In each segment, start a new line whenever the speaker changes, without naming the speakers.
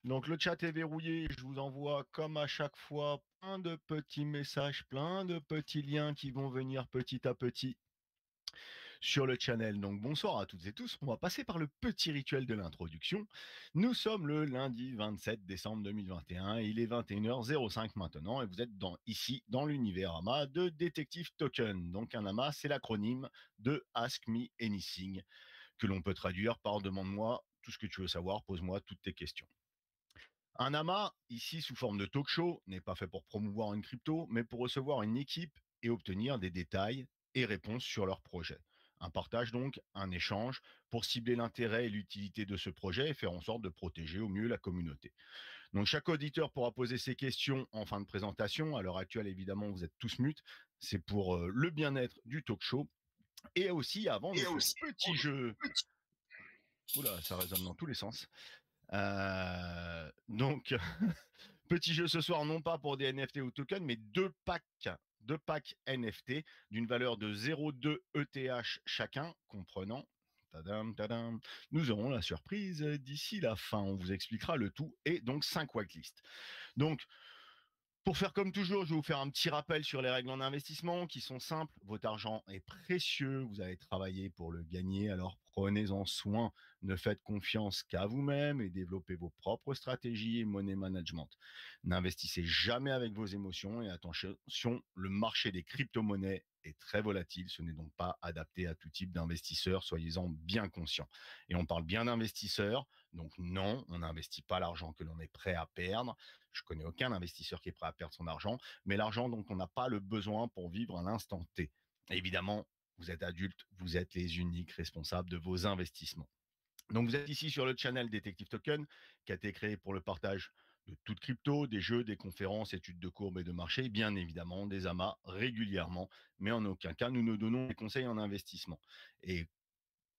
Donc le chat est verrouillé, je vous envoie comme à chaque fois plein de petits messages, plein de petits liens qui vont venir petit à petit sur le channel. Donc bonsoir à toutes et tous, on va passer par le petit rituel de l'introduction. Nous sommes le lundi 27 décembre 2021, il est 21h05 maintenant et vous êtes ici dans l'univers AMA de Detective Token. Donc un AMA, c'est l'acronyme de Ask Me Anything, que l'on peut traduire par demande-moi tout ce que tu veux savoir, pose-moi toutes tes questions. Un AMA, ici sous forme de talk show, n'est pas fait pour promouvoir une crypto, mais pour recevoir une équipe et obtenir des détails et réponses sur leur projet. Un partage donc, un échange, pour cibler l'intérêt et l'utilité de ce projet et faire en sorte de protéger au mieux la communauté. Donc chaque auditeur pourra poser ses questions en fin de présentation. À l'heure actuelle, évidemment, vous êtes tous mutes. C'est pour le bien-être du talk show. Et aussi avant notre petit jeu. Oula, ça résonne dans tous les sens. Donc, petit jeu ce soir, non pas pour des NFT ou tokens, mais deux packs NFT d'une valeur de 0,2 ETH chacun, comprenant. Tadam, tadam. Nous aurons la surprise d'ici la fin. On vous expliquera le tout et donc 5 whitelists. Donc, pour faire comme toujours, je vais vous faire un petit rappel sur les règles en investissement qui sont simples. Votre argent est précieux, vous allez travailler pour le gagner, alors prenez-en soin. Ne faites confiance qu'à vous-même et développez vos propres stratégies et money management. N'investissez jamais avec vos émotions et attention, le marché des crypto-monnaies est très volatile. Ce n'est donc pas adapté à tout type d'investisseurs. Soyez-en bien conscients. Et on parle bien d'investisseurs. Donc non, on n'investit pas l'argent que l'on est prêt à perdre. Je connais aucun investisseur qui est prêt à perdre son argent, mais l'argent dont on n'a pas le besoin pour vivre à l'instant T. Évidemment, vous êtes adulte, vous êtes les uniques responsables de vos investissements. Donc vous êtes ici sur le channel Detective Token, qui a été créé pour le partage de toute crypto, des jeux, des conférences, études de courbes et de marché, bien évidemment des amas régulièrement, mais en aucun cas nous ne donnons des conseils en investissement. Et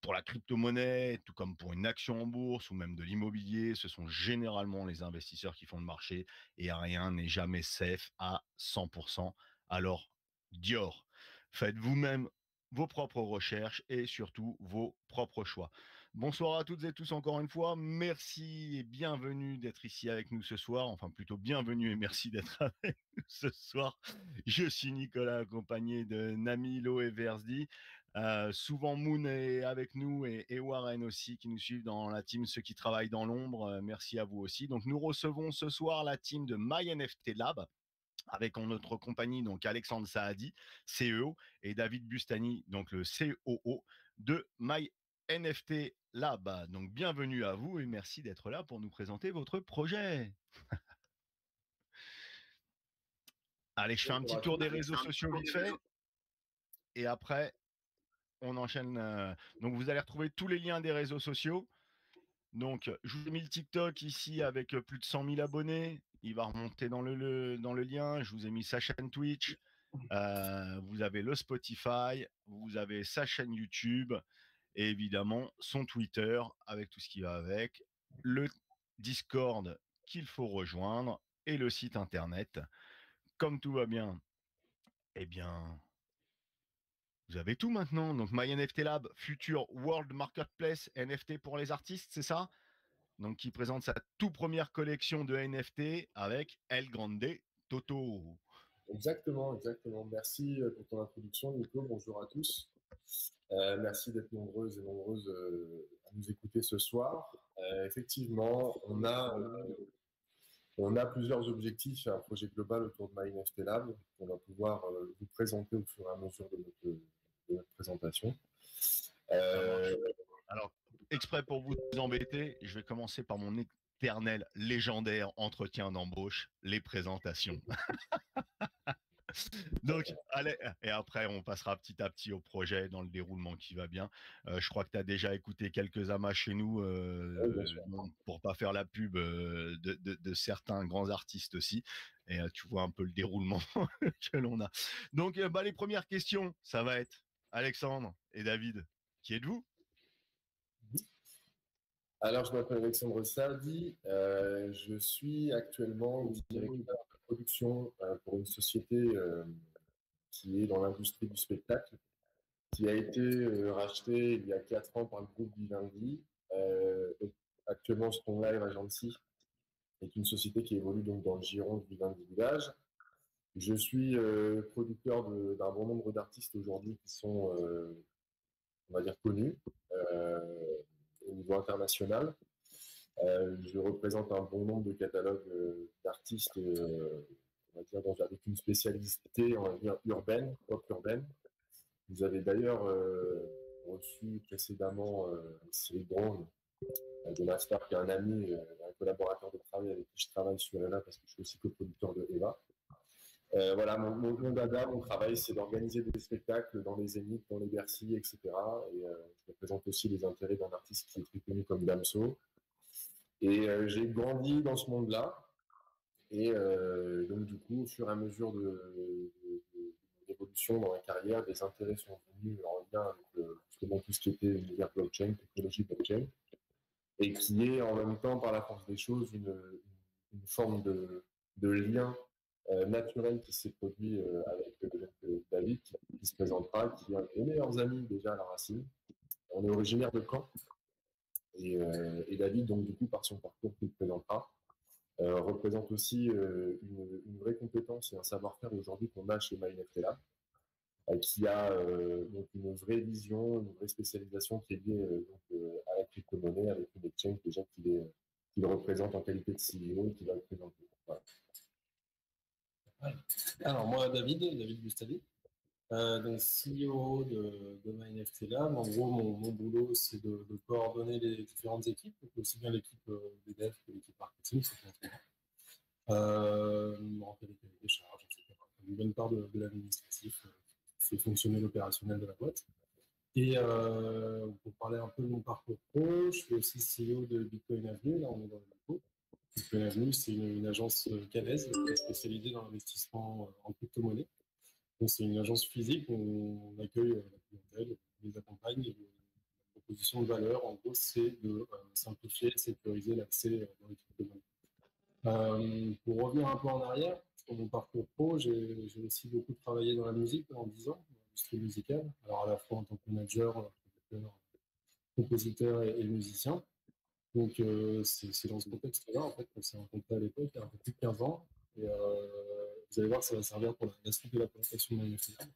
pour la crypto-monnaie, tout comme pour une action en bourse ou même de l'immobilier, ce sont généralement les investisseurs qui font le marché et rien n'est jamais safe à 100%. Alors, Dior, faites vous-même vos propres recherches et surtout vos propres choix. Bonsoir à toutes et tous encore une fois. Merci et bienvenue d'être ici avec nous ce soir. Enfin, plutôt bienvenue et merci d'être avec nous ce soir. Je suis Nicolas accompagné de Namilo et Versdi. Souvent Moon est avec nous et Warren aussi qui nous suivent dans la team Ceux qui travaillent dans l'ombre. Merci à vous aussi. Donc nous recevons ce soir la team de MyNFT Lab avec en notre compagnie donc Alexandre Saadi, CEO, et David Bustani, donc le COO de MyNFT Lab. Donc bienvenue à vous et merci d'être là pour nous présenter votre projet. Allez, je fais un petit tour des réseaux sociaux vite fait et après on enchaîne. Donc vous allez retrouver tous les liens des réseaux sociaux. Donc, je vous ai mis le TikTok ici avec plus de 100 000 abonnés. Il va remonter dans le lien. Je vous ai mis sa chaîne Twitch. Vous avez le Spotify. Vous avez sa chaîne YouTube. Et évidemment, son Twitter avec tout ce qui va avec. Le Discord qu'il faut rejoindre. Et le site Internet. Comme tout va bien, eh bien, vous avez tout maintenant. Donc, MyNFT Lab, futur World Marketplace NFT pour les artistes, c'est ça? Donc qui présente sa toute première collection de NFT avec El Grande Toto.
Exactement, exactement. Merci pour ton introduction, Nico. Bonjour à tous. Merci d'être nombreuses et nombreuses à nous écouter ce soir. Effectivement, on a plusieurs objectifs et un projet global autour de MyNFT Lab qu'on va pouvoir vous présenter au fur et à mesure de notre présentation.
Alors, exprès pour vous embêter, je vais commencer par mon éternel légendaire entretien d'embauche, les présentations. Donc, allez, et après, on passera petit à petit au projet dans le déroulement qui va bien. Je crois que tu as déjà écouté quelques amas chez nous pour pas faire la pub de certains grands artistes aussi. Et tu vois un peu le déroulement que l'on a. Donc, les premières questions, ça va être Alexandre et David. Qui êtes-vous?
Alors, je m'appelle Alexandre Sardi. Je suis actuellement directeur de production pour une société qui est dans l'industrie du spectacle, qui a été racheté il y a 4 ans par le groupe Vivendi. Actuellement, je suis en live agency est une société qui évolue donc dans le giron du vin du village. Je suis producteur d'un bon nombre d'artistes aujourd'hui qui sont, on va dire, connus au niveau international. Je représente un bon nombre de catalogues d'artistes, on va dire, avec une spécialité, on va dire, urbaine, pop urbaine. Vous avez d'ailleurs reçu précédemment Cyril Brown de Master, qui est un ami, un collaborateur de travail avec qui je travaille sur Eva, parce que je suis aussi coproducteur de Eva. Voilà, mon dada, mon travail, c'est d'organiser des spectacles dans les Zéniths, dans les Bercy, etc. Et je représente aussi les intérêts d'un artiste qui est très connu comme Damso. Et j'ai grandi dans ce monde-là. Et donc, du coup, au fur et à mesure de l'évolution dans ma carrière, des intérêts sont venus en lien avec justement tout ce qui était l'univers blockchain, technologie blockchain, et qui est en même temps, par la force des choses, une forme de lien naturel qui s'est produit avec David, qui se présentera, qui est un de mes meilleurs amis déjà à la racine. On est originaire de Caen. Et David, donc du coup, par son parcours qu'il présentera, représente aussi une vraie compétence et un savoir-faire aujourd'hui qu'on a chez MyNFTLab, qui a donc une vraie vision, une vraie spécialisation qui est liée à la crypto-monnaie, avec une exchange déjà qui le représente en qualité de CEO et qui va le présenter. Voilà.
Alors moi, David Gustavi, donc CEO de MyNFTLab. En gros, mon boulot, c'est de coordonner les différentes équipes, donc aussi bien l'équipe des devs que l'équipe marketing, remplir les cahiers des charges, etc. Une bonne part de l'administratif fait fonctionner l'opérationnel de la boîte. Et pour parler un peu de mon parcours pro, je suis aussi CEO de Bitcoin Avenue. Là, on est dans le dépôt. Bitcoin Avenue, c'est une agence canaise spécialisée dans l'investissement en crypto-monnaie. Donc, c'est une agence physique où on accueille la clientèle, on les accompagne. Et la proposition de valeur, en gros, c'est de simplifier et sécuriser l'accès dans les crypto-monnaies. Pour revenir un peu en arrière, sur mon parcours pro, j'ai aussi beaucoup travaillé dans la musique pendant 10 ans, dans l'industrie musicale. Alors, à la fois en tant que manager, producteur, compositeur et musicien. Donc, c'est dans ce contexte-là, en fait, qu'on s'est rencontrés à l'époque, il y a un peu plus de 15 ans. Et vous allez voir, ça va servir pour la suite de la présentation de MyNFTLab.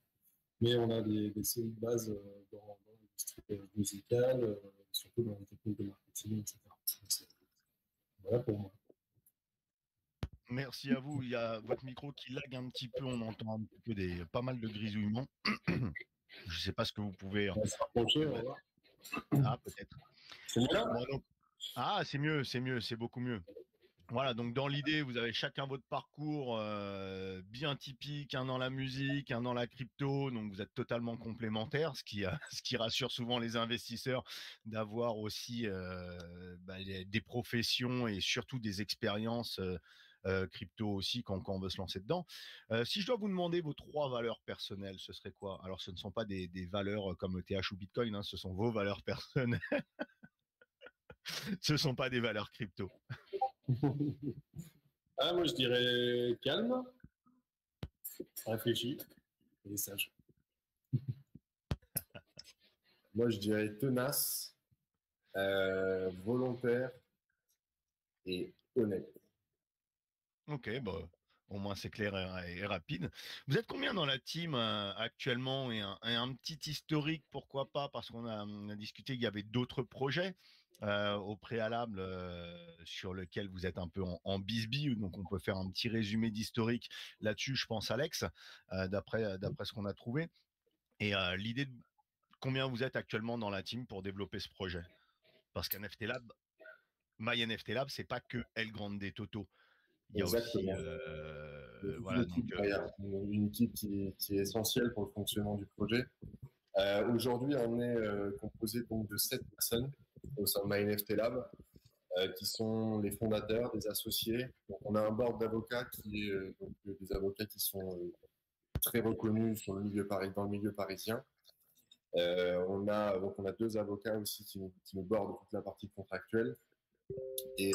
Mais on a des solides bases dans l'industrie musicale, surtout dans les techniques de marketing, etc. Voilà pour moi.
Merci à vous. Il y a votre micro qui lag un petit peu. On entend un petit peu pas mal de grisouillements. Je ne sais pas ce que vous pouvez.
On va se rapprocher, on va voir.
Ah, peut-être.
C'est mieux là ?
Bon, donc... Ah, c'est mieux, c'est beaucoup mieux. Voilà, donc dans l'idée, vous avez chacun votre parcours bien typique, un dans la musique, un dans la crypto, donc vous êtes totalement complémentaires, ce qui rassure souvent les investisseurs d'avoir aussi des professions et surtout des expériences crypto aussi quand on veut se lancer dedans. Si je dois vous demander vos 3 valeurs personnelles, ce serait quoi? Alors ce ne sont pas des valeurs comme ETH ou Bitcoin, hein, ce sont vos valeurs personnelles. Ce ne sont pas des valeurs crypto.
Moi, je dirais calme, réfléchi et sage.
Moi, je dirais tenace, volontaire et honnête.
Ok, bah, au moins c'est clair et rapide. Vous êtes combien dans la team actuellement et un petit historique, pourquoi pas, parce on a discuté qu'il y avait d'autres projets au préalable sur lesquels vous êtes un peu en bisbille, donc on peut faire un petit résumé d'historique là-dessus, je pense Alex, d'après ce qu'on a trouvé. Et l'idée de combien vous êtes actuellement dans la team pour développer ce projet? Parce qu'NFT Lab, MyNFT Lab, c'est pas que El Grande Toto. Il y a aussi, voilà, donc.
Une équipe qui est essentielle pour le fonctionnement du projet. Aujourd'hui, on est composé donc de 7 personnes au sein de MyNFTLab, qui sont les fondateurs, des associés. Donc, on a un board d'avocats qui est donc des avocats qui sont très reconnus sur dans le milieu parisien. On a 2 avocats aussi qui nous bordent toute la partie contractuelle. et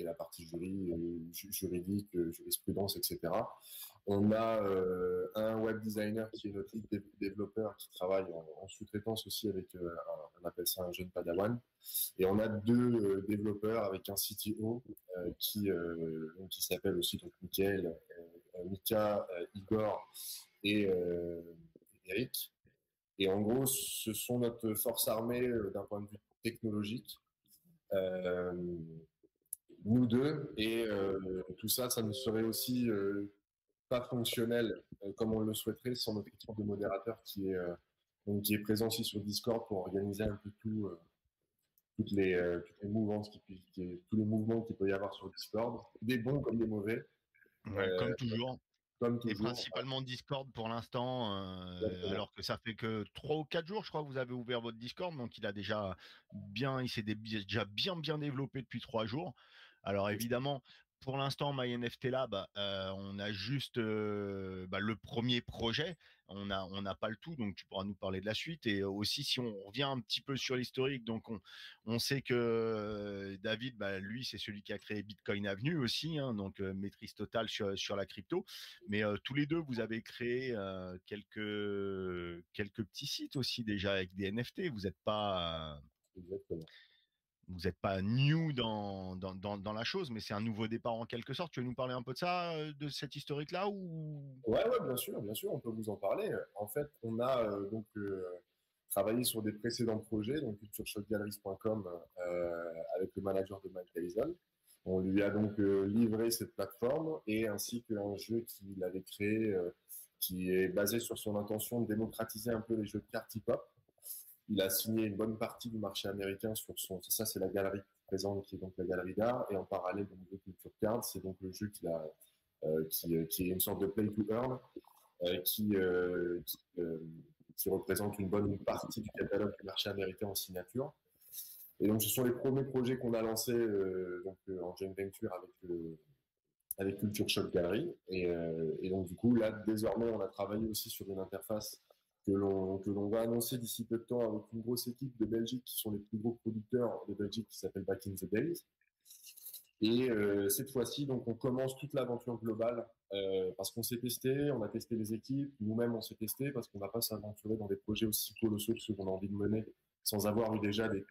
la partie juridique, jurisprudence, etc. On a un web designer qui est notre lead développeur qui travaille en sous-traitance aussi avec, on appelle ça un jeune padawan. Et on a deux développeurs avec un CTO qui s'appelle aussi donc Mickaël, Mika, Igor et Eric. Et en gros, ce sont notre force armée d'un point de vue technologique. Nous deux, et tout ça, ça ne serait aussi pas fonctionnel comme on le souhaiterait sans notre équipe de modérateurs qui est présent aussi sur Discord pour organiser un peu toutes les mouvances tous les mouvements qu'il peut y avoir sur Discord, des bons comme des mauvais.
Ouais, comme toujours.
Comme
Et
toujours.
principalement Discord pour l'instant, alors que ça fait que 3 ou 4 jours, je crois que vous avez ouvert votre Discord, donc il s'est déjà bien développé depuis 3 jours. Alors évidemment, pour l'instant, MyNFT Lab, on a juste le premier projet. On n'a pas le tout, donc tu pourras nous parler de la suite. Et aussi, si on revient un petit peu sur l'historique, donc on sait que David, lui, c'est celui qui a créé Bitcoin Avenue aussi, hein, donc maîtrise totale sur la crypto. Mais tous les deux, vous avez créé quelques petits sites aussi déjà avec des NFT. Vous n'êtes pas new dans la chose, mais c'est un nouveau départ en quelque sorte. Tu veux nous parler un peu de ça, de cette historique-là ou...
Ouais, bien sûr, on peut vous en parler. En fait, on a travaillé sur des précédents projets, donc cultureshockgalleries.com avec le manager de Mike Tyson. On lui a donc livré cette plateforme et ainsi qu'un jeu qu'il avait créé qui est basé sur son intention de démocratiser un peu les jeux de cartes hip-hop. Il a signé une bonne partie du marché américain sur ça c'est la galerie présente qui est donc la galerie d'art et en parallèle donc de Culture Cards, c'est donc le jeu qui est une sorte de play to earn qui représente une bonne partie du catalogue du marché américain en signature. Et donc, ce sont les premiers projets qu'on a lancés en joint venture avec Culture Shock Gallery. Et donc, du coup, là, désormais, on a travaillé aussi sur une interface que l'on va annoncer d'ici peu de temps avec une grosse équipe de Belgique qui sont les plus gros producteurs de Belgique qui s'appelle Back in the Days. Et cette fois-ci, donc, on commence toute l'aventure globale parce qu'on s'est testé, on a testé les équipes, nous-mêmes on s'est testé parce qu'on ne va pas s'aventurer dans des projets aussi colossaux que ceux qu'on a envie de mener sans avoir eu déjà des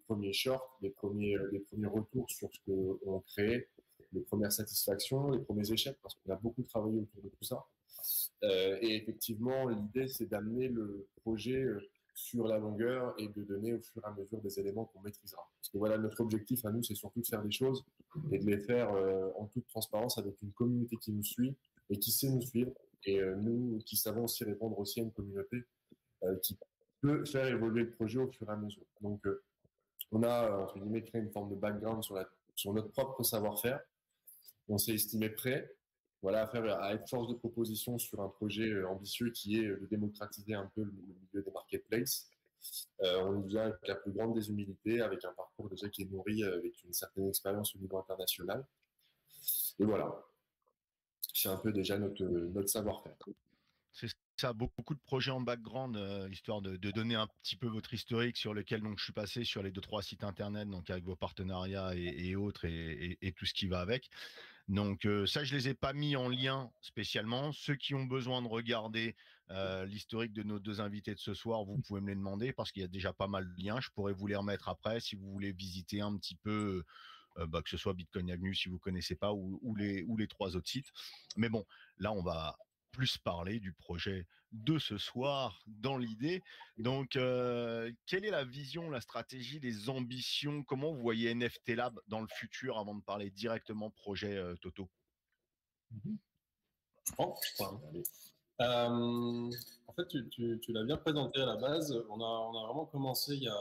premiers shorts, des premiers retours sur ce qu'on crée, les premières satisfactions, les premiers échecs parce qu'on a beaucoup travaillé autour de tout ça. Et effectivement, l'idée c'est d'amener le projet sur la longueur et de donner au fur et à mesure des éléments qu'on maîtrisera. Parce que voilà, notre objectif à nous, c'est surtout de faire des choses et de les faire en toute transparence avec une communauté qui nous suit et qui sait nous suivre et nous qui savons aussi répondre aussi à une communauté qui peut faire évoluer le projet au fur et à mesure. Donc, on a, entre guillemets, créé une forme de background sur notre propre savoir-faire. On s'est estimé prêt voilà, à être force de proposition sur un projet ambitieux qui est de démocratiser un peu le milieu des marketplaces. On nous vient avec la plus grande des humilités, avec un parcours déjà qui est nourri avec une certaine expérience au niveau international. Et voilà, c'est un peu déjà notre savoir-faire.
C'est ça, beaucoup de projets en background, histoire de donner un petit peu votre historique sur lequel donc je suis passé sur les 2-3 sites internet, donc avec vos partenariats et autres et tout ce qui va avec. Donc ça, je les ai pas mis en lien spécialement. Ceux qui ont besoin de regarder l'historique de nos deux invités de ce soir, vous pouvez me les demander parce qu'il y a déjà pas mal de liens. Je pourrais vous les remettre après si vous voulez visiter un petit peu, que ce soit Bitcoin Avenue si vous connaissez pas ou les 3 autres sites. Mais bon, là, on va plus parler du projet de ce soir dans l'idée. Donc, quelle est la vision, la stratégie, les ambitions? Comment vous voyez NFT Lab dans le futur avant de parler directement projet Toto?
En fait, tu l'as bien présenté à la base. On a vraiment commencé il y a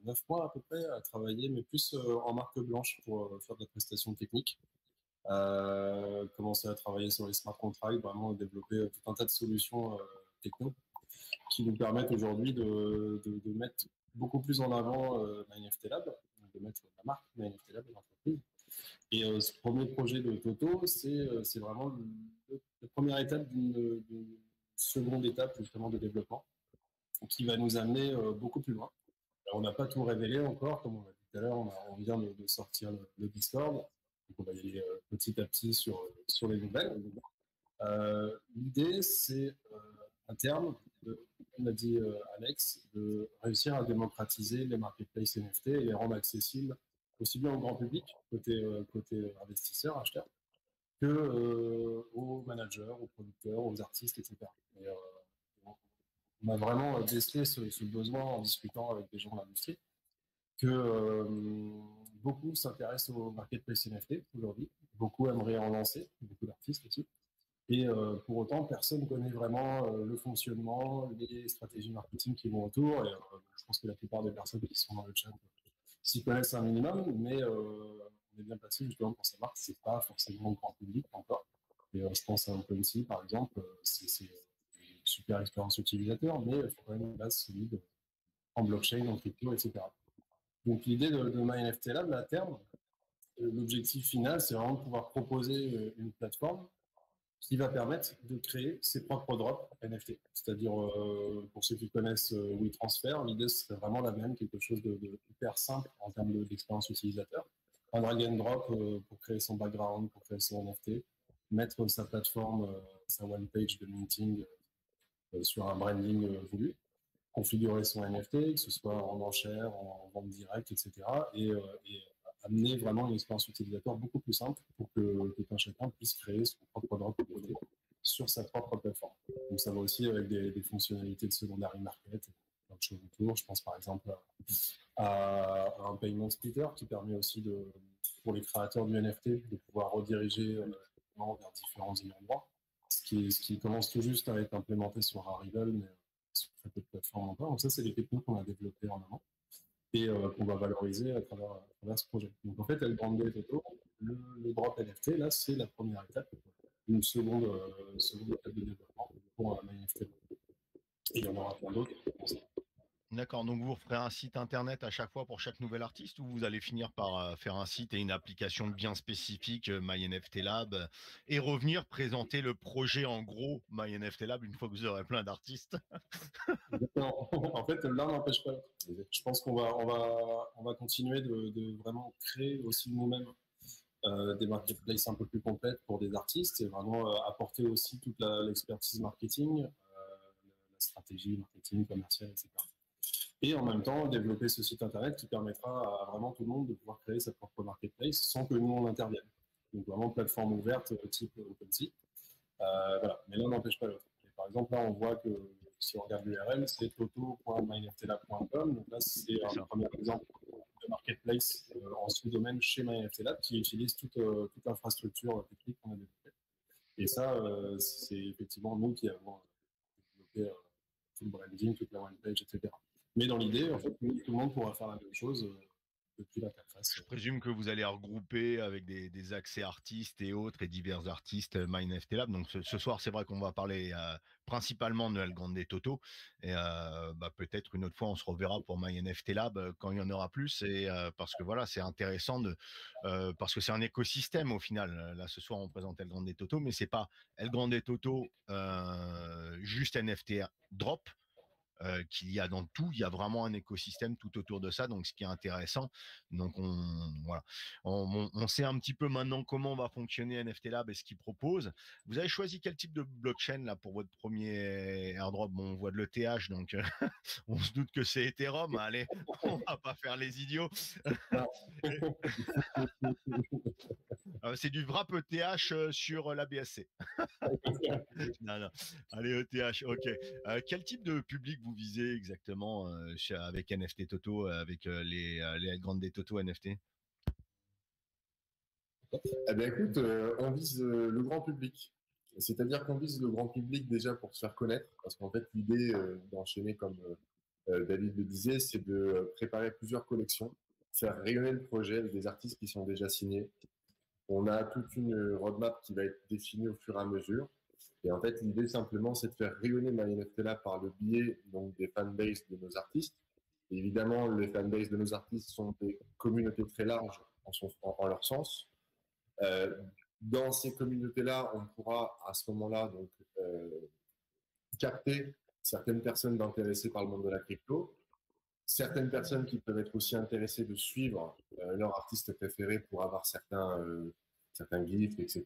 9 mois à peu près à travailler, mais plus en marque blanche pour faire de la prestation technique. Commencer à travailler sur les smart contracts, vraiment développer tout un tas de solutions techno qui nous permettent aujourd'hui de mettre beaucoup plus en avant MyNFT Lab, de mettre la marque MyNFT Lab et l'entreprise. Et ce premier projet de Toto, c'est vraiment la première étape d'une seconde étape justement de développement qui va nous amener beaucoup plus loin. Alors, on n'a pas tout révélé encore, comme on l'a dit tout à l'heure, on vient de sortir le Discord. Donc on va y aller petit à petit sur les nouvelles. L'idée, c'est à terme, comme l'a dit Alex, de réussir à démocratiser les marketplaces NFT et les rendre accessibles aussi bien au grand public, côté investisseurs, acheteurs, que aux managers, aux producteurs, aux artistes, etc. Et, on a vraiment décelé ce besoin en discutant avec des gens de l'industrie, que beaucoup s'intéressent au marketplace NFT aujourd'hui, beaucoup aimeraient en lancer, beaucoup d'artistes aussi. Et pour autant, personne ne connaît vraiment le fonctionnement, les stratégies marketing qui vont autour. Et, je pense que la plupart des personnes qui sont dans le chat s'y connaissent un minimum, mais on est bien placé justement pour savoir que c'est pas forcément grand public encore. Et je pense à OpenSea, par exemple, c'est une super expérience utilisateur, mais il faut quand même une base solide en blockchain, en crypto, etc. Donc l'idée de MyNFT Lab, à terme, l'objectif final, c'est vraiment de pouvoir proposer une plateforme qui va permettre de créer ses propres drops NFT. C'est-à-dire, pour ceux qui connaissent WeTransfer, l'idée serait vraiment la même, quelque chose de hyper simple en termes d'expérience utilisateur. Un drag and drop pour créer son background, pour créer son NFT, mettre sa plateforme, sa one page de minting sur un branding voulu, configurer son NFT, que ce soit en enchère, en vente directe, etc. Et amener vraiment une expérience utilisateur beaucoup plus simple pour que tout un chacun puisse créer son propre drop NFT sur sa propre plateforme. Donc ça va aussi avec des fonctionnalités de secondary market, plein de choses autour. Je pense par exemple à un payment splitter qui permet aussi pour les créateurs du NFT de pouvoir rediriger vers différents ayants droit, ce qui commence tout juste à être implémenté sur Rarible, mais sur très peu de plateformes encore. Donc ça, c'est des techniques qu'on a développées en amont et qu'on va valoriser à travers ce projet. Donc en fait, El Grande Toto, le drop NFT, là, c'est la première étape, une seconde étape de développement pour MyNFT. Et il y en aura plein d'autres.
D'accord, donc vous referez un site internet à chaque fois pour chaque nouvel artiste ou vous allez finir par faire un site et une application bien spécifique MyNFT Lab et revenir présenter le projet en gros MyNFT Lab une fois que vous aurez plein d'artistes?
En fait, l'un n'empêche pas l'autre. Je pense qu'on va continuer de vraiment créer aussi nous-mêmes des marketplaces un peu plus complètes pour des artistes et vraiment apporter aussi toute l'expertise marketing, la stratégie marketing, commerciale, etc. Et en même temps, développer ce site internet qui permettra à vraiment tout le monde de pouvoir créer sa propre marketplace sans que nous on intervienne. Donc vraiment plateforme ouverte type OpenSea. Voilà. Mais l'un n'empêche pas l'autre. Par exemple, là, on voit que si on regarde l'URL, c'est toto.mynftlab.com. Donc là, c'est un premier exemple de marketplace en sous-domaine chez MyNFTLab qui utilise toute l'infrastructure technique qu'on a développée. Et ça, c'est effectivement nous qui avons développé tout le branding, toute la one page, etc. Mais dans l'idée, en fait, tout le monde pourra faire la même chose depuis l'interface.
Je présume que vous allez regrouper avec des accès artistes et autres et divers artistes MyNFT Lab. Donc ce soir, c'est vrai qu'on va parler principalement de El Grande Toto. Et peut-être une autre fois, on se reverra pour MyNFT Lab quand il y en aura plus. Et parce que voilà, c'est intéressant parce que c'est un écosystème au final. Là, ce soir, on présente El Grande Toto, mais c'est pas El Grande Toto juste NFT drop. Qu'il y a dans tout, il y a vraiment un écosystème tout autour de ça, donc ce qui est intéressant. Donc on sait un petit peu maintenant comment va fonctionner NFT Lab et ce qu'il propose. Vous avez choisi quel type de blockchain là pour votre premier airdrop? Bon, on voit de l'ETH, donc on se doute que c'est Ethereum. Allez, on va pas faire les idiots. C'est du wrap ETH sur la BSC. Non. Allez, ETH, ok. Quel type de public vous visez exactement avec NFT Toto, avec les grandes des Toto NFT?
Eh bien, écoute, on vise le grand public. C'est-à-dire qu'on vise le grand public déjà pour se faire connaître, parce qu'en fait, l'idée d'enchaîner, comme David le disait, c'est de préparer plusieurs collections, faire rayonner le projet avec des artistes qui sont déjà signés. On a toute une roadmap qui va être définie au fur et à mesure. Et en fait, l'idée simplement, c'est de faire rayonner MyNFTLab par le biais donc, des fanbases de nos artistes. Et évidemment, les fanbases de nos artistes sont des communautés très larges en leur sens. Dans ces communautés-là, on pourra à ce moment-là donc capter certaines personnes intéressées par le monde de la crypto, certaines personnes qui peuvent être aussi intéressées de suivre leur artiste préféré pour avoir certains gifts, etc.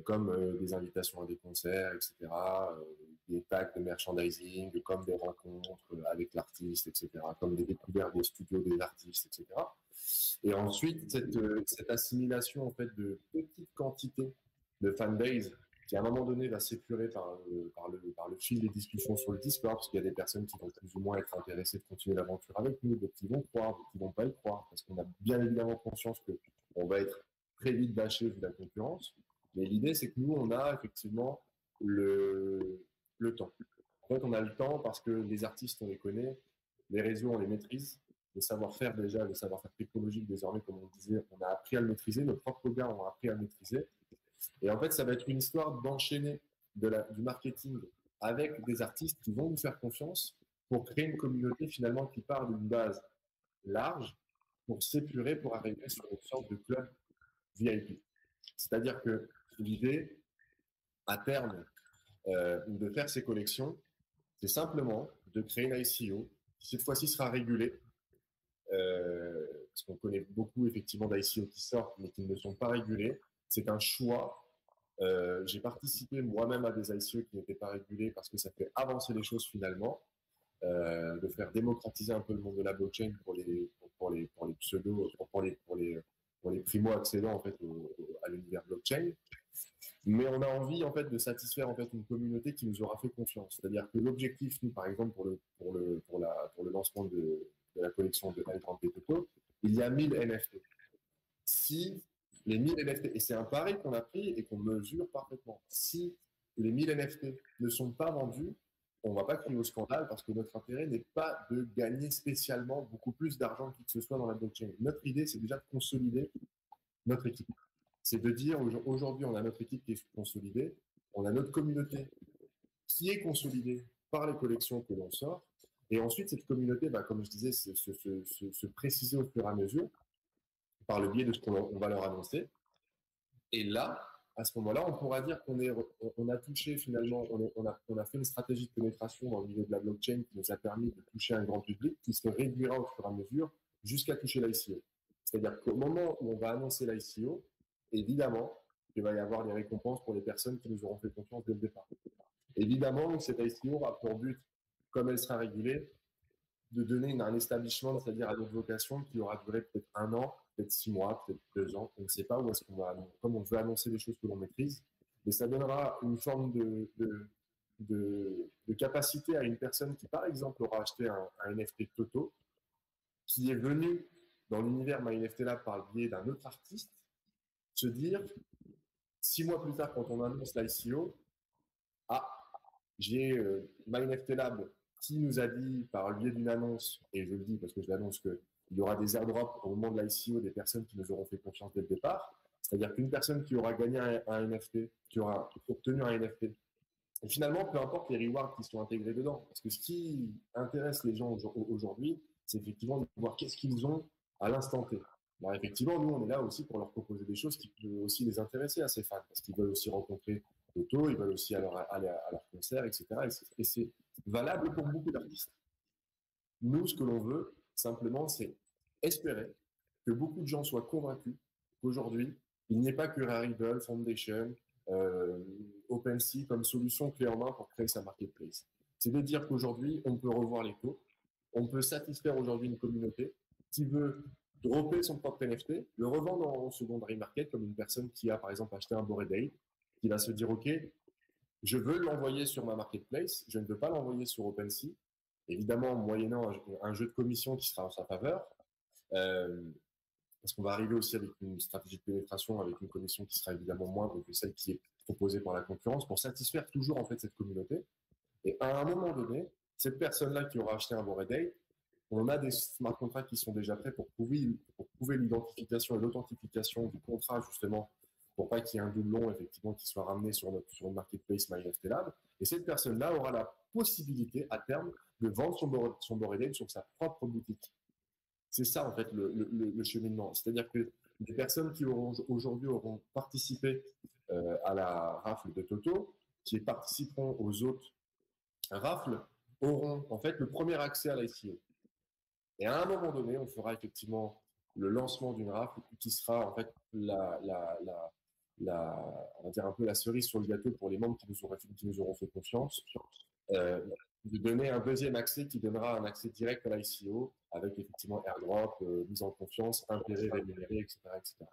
Comme des invitations à des concerts, etc., des packs de merchandising, comme des rencontres avec l'artiste, etc., comme des découvertes des studios des artistes, etc. Et ensuite, cette assimilation en fait de petites quantités de fanbase qui à un moment donné va s'épurer par le fil des discussions sur le Discord, parce qu'il y a des personnes qui vont plus ou moins être intéressées de continuer l'aventure avec nous, d'autres qui vont croire, d'autres qui vont pas y croire, parce qu'on a bien évidemment conscience que on va être très vite bâché vu la concurrence. Mais l'idée, c'est que nous, on a effectivement le temps. En fait, on a le temps parce que les artistes, on les connaît, les réseaux, on les maîtrise, le savoir-faire déjà, le savoir-faire technologique désormais, comme on disait, on a appris à le maîtriser, nos propres gars ont appris à le maîtriser. Et en fait, ça va être une histoire d'enchaîner du marketing avec des artistes qui vont nous faire confiance pour créer une communauté finalement qui part d'une base large pour s'épurer, pour arriver sur une sorte de club VIP. C'est-à-dire que l'idée, à terme, de faire ces collections, c'est simplement de créer une ICO qui cette fois-ci sera régulée, parce qu'on connaît beaucoup effectivement d'ICO qui sortent mais qui ne sont pas régulés. C'est un choix. J'ai participé moi-même à des ICO qui n'étaient pas régulés parce que ça fait avancer les choses finalement, de faire démocratiser un peu le monde de la blockchain pour les pseudos, pour les primo-accédants en fait à l'univers blockchain. Mais on a envie en fait de satisfaire en fait une communauté qui nous aura fait confiance. C'est-à-dire que l'objectif, nous par exemple pour le lancement de la collection de L30 Toto, il y a 1000 NFT. Si les 1000 NFT, et c'est un pari qu'on a pris et qu'on mesure parfaitement, si les 1000 NFT ne sont pas vendus, on ne va pas crier au scandale parce que notre intérêt n'est pas de gagner spécialement beaucoup plus d'argent qui que ce soit dans la blockchain. Notre idée, c'est déjà de consolider notre équipe. C'est de dire aujourd'hui, on a notre équipe qui est consolidée, on a notre communauté qui est consolidée par les collections que l'on sort. Et ensuite, cette communauté, comme je disais, se préciser au fur et à mesure par le biais de ce qu'on va leur annoncer. Et là, à ce moment-là, on pourra dire qu'on a touché finalement, on a fait une stratégie de pénétration dans le milieu de la blockchain qui nous a permis de toucher un grand public qui se réduira au fur et à mesure jusqu'à toucher l'ICO. C'est-à-dire qu'au moment où on va annoncer l'ICO, évidemment, il va y avoir des récompenses pour les personnes qui nous auront fait confiance dès le départ. Évidemment, cette ICO aura pour but, comme elle sera régulée, de donner un establishment, c'est-à-dire à notre vocation, qui aura duré peut-être 1 an, peut-être 6 mois, peut-être 2 ans. On ne sait pas où est-ce qu'on va, comme on veut annoncer des choses que l'on maîtrise, mais ça donnera une forme de capacité à une personne qui, par exemple, aura acheté un NFT Toto, qui est venu dans l'univers MyNFTLab par le biais d'un autre artiste, se dire, 6 mois plus tard, quand on annonce l'ICO, j'ai MyNFTLab qui nous a dit par le biais d'une annonce, et je le dis parce que je l'annonce, qu'il y aura des airdrops au moment de l'ICO des personnes qui nous auront fait confiance dès le départ. C'est-à-dire qu'une personne qui aura gagné un NFT, qui aura obtenu un NFT, et finalement, peu importe les rewards qui sont intégrés dedans, parce que ce qui intéresse les gens aujourd'hui, c'est effectivement de voir qu'est-ce qu'ils ont à l'instant T. Alors effectivement, nous, on est là aussi pour leur proposer des choses qui peuvent aussi les intéresser à ces fans, parce qu'ils veulent aussi rencontrer Toto, ils veulent aussi aller à leur concert, etc. Et c'est valable pour beaucoup d'artistes. Nous, ce que l'on veut, simplement, c'est espérer que beaucoup de gens soient convaincus qu'aujourd'hui, il n'y ait pas que Rarible, Foundation, OpenSea comme solution clé en main pour créer sa marketplace. C'est de dire qu'aujourd'hui, on peut revoir les taux, on peut satisfaire aujourd'hui une communauté qui veut dropper son propre NFT, le revendre en secondary market comme une personne qui a par exemple acheté un Bored Ape, qui va se dire ok, je veux l'envoyer sur ma marketplace, je ne veux pas l'envoyer sur OpenSea, évidemment moyennant un jeu de commission qui sera en sa faveur, parce qu'on va arriver aussi avec une stratégie de pénétration avec une commission qui sera évidemment moindre que celle qui est proposée par la concurrence pour satisfaire toujours en fait cette communauté. Et à un moment donné, cette personne-là qui aura acheté un Bored Ape, on a des smart contracts qui sont déjà prêts pour prouver l'identification et l'authentification du contrat justement pour pas qu'il y ait un doublon effectivement qui soit ramené sur une marketplace MyNFTLab. Et cette personne-là aura la possibilité à terme de vendre son Bored Ape sur sa propre boutique. C'est ça en fait le cheminement. C'est-à-dire que des personnes qui aujourd'hui auront participé à la rafle de Toto, qui participeront aux autres rafles, auront en fait le premier accès à l'ICO. Et à un moment donné, on fera effectivement le lancement d'une rafle qui sera en fait on va dire un peu la cerise sur le gâteau pour les membres qui nous auront fait confiance, euh, de donner un deuxième accès qui donnera un accès direct à l'ICO avec effectivement airdrop, mise en confiance, intérêt rémunéré, etc., etc.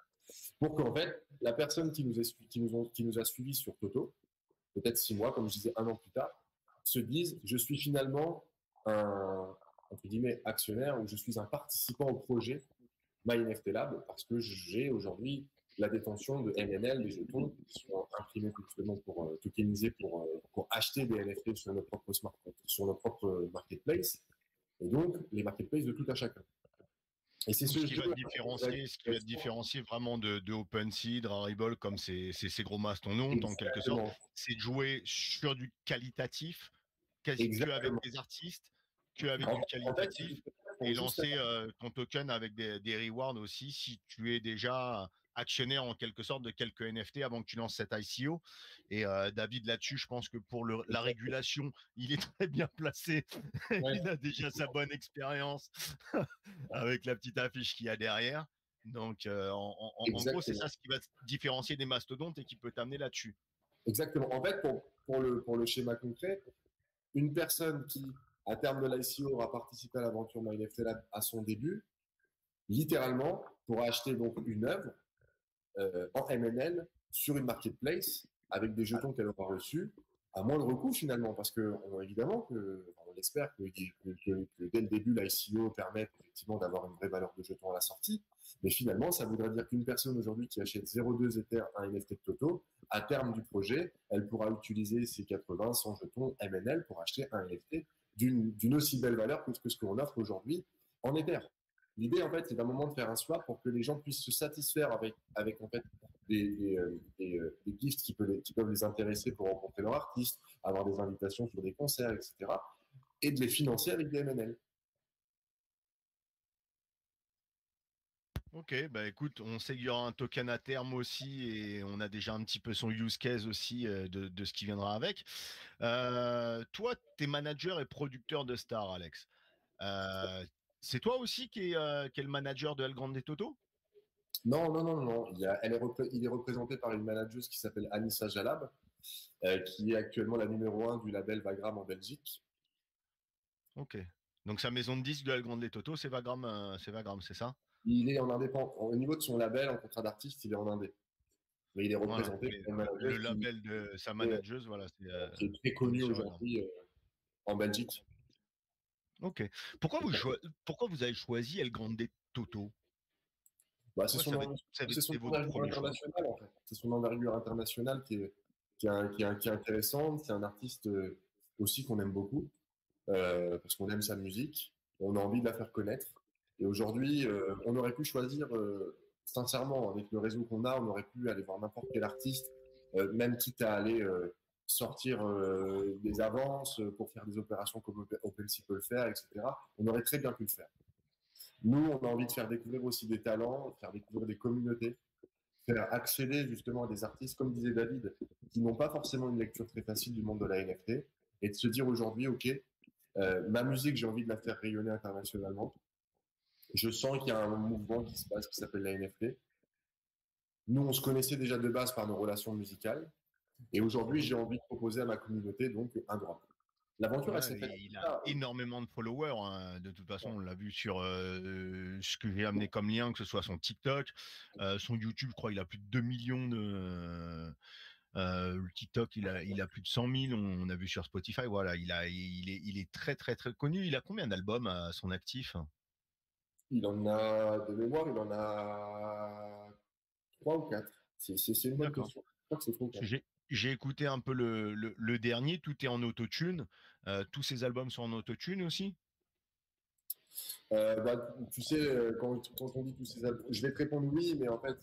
Pour qu'en fait, la personne qui nous a suivis sur Toto, peut-être 6 mois, comme je disais, 1 an plus tard, se dise, je suis finalement un, entre guillemets, actionnaire ou je suis un participant au projet MyNFT Lab parce que j'ai aujourd'hui la détention de MNL, des jetons qui sont imprimés justement pour tokeniser, pour acheter des NFT sur notre propre marketplace, et donc les marketplaces de tout à chacun.
Et c'est ce qui va te différencier vraiment de OpenSea, Rarible, comme ces gros mastodontes, en quelque sorte, c'est de jouer sur du qualitatif, qu'avec des artistes, qu'avec du qualitatif, et lancer ton token avec des rewards aussi, si tu es déjà actionnaire en quelque sorte de quelques NFT avant que tu lances cet ICO. Et David, là-dessus, je pense que pour la régulation, il est très bien placé. Ouais. Il a déjà sa bonne expérience avec la petite affiche qu'il y a derrière. Donc, en gros, c'est ça ce qui va te différencier des mastodontes et qui peut t'amener là-dessus.
Exactement. En fait, pour le schéma concret, une personne qui, à terme de l'ICO, aura participé à l'aventure MyNFT Lab à son début, littéralement, pourra acheter donc une œuvre en MNL sur une marketplace avec des jetons qu'elle aura reçus à moindre coût finalement, parce que évidemment on espère que dès le début l'ICO permette effectivement d'avoir une vraie valeur de jetons à la sortie, mais finalement ça voudrait dire qu'une personne aujourd'hui qui achète 0,2 Ether un NFT de Toto, à terme du projet, elle pourra utiliser ses 80-100 jetons MNL pour acheter un NFT d'une aussi belle valeur que ce qu'on offre aujourd'hui en Ether. L'idée, en fait, c'est d'un moment de faire un swap pour que les gens puissent se satisfaire avec en fait, des gifts qui peuvent les intéresser pour rencontrer leur artiste, avoir des invitations sur des concerts, etc. Et de les financer avec des MNL.
Ok, bah écoute, on sait qu'il y aura un token à terme aussi et on a déjà un petit peu son use case aussi de ce qui viendra avec. Toi, tu es manager et producteur de stars, Alex. C'est toi aussi qui est le manager de El Grande Toto?
Non. Il est représenté par une manageuse qui s'appelle Anissa Jalab, qui est actuellement la numéro 1 du label Vagram en Belgique.
Ok. Donc sa maison de disque de El Grande Toto, c'est Vagram, c'est ça?
Il est en indépendant. Au niveau de son label, en contrat d'artiste, il est en indé. Mais il est représenté
par le label de sa manageuse, voilà.
Qui est très connu aujourd'hui en Belgique.
Ok. Pourquoi vous avez choisi El Grande Toto?
C'est son envergure internationale, en fait. C'est son envergure internationale qui est intéressante. C'est un artiste aussi qu'on aime beaucoup parce qu'on aime sa musique. On a envie de la faire connaître. Et aujourd'hui, on aurait pu choisir, sincèrement, avec le réseau qu'on a, on aurait pu aller voir n'importe quel artiste, même quitte à aller sortir des avances pour faire des opérations comme OpenSea peut le faire, etc. On aurait très bien pu le faire. Nous, on a envie de faire découvrir aussi des talents, faire découvrir des communautés, faire accéder justement à des artistes, comme disait David, qui n'ont pas forcément une lecture très facile du monde de la NFT, et de se dire aujourd'hui, OK, ma musique, j'ai envie de la faire rayonner internationalement. Je sens qu'il y a un mouvement qui se passe qui s'appelle la NFT. Nous, on se connaissait déjà de base par nos relations musicales, et aujourd'hui, j'ai envie de proposer à ma communauté donc un droit.
L'aventure, elle s'est faite. Il a énormément de followers. Hein. De toute façon, on l'a vu sur ce que j'ai amené comme lien, que ce soit son TikTok, son YouTube. Je crois qu'il a plus de 2 millions de. Le TikTok, il a plus de 100 000. On a vu sur Spotify. Voilà, il est très très très connu. Il a combien d'albums à son actif?
Il en a de mémoire. Il en a 3 ou 4. C'est une bonne question. Je crois que c'est 3 ou 4.
J'ai écouté un peu le dernier, tout est en autotune. Tous ces albums sont en autotune aussi?
Tu sais, quand on dit tous ces albums, je vais te répondre oui, mais en fait,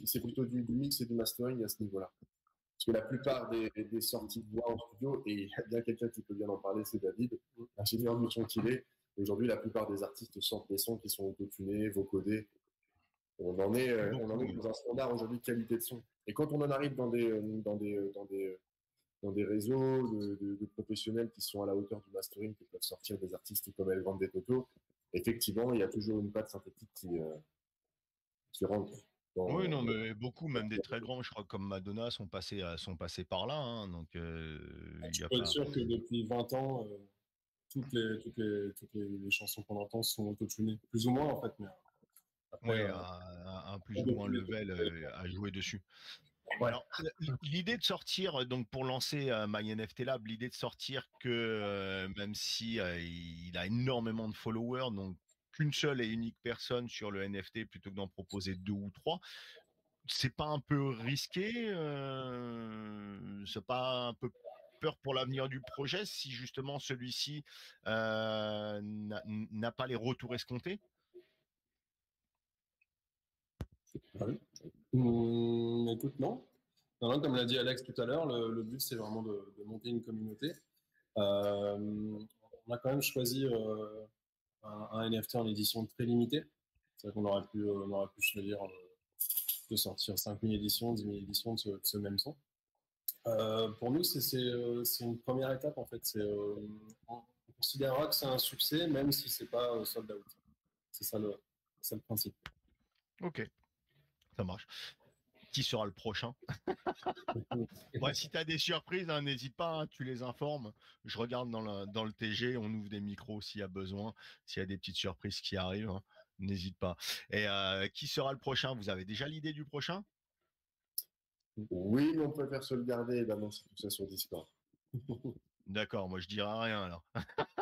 c'est plutôt du mix et du mastering à ce niveau-là. Parce que la plupart des sorties de voix en studio, et il y a bien quelqu'un qui peut bien en parler, c'est David, ingénieur de son qu'il est. Aujourd'hui, la plupart des artistes sortent des sons qui sont autotunés, vocodés. On en est dans un standard aujourd'hui de qualité de son. Et quand on en arrive dans des dans des réseaux de professionnels qui sont à la hauteur du mastering, qui peuvent sortir des artistes comme El Grande Toto, effectivement, il y a toujours une patte synthétique qui rentre
Oui,
dans.
non, mais beaucoup, même des très grands, je crois, comme Madonna, sont passés par là, hein, donc il
Je
n'y a
peux être
pas.
sûr que depuis 20 ans, toutes les chansons qu'on entend sont autotunées, plus ou moins en fait, mais après,
Oui, un plus ou moins level à jouer dessus.
ouais.
Alors, l'idée de sortir, donc pour lancer My NFT Lab, l'idée de sortir que même si il a énormément de followers, donc qu'une seule et unique personne sur le NFT plutôt que d'en proposer deux ou trois, c'est pas un peu risqué, c'est pas un peu peur pour l'avenir du projet si justement celui-ci n'a pas les retours escomptés?
Écoute, non. Non, non, comme l'a dit Alex tout à l'heure, le but c'est vraiment de monter une communauté. On a quand même choisi un NFT en édition très limitée. C'est vrai qu'on aurait pu choisir de sortir 5000 éditions, 10 000 éditions de ce même son. Pour nous, c'est une première étape en fait. On considérera que c'est un succès même si c'est pas sold out. C'est ça le principe.
Ok, ça marche. Qui sera le prochain? Bon, si tu as des surprises, hein, n'hésite pas, hein, tu les informes. Je regarde dans le TG, on ouvre des micros s'il y a besoin, s'il y a des petites surprises qui arrivent, hein, n'hésite pas. Et qui sera le prochain? Vous avez déjà l'idée du prochain?
Oui, mais on préfère se le garder et balancer tout ça sur Discord.
D'accord, moi je dirai rien alors.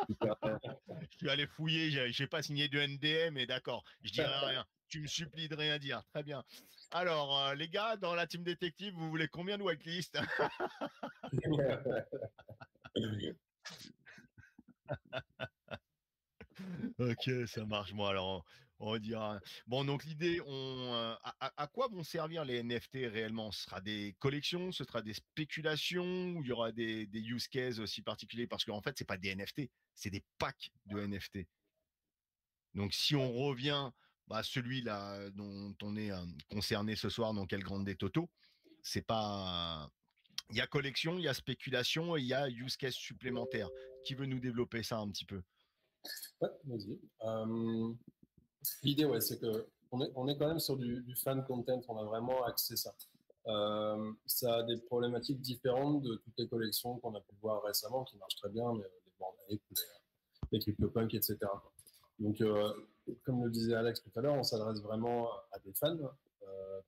Super.
Je suis allé fouiller, j'ai pas signé de NDA, mais d'accord, je dirai rien. Tu me supplies de rien dire. Très bien. Alors, les gars, dans la team détective, vous voulez combien de whitelist? Ok, ça marche. Bon, alors, on dira. Bon, donc l'idée, à quoi vont servir les NFT réellement? Ce sera des collections, ce sera des spéculations, ou il y aura des use cases aussi particuliers? Parce qu'en fait, c'est pas des NFT, c'est des packs de NFT. Donc, si on revient à celui-là dont on est concerné ce soir, donc El Grande Toto, c'est pas. Il y a collection, il y a spéculation et il y a use case supplémentaire. Qui veut nous développer ça un petit peu?
Ouais, vas-y. L'idée, ouais, c'est que on est quand même sur du fan content. On a vraiment axé ça. Ça a des problématiques différentes de toutes les collections qu'on a pu voir récemment, qui marchent très bien, mais les Bored Ape, les CryptoPunk, etc. Donc, comme le disait Alex tout à l'heure, on s'adresse vraiment à des fans,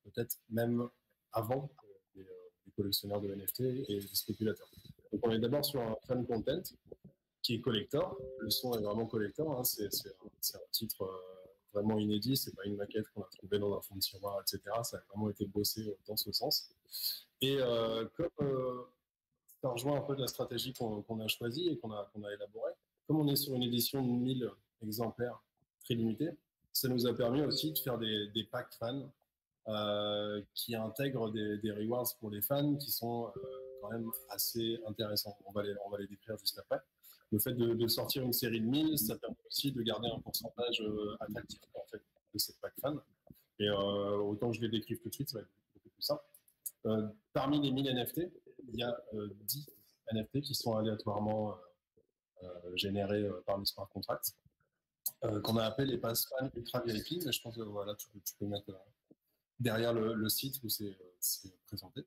peut-être même avant des collectionneurs de NFT et des spéculateurs. Donc, on est d'abord sur un fan content qui est collector. Le son est vraiment collector. Hein. C'est un titre vraiment inédit. C'est pas une maquette qu'on a trouvée dans un fond de tiroir, etc. Ça a vraiment été bossé dans ce sens. Et comme ça rejoint un peu de la stratégie qu'on a choisie et qu'on a élaborée, comme on est sur une édition de 1000 exemplaires très limitée, ça nous a permis aussi de faire des packs fans qui intègrent des rewards pour les fans qui sont quand même assez intéressants. On va les décrire juste après. Le fait de sortir une série de 1000, ça permet aussi de garder un pourcentage attractif en fait, de ces packs fans. Et autant que je les décrive tout de suite, ça va être beaucoup plus simple. Parmi les 1000 NFT, il y a 10 NFT qui sont aléatoirement générés par le smart contract, qu'on a appelé les pass fans ultra VIP, mais je pense que voilà, tu peux mettre derrière le site où c'est présenté.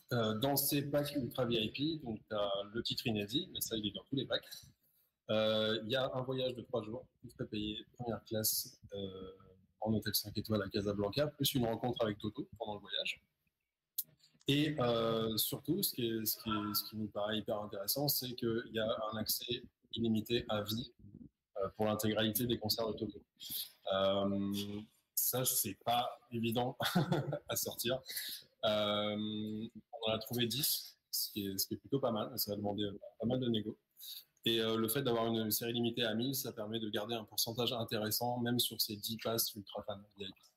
Dans ces packs ultra VIP, donc tu as le titre inédit, mais ça il est dans tous les packs. Il y a un voyage de 3 jours, tout frais payé, première classe, en hôtel 5 étoiles à Casablanca, plus une rencontre avec Toto pendant le voyage. Et surtout, ce qui nous paraît hyper intéressant, c'est qu'il y a un accès illimité à vie pour l'intégralité des concerts de Toto. Ça, c'est pas évident à sortir. On en a trouvé 10, ce qui est plutôt pas mal. Ça a demandé pas mal de négo. Et le fait d'avoir une série limitée à 1000, ça permet de garder un pourcentage intéressant, même sur ces 10 passes ultra fans.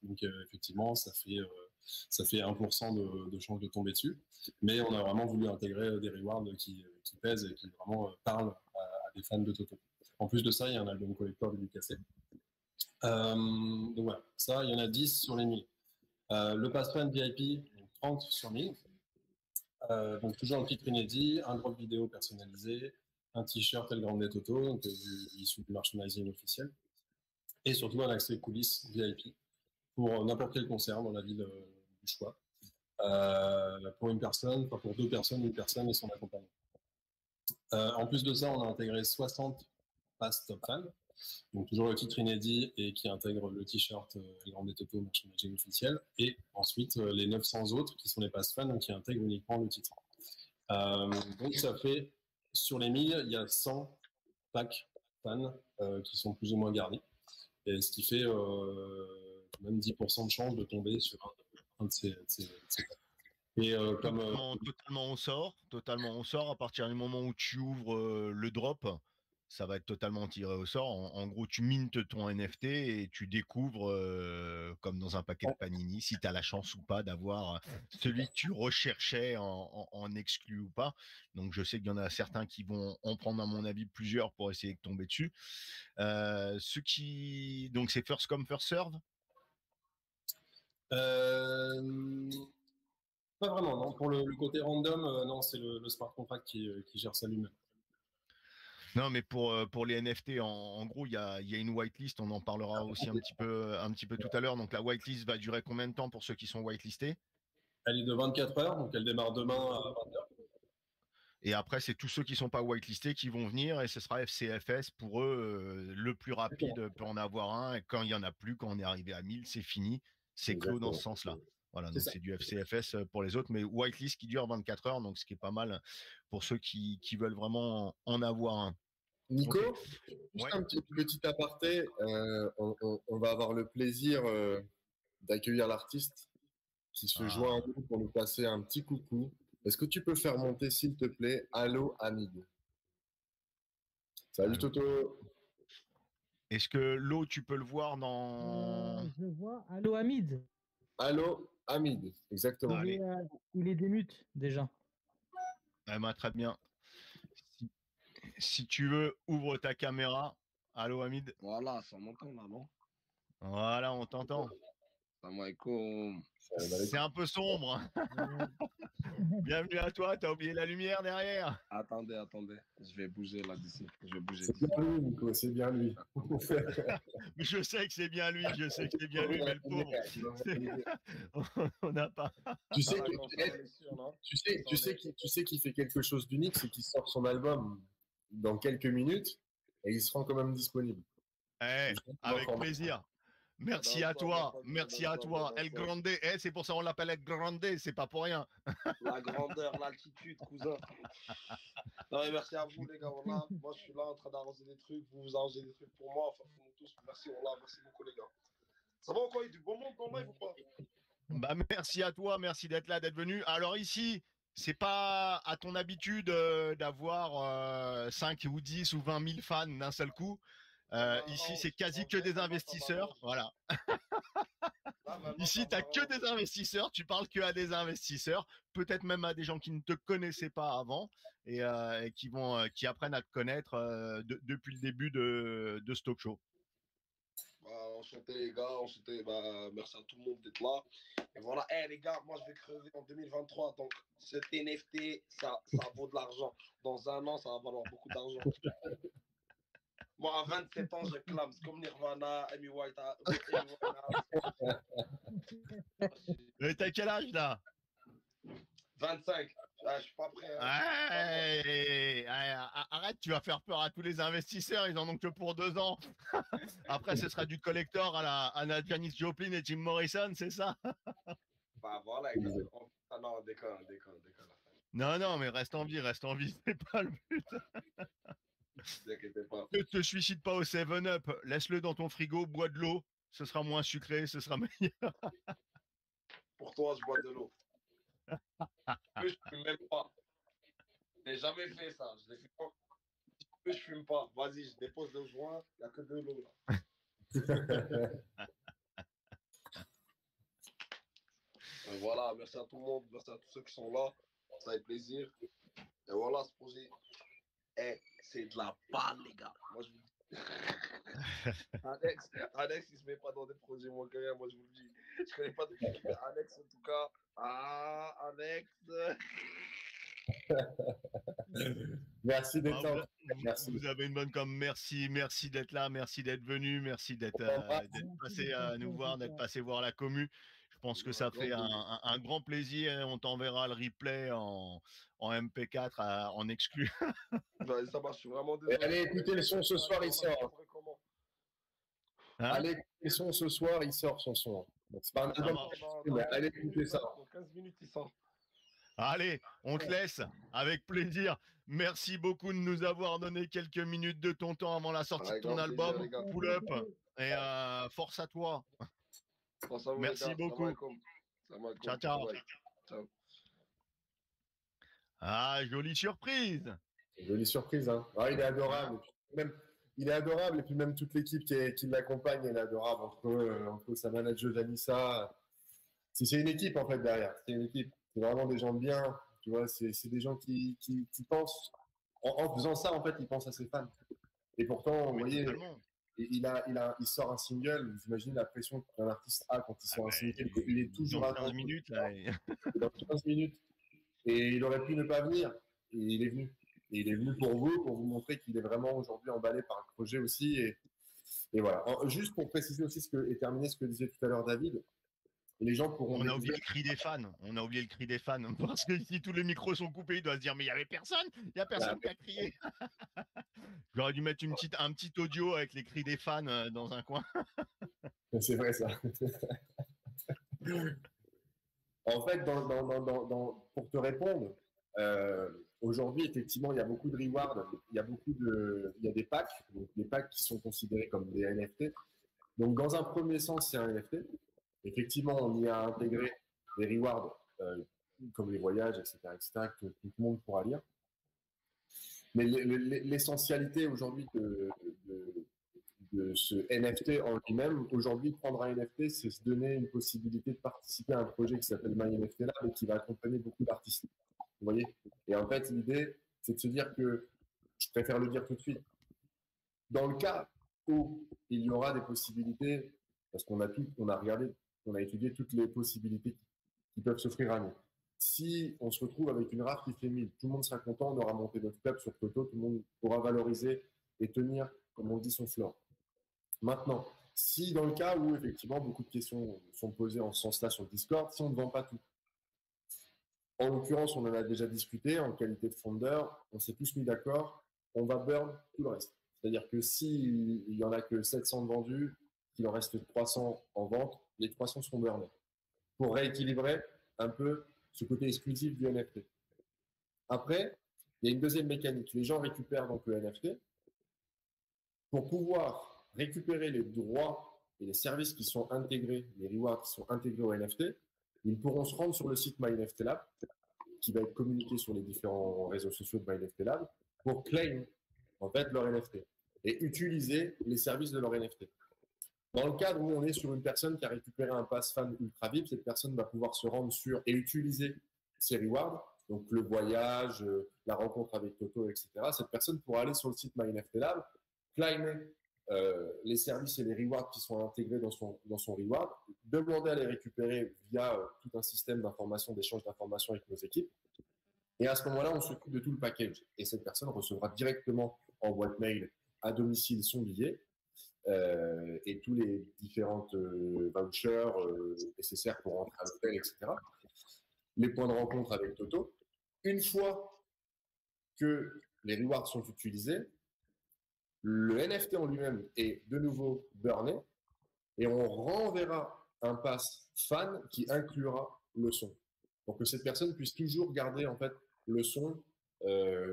Donc effectivement, ça fait 1% de chance de tomber dessus. Mais on a vraiment voulu intégrer des rewards qui pèsent et qui vraiment parlent à des fans de Toto. En plus de ça, il y a un album collector dédicacé. Donc voilà, ça, il y en a 10 sur les 1000. Le pass fan VIP, 30 sur 1000. Donc toujours un titre inédit, un drop vidéo personnalisé, un t-shirt El Grande Toto, donc issu du merchandising officiel, et surtout un accès coulisses VIP pour n'importe quel concert dans la ville du choix. Pour une personne, enfin pour 2 personnes, une personne et son accompagnant. En plus de ça, on a intégré 60 passes top fans, donc toujours le titre inédit et qui intègre le t-shirt El Grande Toto merchandising officiel, et ensuite les 900 autres qui sont les passes fans, donc qui intègrent uniquement le titre. Donc ça fait, sur les 1000, il y a 100 packs fans qui sont plus ou moins garnis, et ce qui fait même 10% de chance de tomber sur un de ces packs. Et
Totalement on sort à partir du moment où tu ouvres le drop, ça va être totalement tiré au sort. En gros, tu mintes ton NFT et tu découvres, comme dans un paquet de Panini, si tu as la chance ou pas d'avoir celui que tu recherchais en exclu ou pas. Donc, je sais qu'il y en a certains qui vont en prendre, à mon avis, plusieurs pour essayer de tomber dessus. Donc, c'est first come, first serve.
Pas vraiment, non. Pour le côté random, non, c'est le smart contract qui gère ça lui-même.
Non, mais pour les NFT, en gros, il y a une whitelist. On en parlera aussi un petit peu tout à l'heure. Donc, la whitelist va durer combien de temps pour ceux qui sont whitelistés?
Elle est de 24 heures, donc elle démarre demain à 20h.
Et après, c'est tous ceux qui sont pas whitelistés qui vont venir et ce sera FCFS pour eux. Le plus rapide peut en avoir un. Et quand il y en a plus, quand on est arrivé à 1000, c'est fini. C'est clos dans ce sens-là. Voilà, donc c'est du FCFS pour les autres, mais whitelist qui dure 24 heures, donc ce qui est pas mal pour ceux qui veulent vraiment en avoir un.
Nico, juste un petit aparté, on va avoir le plaisir d'accueillir l'artiste qui se joint à nous pour nous passer un petit coucou. Est-ce que tu peux faire monter, s'il te plaît, Allo Hamid? Salut Toto.
Est-ce que l'eau, tu peux le voir dans...
Je vois Allo Hamid.
Allo Hamid, exactement.
Il est démute déjà.
Très bien. Si tu veux, ouvre ta caméra. Allo Hamid.
Voilà, ça m'entend là, non?
Voilà, on t'entend.
Salam alaikum.
C'est un peu sombre. Bienvenue à toi, t'as oublié la lumière derrière.
Attendez, je vais bouger là d'ici.
C'est bien lui, Nico, c'est bien lui.
Je sais que c'est bien lui, mais le pauvre, on n'a pas.
Tu sais qu'il fait quelque chose d'unique, c'est qu'il sort son album dans quelques minutes et il se rend quand même disponible.
Avec plaisir. Merci à toi. El Grande, c'est pour ça qu'on l'appelle El Grande, c'est pas pour rien.
La grandeur, l'altitude, cousin. Non, mais merci à vous, les gars. Voilà. Moi, je suis là en train d'arranger des trucs. Vous arrangez des trucs pour moi. Enfin, pour nous tous. Merci, voilà. Merci beaucoup, les gars. Ça va encore? Il y a du bon monde dans le live ou pas?
Merci à toi. Merci d'être là, d'être venu. Alors, ici, c'est pas à ton habitude d'avoir 5 ou 10 ou 20 000 fans d'un seul coup. Ici, c'est quasi que des investisseurs. Voilà. Ici, tu n'as que des investisseurs. Tu parles que à des investisseurs, peut-être même à des gens qui ne te connaissaient pas avant et qui apprennent à te connaître depuis le début de ce talk show.
Enchanté, les gars. Enchanté. Merci à tout le monde d'être là. Et voilà. Les gars, moi, je vais crever en 2023. Donc, cet NFT, ça vaut de l'argent. Dans un an, ça va valoir beaucoup d'argent. Moi, à 27 ans, je clame. C'est comme Nirvana, Amy White.
Mais t'as quel âge là?
25. Je suis pas prêt.
Arrête, tu vas faire peur à tous les investisseurs. Ils en ont que pour 2 ans. Après, ce sera du collector à la Janis Joplin et Jim Morrison, c'est ça?
Voilà. Non, déconne.
Non, mais reste en vie. C'est pas le but.
Ne t'inquiétez pas.
Ne te suicide pas au 7-Up. Laisse-le dans ton frigo, bois de l'eau. Ce sera moins sucré, ce sera meilleur.
Pour toi, je bois de l'eau. Je fume même pas. Je n'ai jamais fait ça. Je l'ai fait pas. Je fume pas. Vas-y, je dépose le joint. Il n'y a que de l'eau là. Voilà, merci à tout le monde. Merci à tous ceux qui sont là. Ça fait plaisir. Et voilà, ce projet. C'est de la balle, les gars. Moi, je vous dis. Alex, il se met pas dans des projets moins que rien, moi, je vous le dis. Je connais pas de mais Alex, en tout cas. Ah, Alex.
Merci d'être là. Merci.
Vous avez une bonne com. Merci d'être là, merci d'être venu, merci d'être passé à nous voir, d'être passé voir la commu. Je pense que ça fait un grand plaisir. On t'enverra le replay en MP4 en exclu.
Ouais, ça marche, je suis vraiment désolé.
Allez, écoutez le son ce soir, il sort.
Hein,
Allez, écoutez le son ce soir, il sort son son. Donc, c'est pas un album, mais allez écouter ça.
Dans 15 minutes, il sort.
Allez, on te laisse avec plaisir. Merci beaucoup de nous avoir donné quelques minutes de ton temps avant la sortie de ton album.
Plaisir,
Pull up et force à toi.
Pense à vous,
Merci
les gars.
beaucoup.
Salam alaikum.
Ciao, ciao.
Bye. Ciao.
Ah, jolie surprise.
Jolie surprise, hein. Ah, il est adorable. Il est adorable, et puis même toute l'équipe qui l'accompagne, elle est adorable. Entre sa manager Vanessa. C'est une équipe, en fait, derrière. C'est une équipe. C'est vraiment des gens de bien. Tu vois, c'est des gens qui pensent. En faisant ça, en fait, ils pensent à ses fans. Et pourtant, vous voyez, il sort un single. Vous imaginez la pression qu'un artiste a quand il sort un single. Il est toujours
dans 15 minutes. Là,
dans 15 minutes. Et il aurait pu ne pas venir. Et il est venu. Et il est venu pour vous montrer qu'il est vraiment aujourd'hui emballé par un projet aussi. Et voilà. Juste pour préciser aussi et terminer ce que disait tout à l'heure David, les gens pourront.
On a oublié le cri des fans. On a oublié le cri des fans. Parce que si tous les micros sont coupés, il doit se dire mais il n'y avait personne. Il n'y a personne qui a crié. J'aurais dû mettre un petit audio avec les cris des fans dans un coin.
C'est vrai ça. En fait, pour te répondre, aujourd'hui, effectivement, il y a beaucoup de rewards, il y a des packs, donc des packs qui sont considérés comme des NFT. Donc, dans un premier sens, c'est un NFT. Effectivement, on y a intégré des rewards comme les voyages, etc., que tout le monde pourra lire. Mais l'essentialité aujourd'hui de ce NFT en lui-même, aujourd'hui, prendre un NFT, c'est se donner une possibilité de participer à un projet qui s'appelle MyNFT Lab et qui va accompagner beaucoup d'artistes. Vous voyez? Et en fait, l'idée, c'est de se dire que, je préfère le dire tout de suite, dans le cas où il y aura des possibilités, parce qu'on a regardé, on a étudié toutes les possibilités qui peuvent s'offrir à nous. Si on se retrouve avec une rare qui fait 1000, tout le monde sera content, on aura monté notre club sur Toto, tout le monde pourra valoriser et tenir, comme on dit, son floor. Maintenant, si dans le cas où effectivement beaucoup de questions sont posées en ce sens-là sur le Discord, si on ne vend pas tout, en l'occurrence, on en a déjà discuté en qualité de fondeur, on s'est tous mis d'accord, on va burn tout le reste. C'est-à-dire que s'il n'y en a que 700 de vendus, qu'il en reste 300 en vente, les 300 seront burnés pour rééquilibrer un peu ce côté exclusif du NFT. Après, il y a une deuxième mécanique. Les gens récupèrent donc le NFT. Pour pouvoir récupérer les droits et les services qui sont intégrés, les rewards qui sont intégrés au NFT, ils pourront se rendre sur le site MyNFT Lab, qui va être communiqué sur les différents réseaux sociaux de MyNFT Lab, pour claim en fait leur NFT et utiliser les services de leur NFT. Dans le cadre où on est sur une personne qui a récupéré un pass fan ultra VIP, cette personne va pouvoir se rendre sur et utiliser ses rewards, donc le voyage, la rencontre avec Toto, etc. Cette personne pourra aller sur le site MyNFT Lab, claimer les services et les rewards qui sont intégrés dans son reward, demander à les récupérer via tout un système d'information, d'échange d'informations avec nos équipes. Et à ce moment-là, on s'occupe de tout le package. Et cette personne recevra directement en boîte mail à domicile son billet et tous les différentes vouchers nécessaires pour rentrer à l'hôtel, etc. Les points de rencontre avec Toto. Une fois que les rewards sont utilisés, le NFT en lui-même est de nouveau burné et on renverra un pass fan qui inclura le son pour que cette personne puisse toujours garder en fait le son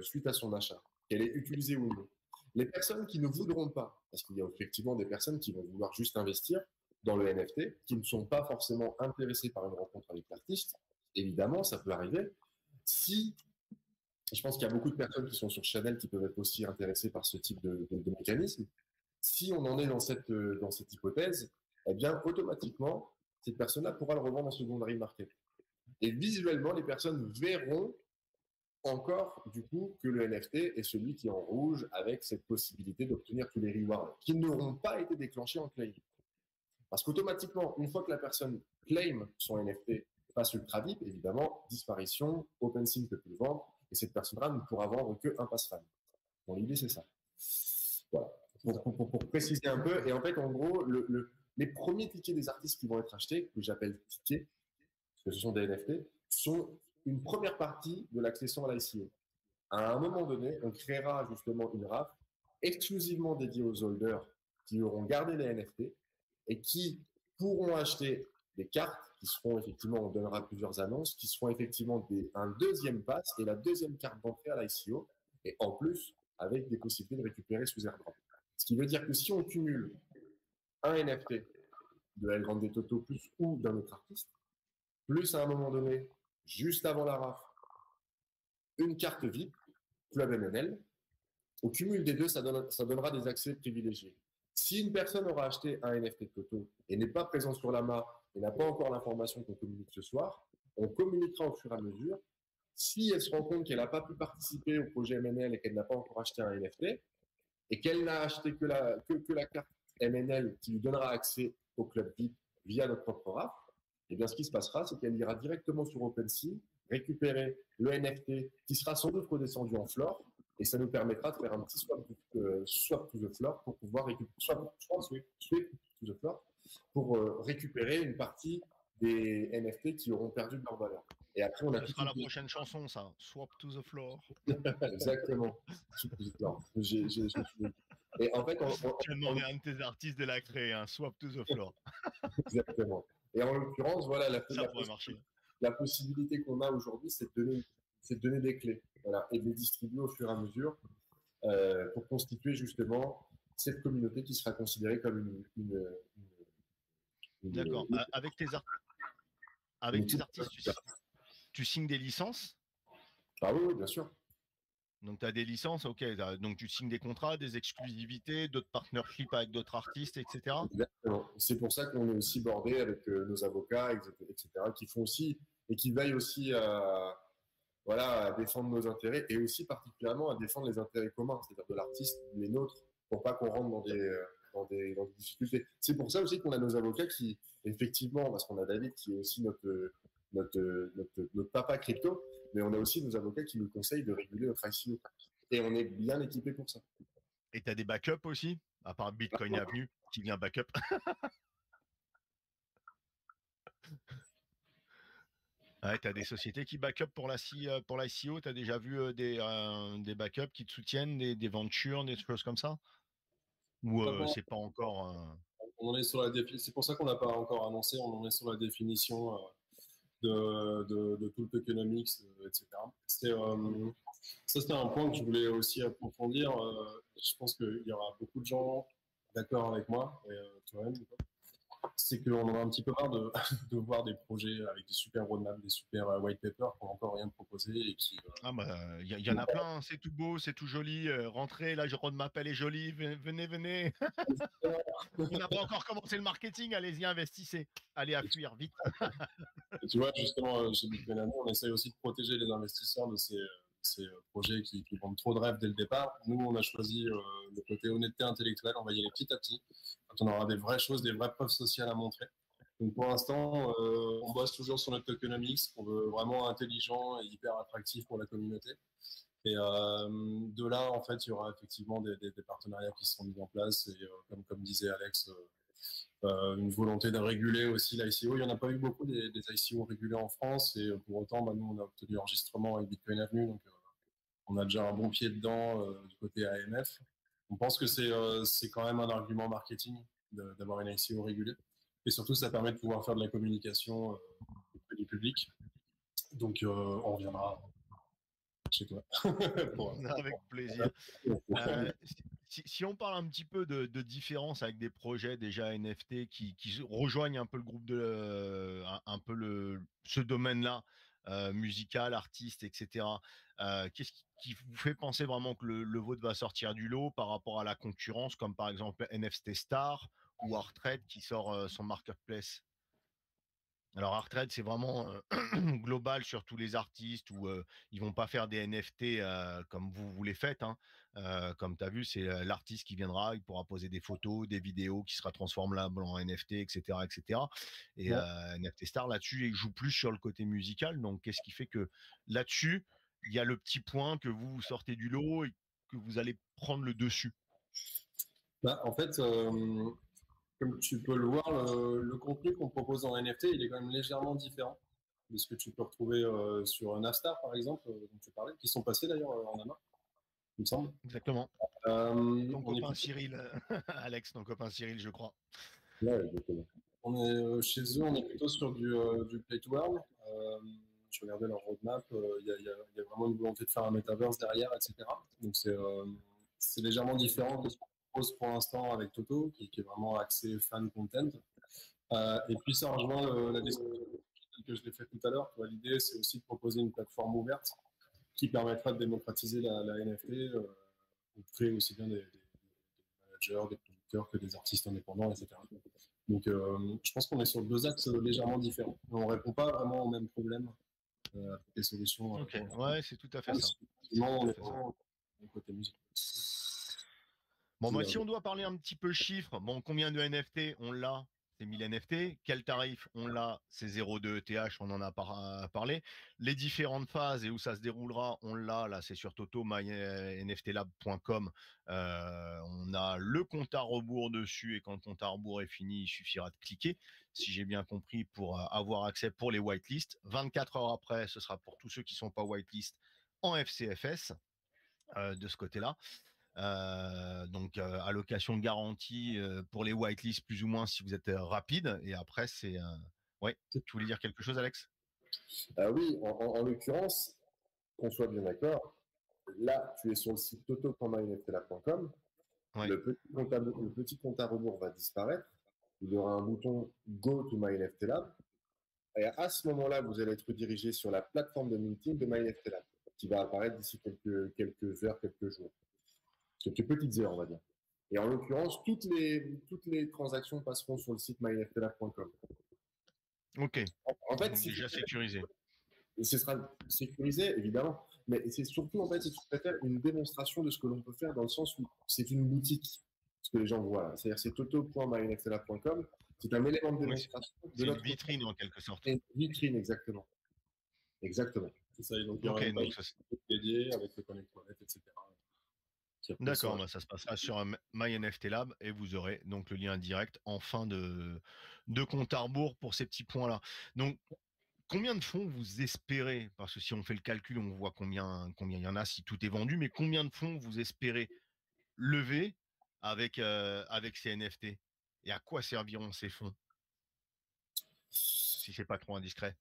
suite à son achat, qu'elle est utilisée ou non. Les personnes qui ne voudront pas, parce qu'il y a effectivement des personnes qui vont vouloir juste investir dans le NFT, qui ne sont pas forcément intéressées par une rencontre avec l'artiste, évidemment, ça peut arriver. Je pense qu'il y a beaucoup de personnes qui sont sur Chanel qui peuvent être aussi intéressées par ce type de mécanisme. Si on en est dans cette hypothèse, eh bien, automatiquement, cette personne-là pourra le revendre en secondary market. Et visuellement, les personnes verront encore, du coup, que le NFT est celui qui est en rouge avec cette possibilité d'obtenir tous les rewards qui n'auront pas été déclenchés en claim. Parce qu'automatiquement, une fois que la personne claim son NFT, passe Ultra VIP, évidemment, disparition, OpenSea ne peut plus le vendre, et cette personne-là ne pourra vendre qu'un pass fan. Bon, l'idée, c'est ça. Voilà. Pour préciser un peu, et en fait, en gros, les premiers tickets des artistes qui vont être achetés, que j'appelle tickets, parce que ce sont des NFT, sont une première partie de l'accession à l'ICO. À un moment donné, on créera justement une RAF exclusivement dédiée aux holders qui auront gardé les NFT et qui pourront acheter des cartes qui seront effectivement, on donnera plusieurs annonces, qui seront effectivement un deuxième pass et la deuxième carte d'entrée à l'ICO, et en plus, avec des possibilités de récupérer sous airdrop. Ce qui veut dire que si on cumule un NFT de El Grande Toto plus ou d'un autre artiste, plus à un moment donné, juste avant la RAF, une carte VIP, Club MNL, au cumul des deux, ça donnera des accès privilégiés. Si une personne aura acheté un NFT de Toto et n'est pas présent sur l'AMA et n'a pas encore l'information qu'on communique ce soir, on communiquera au fur et à mesure. Si elle se rend compte qu'elle n'a pas pu participer au projet MNL et qu'elle n'a pas encore acheté un NFT et qu'elle n'a acheté que la carte MNL qui lui donnera accès au club VIP via notre propre RAF, eh bien, ce qui se passera, c'est qu'elle ira directement sur OpenSea, récupérer le NFT qui sera sans doute redescendu en floor, et ça nous permettra de faire un petit swap to the floor pour pouvoir récupérer, sweep to the floor pour récupérer une partie des NFT qui auront perdu de leur valeur. Et après, on a
Ce sera la prochaine chanson, ça. Swap to the floor.
Exactement. Et en fait,
tu as demandé à un de tes artistes de la créer, un Swap to the floor.
Exactement. Et en l'occurrence, voilà, la possibilité qu'on a aujourd'hui, c'est de donner des clés, voilà, et de les distribuer au fur et à mesure pour constituer justement cette communauté qui sera considérée comme une
D'accord. Avec tes artistes, tu signes des licences?
Ah oui, bien sûr.
Donc, tu as des licences, ok. Donc, tu signes des contrats, des exclusivités, d'autres partnerships avec d'autres artistes, etc.
Exactement. C'est pour ça qu'on est aussi bordé avec nos avocats, etc., qui font aussi et qui veillent aussi à défendre nos intérêts et aussi particulièrement à défendre les intérêts communs, c'est-à-dire de l'artiste, les nôtres, pour pas qu'on rentre dans des difficultés. C'est pour ça aussi qu'on a nos avocats qui, effectivement, parce qu'on a David qui est aussi notre papa crypto, mais on a aussi nos avocats qui nous conseillent de réguler notre ICO. Et on est bien équipé pour ça.
Et tu as des backups aussi, à part Bitcoin Avenue, qui vient backup. Ouais, tu as des sociétés qui backup pour l'ICO. Tu as déjà vu des backups qui te soutiennent, des ventures, des choses comme ça? Ou c'est pas encore.
On en est sur c'est pour ça qu'on n'a pas encore annoncé, on en est sur la définition de tout le tokenomics, etc. Ça, c'était un point que je voulais aussi approfondir. Je pense qu'il y aura beaucoup de gens d'accord avec moi, et toi-même. C'est qu'on en a un petit peu marre de voir des projets avec des super roadmaps, des super white papers qui n'ont encore rien proposé et qui.
Y en a plein, c'est tout beau, c'est tout joli. Rentrez, la roadmap elle est jolie, venez. On n'a pas encore commencé le marketing, allez-y, investissez. Allez à fuir, vite.
Et tu vois, justement, chez Bitcoin Avenue, on essaye aussi de protéger les investisseurs de ces projets qui vendent trop de rêves dès le départ. Nous, on a choisi le côté honnêteté intellectuelle, on va y aller petit à petit, quand on aura des vraies choses, des vraies preuves sociales à montrer. Donc pour l'instant, on bosse toujours sur notre tokenomics, qu'on veut vraiment intelligent et hyper attractif pour la communauté. Et de là, en fait, il y aura effectivement des partenariats qui seront mis en place. Et comme disait Alex, une volonté de réguler aussi l'ICO. Il n'y en a pas eu beaucoup des ICO régulés en France. Et pour autant, nous, on a obtenu l'enregistrement avec Bitcoin Avenue. Donc, on a déjà un bon pied dedans du côté AMF. On pense que c'est quand même un argument marketing d'avoir une ICO régulée. Et surtout, ça permet de pouvoir faire de la communication auprès du public. Donc, on reviendra chez toi.
Avec plaisir. Si on parle un petit peu de différence avec des projets déjà NFT qui rejoignent un peu le groupe ce domaine-là, musical, artiste, etc. Qu'est-ce qui vous fait penser vraiment que le vôtre va sortir du lot par rapport à la concurrence, comme par exemple NFT Star ou Arttrade qui sort son marketplace? Alors Arttrade, c'est vraiment global sur tous les artistes où ils vont pas faire des NFT comme vous les faites, hein. Comme tu as vu, c'est l'artiste qui viendra, il pourra poser des photos, des vidéos qui sera transformables en NFT, etc., etc. Et
Ouais.
NFT Star là-dessus, il joue plus sur le côté musical. Donc, qu'est-ce qui fait que là-dessus, il y a le petit point que vous sortez du lot et que vous allez prendre le dessus.
Bah, en fait, comme tu peux le voir, le contenu qu'on propose en NFT, il est quand même légèrement différent de ce que tu peux retrouver sur Navstar, par exemple, dont tu parlais, qui sont passés d'ailleurs en AMA, il me semble.
Exactement. Ton
On est
copain
plutôt,
Cyril, Alex, ton copain Cyril, je crois.
Ouais, exactement.
on est, chez eux, on est plutôt sur du play to earn. Je regardais leur roadmap, il y a vraiment une volonté de faire un metaverse derrière, etc. Donc c'est légèrement différent de ce qu'on propose pour l'instant avec Toto, qui est vraiment axé fan content. Et puis ça rejoint la description que je l'ai fait tout à l'heure. L'idée, c'est aussi de proposer une plateforme ouverte qui permettra de démocratiser la NFT pour créer aussi bien des managers, des producteurs que des artistes indépendants, etc. Donc, je pense qu'on est sur deux axes légèrement différents. On ne répond pas vraiment au même problème avec les solutions.
Ok, ouais, c'est tout à fait ça.
Effectivement, on est
Tout à fait ça.
vraiment du côté musique.
Bon, moi, si on doit parler un petit peu chiffres, bon, combien de NFT on l'a? C'est 1000 NFT. Quel tarif on l'a? C'est 0,2 ETH, on en a parlé. Les différentes phases et où ça se déroulera, on l'a, là, c'est sur toto-nftlab.com. On a le compte à rebours dessus et quand le compte à rebours est fini, il suffira de cliquer, si j'ai bien compris, pour avoir accès pour les whitelists. 24 heures après, ce sera pour tous ceux qui ne sont pas whitelist en FCFS de ce côté-là. Donc allocation de garantie pour les whitelists plus ou moins si vous êtes rapide et après c'est ouais, tu voulais dire quelque chose Alex?
Oui, en l'occurrence, qu'on soit bien d'accord, là, tu es sur le site toto.myneftela.com.
Ouais.
Le petit compte à rebours va disparaître. Il y aura un bouton Go to MyNFTLab. Et à ce moment-là, vous allez être dirigé sur la plateforme de minting de MyNFTLab, qui va apparaître d'ici quelques heures, quelques jours. Quelques petites heures, on va dire. Et en l'occurrence, toutes les transactions passeront sur le site myNFTLab.com.
Ok.
En fait,
Donc déjà sécurisé.
ce sera sécurisé, évidemment, mais c'est surtout, en fait, si tu préfères, une démonstration de ce que l'on peut faire dans le sens où c'est une boutique, ce que les gens voient. C'est-à-dire, c'est toto.myNFTLab.com. C'est un élément de
Oui,
démonstration de
c'est une
notre
vitrine en quelque sorte.
vitrine, exactement. Exactement.
C'est ça, et donc il y aura
Ok,
une
donc
page dédiée avec le connect wallet, etc.
d'accord, bah, ça se passera sur MyNFTLab et vous aurez donc le lien direct en fin de compte à rebours pour ces petits points-là. Donc combien de fonds vous espérez, parce que si on fait le calcul, on voit combien il y en a si tout est vendu, mais combien de fonds vous espérez lever avec ces NFT? Et à quoi serviront ces fonds? Si c'est pas trop indiscret.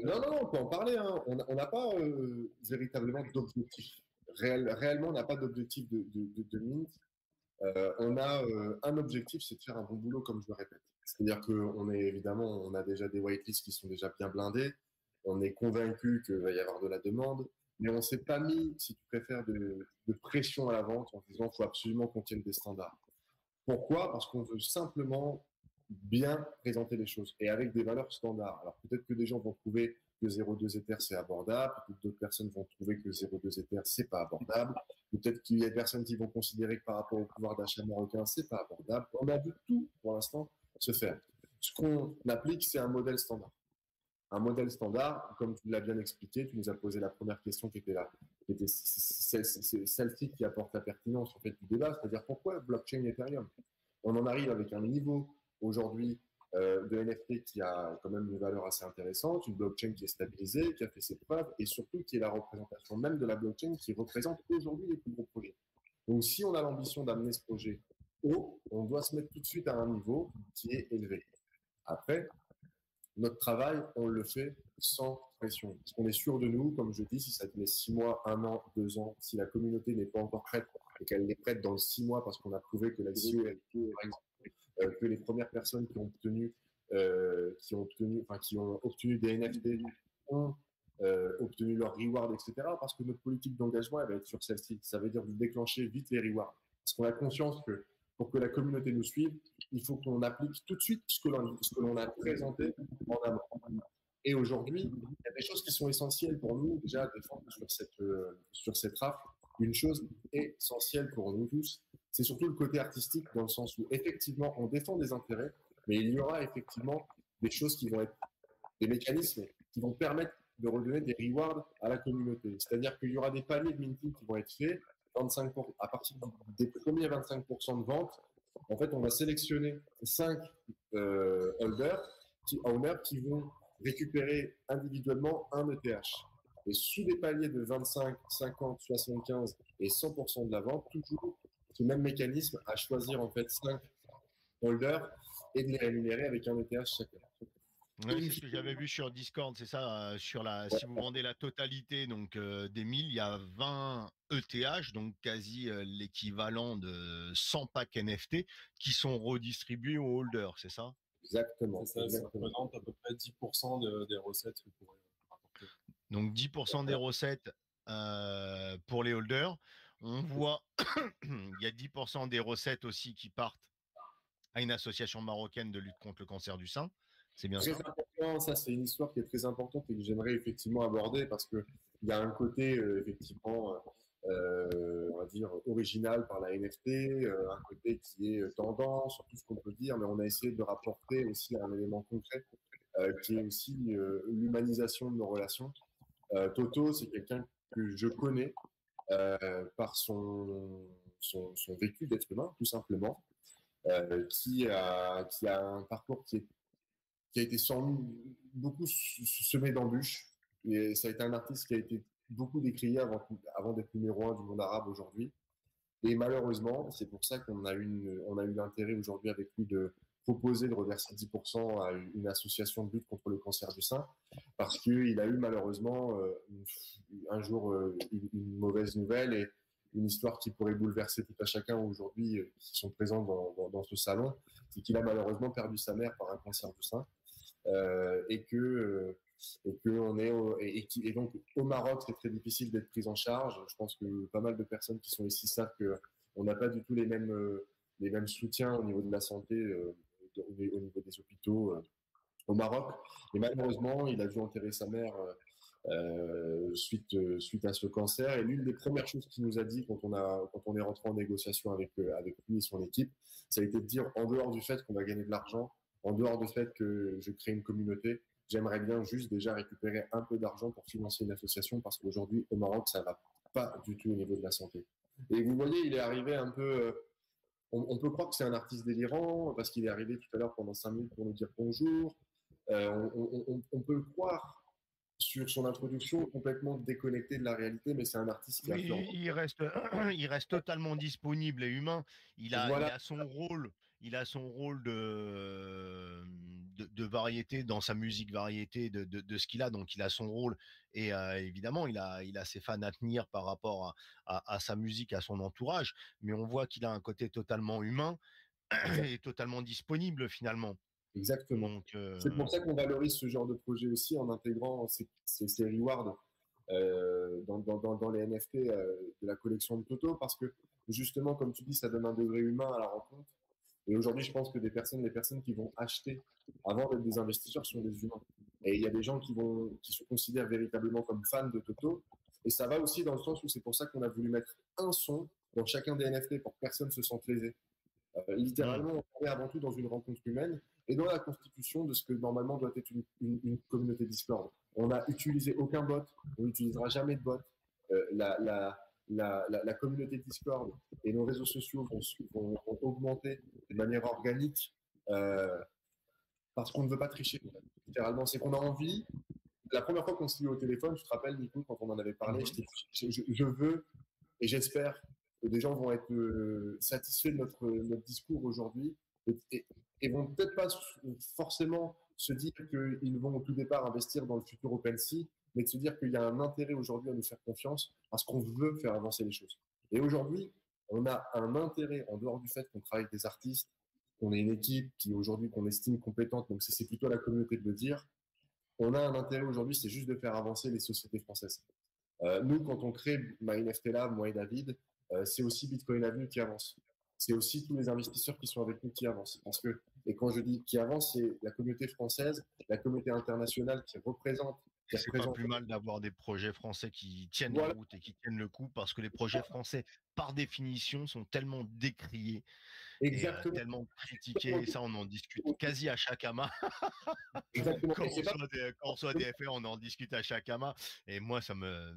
Non, non, on peut en parler, hein. On n'a pas véritablement d'objectif. Réellement, on n'a pas d'objectif de mint. On a un objectif, c'est de faire un bon boulot, comme je le répète. C'est-à-dire qu'on est évidemment, on a déjà des whitelists qui sont déjà bien blindés. On est convaincu qu'il va y avoir de la demande, mais on ne s'est pas mis, si tu préfères, de pression à la vente en disant qu'il faut absolument qu'on tienne des standards. Pourquoi? Parce qu'on veut simplement bien présenter les choses et avec des valeurs standards. Alors peut-être que des gens vont trouver que 0,2 Ether c'est abordable, peut-être d'autres personnes vont trouver que 0,2 Ether c'est pas abordable, peut-être qu'il y a des personnes qui vont considérer que par rapport au pouvoir d'achat marocain c'est pas abordable. On a vu tout pour l'instant se faire. Ce qu'on applique, c'est un modèle standard. Un modèle standard, comme tu l'as bien expliqué, tu nous as posé la première question qui était là, qui était celle-ci qui apporte la pertinence en fait du débat, c'est-à-dire pourquoi blockchain Ethereum? On en arrive avec un niveau aujourd'hui de NFT qui a quand même une valeur assez intéressante, une blockchain qui est stabilisée, qui a fait ses preuves et surtout qui est la représentation même de la blockchain qui représente aujourd'hui les plus gros projets. Donc si on a l'ambition d'amener ce projet haut, on doit se mettre tout de suite à un niveau qui est élevé. Après, notre travail, on le fait sans pression. Parce qu'on est sûr de nous, comme je dis, si ça tenait 6 mois, 1 an, 2 ans, si la communauté n'est pas encore prête et qu'elle est prête dans 6 mois parce qu'on a prouvé que la CEO, par exemple, que les premières personnes qui ont obtenu des NFT ont obtenu leur reward, etc. Parce que notre politique d'engagement, elle va être sur celle-ci. Ça veut dire de déclencher vite les rewards. Parce qu'on a conscience que pour que la communauté nous suive, il faut qu'on applique tout de suite ce que l'on a présenté en amont. Et aujourd'hui, il y a des choses qui sont essentielles pour nous déjà à défendre sur cette rafle. Une chose essentielle pour nous tous, c'est surtout le côté artistique dans le sens où effectivement on défend des intérêts, mais il y aura effectivement des choses qui vont être des mécanismes qui vont permettre de redonner des rewards à la communauté. C'est-à-dire qu'il y aura des paliers de minting qui vont être faits à partir des premiers 25% de vente. En fait, on va sélectionner 5 owners qui vont récupérer individuellement un ETH. Et sous des paliers de 25, 50, 75 et 100% de la vente, toujours ce même mécanisme à choisir en fait 5 holders et de les rémunérer avec un ETH chacun.
Ouais, c'est ce que j'avais vu sur Discord, c'est ça, si vous vendez la totalité donc des 1000, il y a 20 ETH, donc quasi l'équivalent de 100 packs NFT qui sont redistribués aux holders, c'est ça?
Exactement.
C'est ça, ça représente à peu près 10% des recettes que pourrait rapporter.
Donc 10% des recettes pour les holders. On voit il y a 10% des recettes aussi qui partent à une association marocaine de lutte contre le cancer du sein. C'est bien
très
ça.
Important, ça c'est une histoire qui est très importante et que j'aimerais effectivement aborder parce que il y a un côté effectivement, on va dire original par la NFT, un côté qui est tendance sur tout ce qu'on peut dire, mais on a essayé de rapporter aussi un élément concret qui est aussi l'humanisation de nos relations. Toto, c'est quelqu'un que je connais par son vécu d'être humain, tout simplement, qui a un parcours qui a été beaucoup semé d'embûches. Et ça a été un artiste qui a été beaucoup décrié avant d'être numéro 1 du monde arabe aujourd'hui. Et malheureusement, c'est pour ça qu'on a eu l'intérêt aujourd'hui avec lui de proposer de reverser 10% à une association de lutte contre le cancer du sein, parce qu'il a eu malheureusement un jour une mauvaise nouvelle et une histoire qui pourrait bouleverser tout à chacun aujourd'hui qui sont présents dans ce salon, c'est qu'il a malheureusement perdu sa mère par un cancer du sein. Et que on est et donc au Maroc c'est très difficile d'être pris en charge. Je pense que pas mal de personnes qui sont ici savent que on n'a pas du tout les mêmes soutiens au niveau de la santé au niveau des hôpitaux au Maroc. Et malheureusement il a dû enterrer sa mère suite à ce cancer. Et l'une des premières choses qu'il nous a dit quand on est rentré en négociation avec lui et son équipe, ça a été de dire en dehors du fait qu'on va gagner de l'argent, en dehors du fait que je crée une communauté, j'aimerais bien juste déjà récupérer un peu d'argent pour financer une association parce qu'aujourd'hui, au Maroc, ça va pas du tout au niveau de la santé. Et vous voyez, il est arrivé un peu... on peut croire que c'est un artiste délirant parce qu'il est arrivé tout à l'heure pendant 5 minutes pour nous dire bonjour. On peut le croire sur son introduction complètement déconnecté de la réalité, mais c'est un artiste qui a fait...
Il reste totalement disponible et humain. Il a son rôle. Il a son rôle de variété dans sa musique variété de ce qu'il a. Donc il a son rôle et évidemment il a ses fans à tenir par rapport à sa musique, à son entourage. Mais on voit qu'il a un côté totalement humain et totalement disponible finalement.
Exactement. C'est pour ça qu'on valorise ce genre de projet aussi en intégrant ces rewards dans les NFT de la collection de Toto parce que justement, comme tu dis, ça donne un degré humain à la rencontre. Et aujourd'hui, je pense que les personnes qui vont acheter avant d'être des investisseurs sont des humains. Et il y a des gens qui se considèrent véritablement comme fans de Toto. Et ça va aussi dans le sens où c'est pour ça qu'on a voulu mettre un son dans chacun des NFT pour que personne se sente lésé. Littéralement, on est avant tout dans une rencontre humaine et dans la constitution de ce que normalement doit être une communauté Discord. On n'a utilisé aucun bot, on n'utilisera jamais de bot. La communauté Discord et nos réseaux sociaux vont augmenter de manière organique parce qu'on ne veut pas tricher. Littéralement, c'est qu'on a envie. La première fois qu'on s'est eu au téléphone, tu te rappelles, Nico, quand on en avait parlé, je veux et j'espère que des gens vont être satisfaits de notre discours aujourd'hui et vont peut-être pas forcément se dire qu'ils vont au tout départ investir dans le futur OpenSea, mais de se dire qu'il y a un intérêt aujourd'hui à nous faire confiance parce qu'on veut faire avancer les choses. Et aujourd'hui, on a un intérêt en dehors du fait qu'on travaille avec des artistes, qu'on est une équipe qui aujourd'hui qu'on estime compétente, donc c'est plutôt à la communauté de le dire. On a un intérêt aujourd'hui, c'est juste de faire avancer les sociétés françaises. Nous, quand on crée My NFT Lab, moi et David, c'est aussi Bitcoin Avenue qui avance. c'est aussi tous les investisseurs qui sont avec nous qui avancent. Et quand je dis qui avancent, c'est la communauté française, la communauté internationale qui représente.
C'est pas plus mal d'avoir des projets français qui tiennent la route et qui tiennent le coup, parce que les projets français, par définition, sont tellement décriés et tellement critiqués. Et ça, on en discute quasi à chaque amas.
Exactement.
Quand on reçoit des FR, on en discute à chaque amas. Et moi, ça me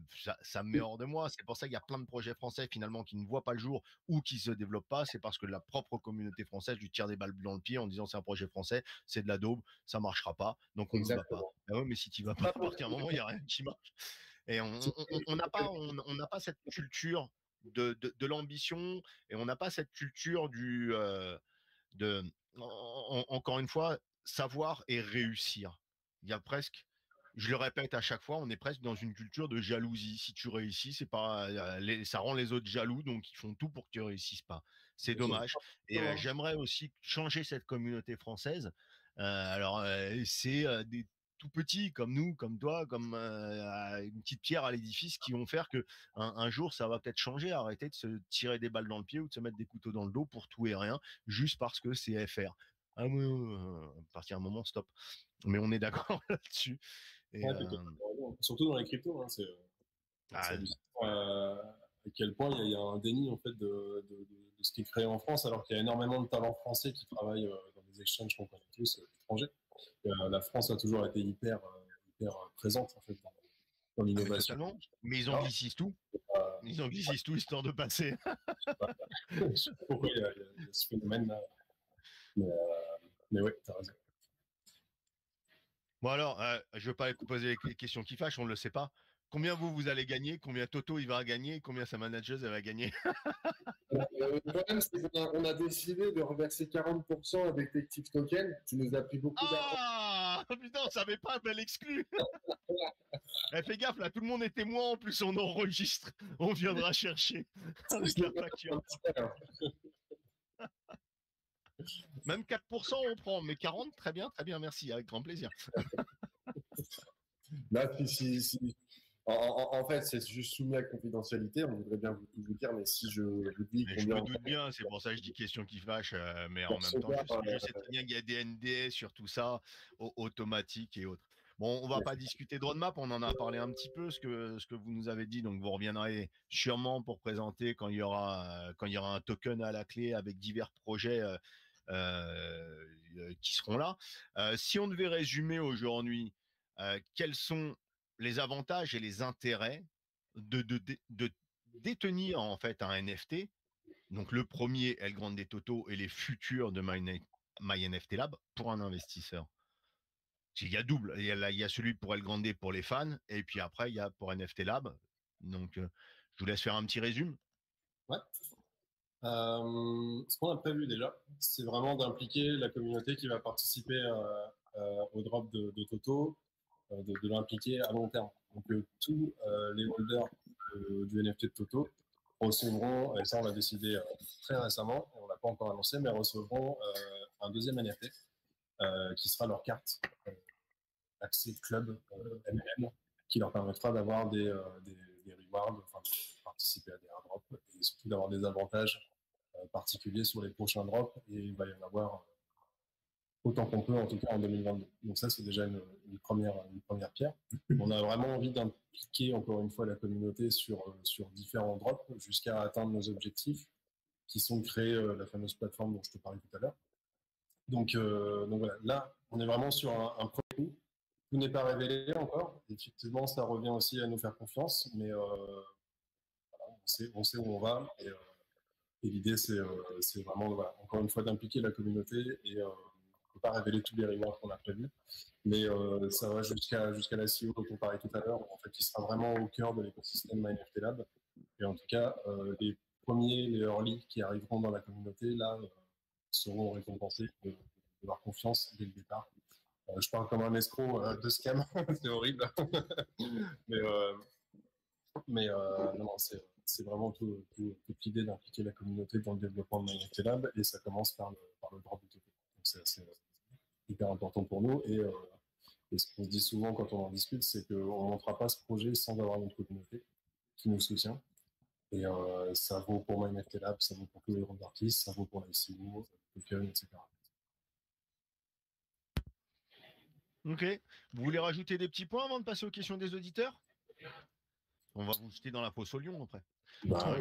met hors de moi. C'est pour ça qu'il y a plein de projets français finalement qui ne voient pas le jour ou qui se développent pas. C'est parce que la propre communauté française lui tire des balles dans le pied en disant c'est un projet français, c'est de la daube, ça marchera pas, donc on ne va pas. Ah ouais, mais si tu vas pas, à partir d'un moment, il n'y a rien qui marche. Et on n'a pas cette culture de l'ambition, et on n'a pas cette culture encore une fois, savoir et réussir. Il y a presque, je le répète à chaque fois, on est presque dans une culture de jalousie. Si tu réussis, c'est pas, ça rend les autres jaloux, donc ils font tout pour que tu réussisses pas. C'est dommage. Et j'aimerais aussi changer cette communauté française. C'est des tout petits comme nous, comme toi, comme une petite pierre à l'édifice qui vont faire que un jour ça va peut-être changer. Arrêter de se tirer des balles dans le pied ou de se mettre des couteaux dans le dos pour tout et rien, juste parce que c'est FR. Ah oui, à partir d'un moment, stop. Mais on est d'accord là-dessus. Et,
surtout dans les cryptos, hein, à quel point il y a un déni en fait de ce qui est créé en France, alors qu'il y a énormément de talents français qui travaillent dans des exchanges qu'on connaît tous étrangers. La France a toujours été hyper présente en fait dans l'innovation.
Mais ils anglicisent tout. Ils anglicisent tout histoire de passer.
Je sais pas pourquoi il y a ce phénomène-là. Mais ouais, t'as raison.
Bon alors, je veux pas poser les questions qui fâchent, on ne le sait pas. Combien vous allez gagner? Combien Toto il va gagner? Combien sa manageuse elle va gagner?
Le problème, c'est qu'on a décidé de reverser 40% avec Tective Token, qui nous a pris beaucoup d'argent.
Ah putain, on savait pas, belle exclue. Fais gaffe, là, tout le monde est témoin, en plus on enregistre. On viendra chercher avec la facture. Même 4% on prend, mais 40, très bien, merci, avec grand plaisir.
Là, en fait, c'est juste soumis à confidentialité. On voudrait bien vous dire, mais si je vous dis
combien... Je me doute bien, c'est pour ça que je dis question qui fâche, mais en même temps, je sais très bien qu'il y a des NDA sur tout ça, automatique et autres. Bon, on va pas discuter de roadmap, on en a parlé un petit peu, ce que vous nous avez dit, donc vous reviendrez sûrement pour présenter quand il y aura un token à la clé avec divers projets qui seront là. Si on devait résumer aujourd'hui, quels sont les avantages et les intérêts de détenir en fait un NFT, donc le premier El Grande Toto et les futurs de My NFT Lab pour un investisseur? Il y a double, il y a celui pour El Grande pour les fans, et puis après il y a pour NFT Lab. Donc je vous laisse faire un petit résumé.
Ouais. Ce qu'on a prévu déjà, c'est vraiment d'impliquer la communauté qui va participer au drop de Toto, de l'impliquer à long terme. Donc tous les holders du NFT de Toto recevront, et ça on l'a décidé très récemment, on l'a pas encore annoncé, mais recevront un deuxième NFT qui sera leur carte accès club MLM, qui leur permettra d'avoir des rewards, enfin de participer à des airdrops et surtout d'avoir des avantages particuliers sur les prochains drops, et il va y en avoir autant qu'on peut, en tout cas en 2022. Donc ça, c'est déjà une première pierre. On a vraiment envie d'impliquer encore une fois la communauté sur différents drops jusqu'à atteindre nos objectifs, qui sont de créer la fameuse plateforme dont je te parlais tout à l'heure. Donc voilà, là, on est vraiment sur un premier coup. Tout n'est pas révélé encore. Effectivement, ça revient aussi à nous faire confiance, mais voilà, on sait où on va. Et l'idée, c'est vraiment, voilà, encore une fois, d'impliquer la communauté. Et on ne peut pas révéler tous les rewards qu'on a prévus. Mais ça va jusqu'à la CEO dont on parlait tout à l'heure, en fait, qui sera vraiment au cœur de l'écosystème MyNFT Lab. Et en tout cas, les premiers, les early qui arriveront dans la communauté, là, seront récompensés de leur confiance dès le départ. Je parle comme un escroc de scam, c'est horrible. mais non, c'est vraiment toute l'idée d'impliquer la communauté dans le développement de MyNFT Lab, et ça commence par le drop de Toto. Donc c'est hyper important pour nous, et ce qu'on se dit souvent quand on en discute, c'est qu'on ne montera pas ce projet sans avoir une communauté qui nous soutient. Et ça vaut pour MyNFT Lab, ça vaut pour tous les grands artistes, ça vaut pour l'ICO, Token, etc.
Ok. Vous voulez rajouter des petits points avant de passer aux questions des auditeurs? On va vous jeter dans la fosse au lion après.
Bah,
Non,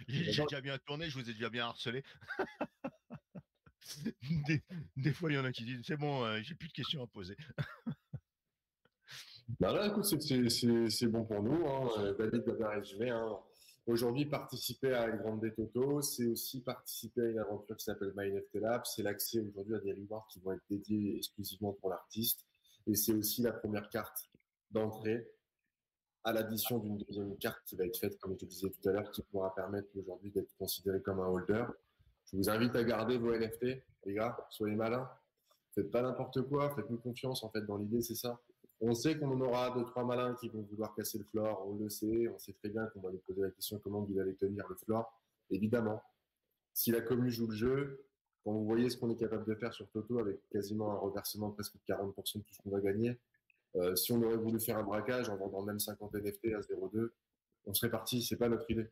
j'ai déjà bien tourné, je vous ai déjà bien harcelé. Des fois, il y en a qui disent c'est bon, j'ai plus de questions à poser.
Bah là, écoute, c'est bon pour nous. David l'a bien résumé. Aujourd'hui, participer à une grande Toto, c'est aussi participer à une aventure qui s'appelle MyNFT Lab. C'est l'accès aujourd'hui à des rewards qui vont être dédiés exclusivement pour l'artiste. Et c'est aussi la première carte d'entrée à l'addition d'une deuxième carte qui va être faite, comme je te disais tout à l'heure, qui pourra permettre aujourd'hui d'être considéré comme un holder. Je vous invite à garder vos NFT, les gars. Soyez malins. Faites pas n'importe quoi. Faites-nous confiance, en fait, dans l'idée, c'est ça. On sait qu'on en aura deux, trois malins qui vont vouloir casser le floor. On le sait. On sait très bien qu'on va nous poser la question comment vous allez tenir le floor. Évidemment, si la commune joue le jeu, quand vous voyez ce qu'on est capable de faire sur Toto avec quasiment un reversement de presque 40% de tout ce qu'on va gagner, si on aurait voulu faire un braquage en vendant même 50 NFT à 0,2, on serait parti. C'est pas notre idée.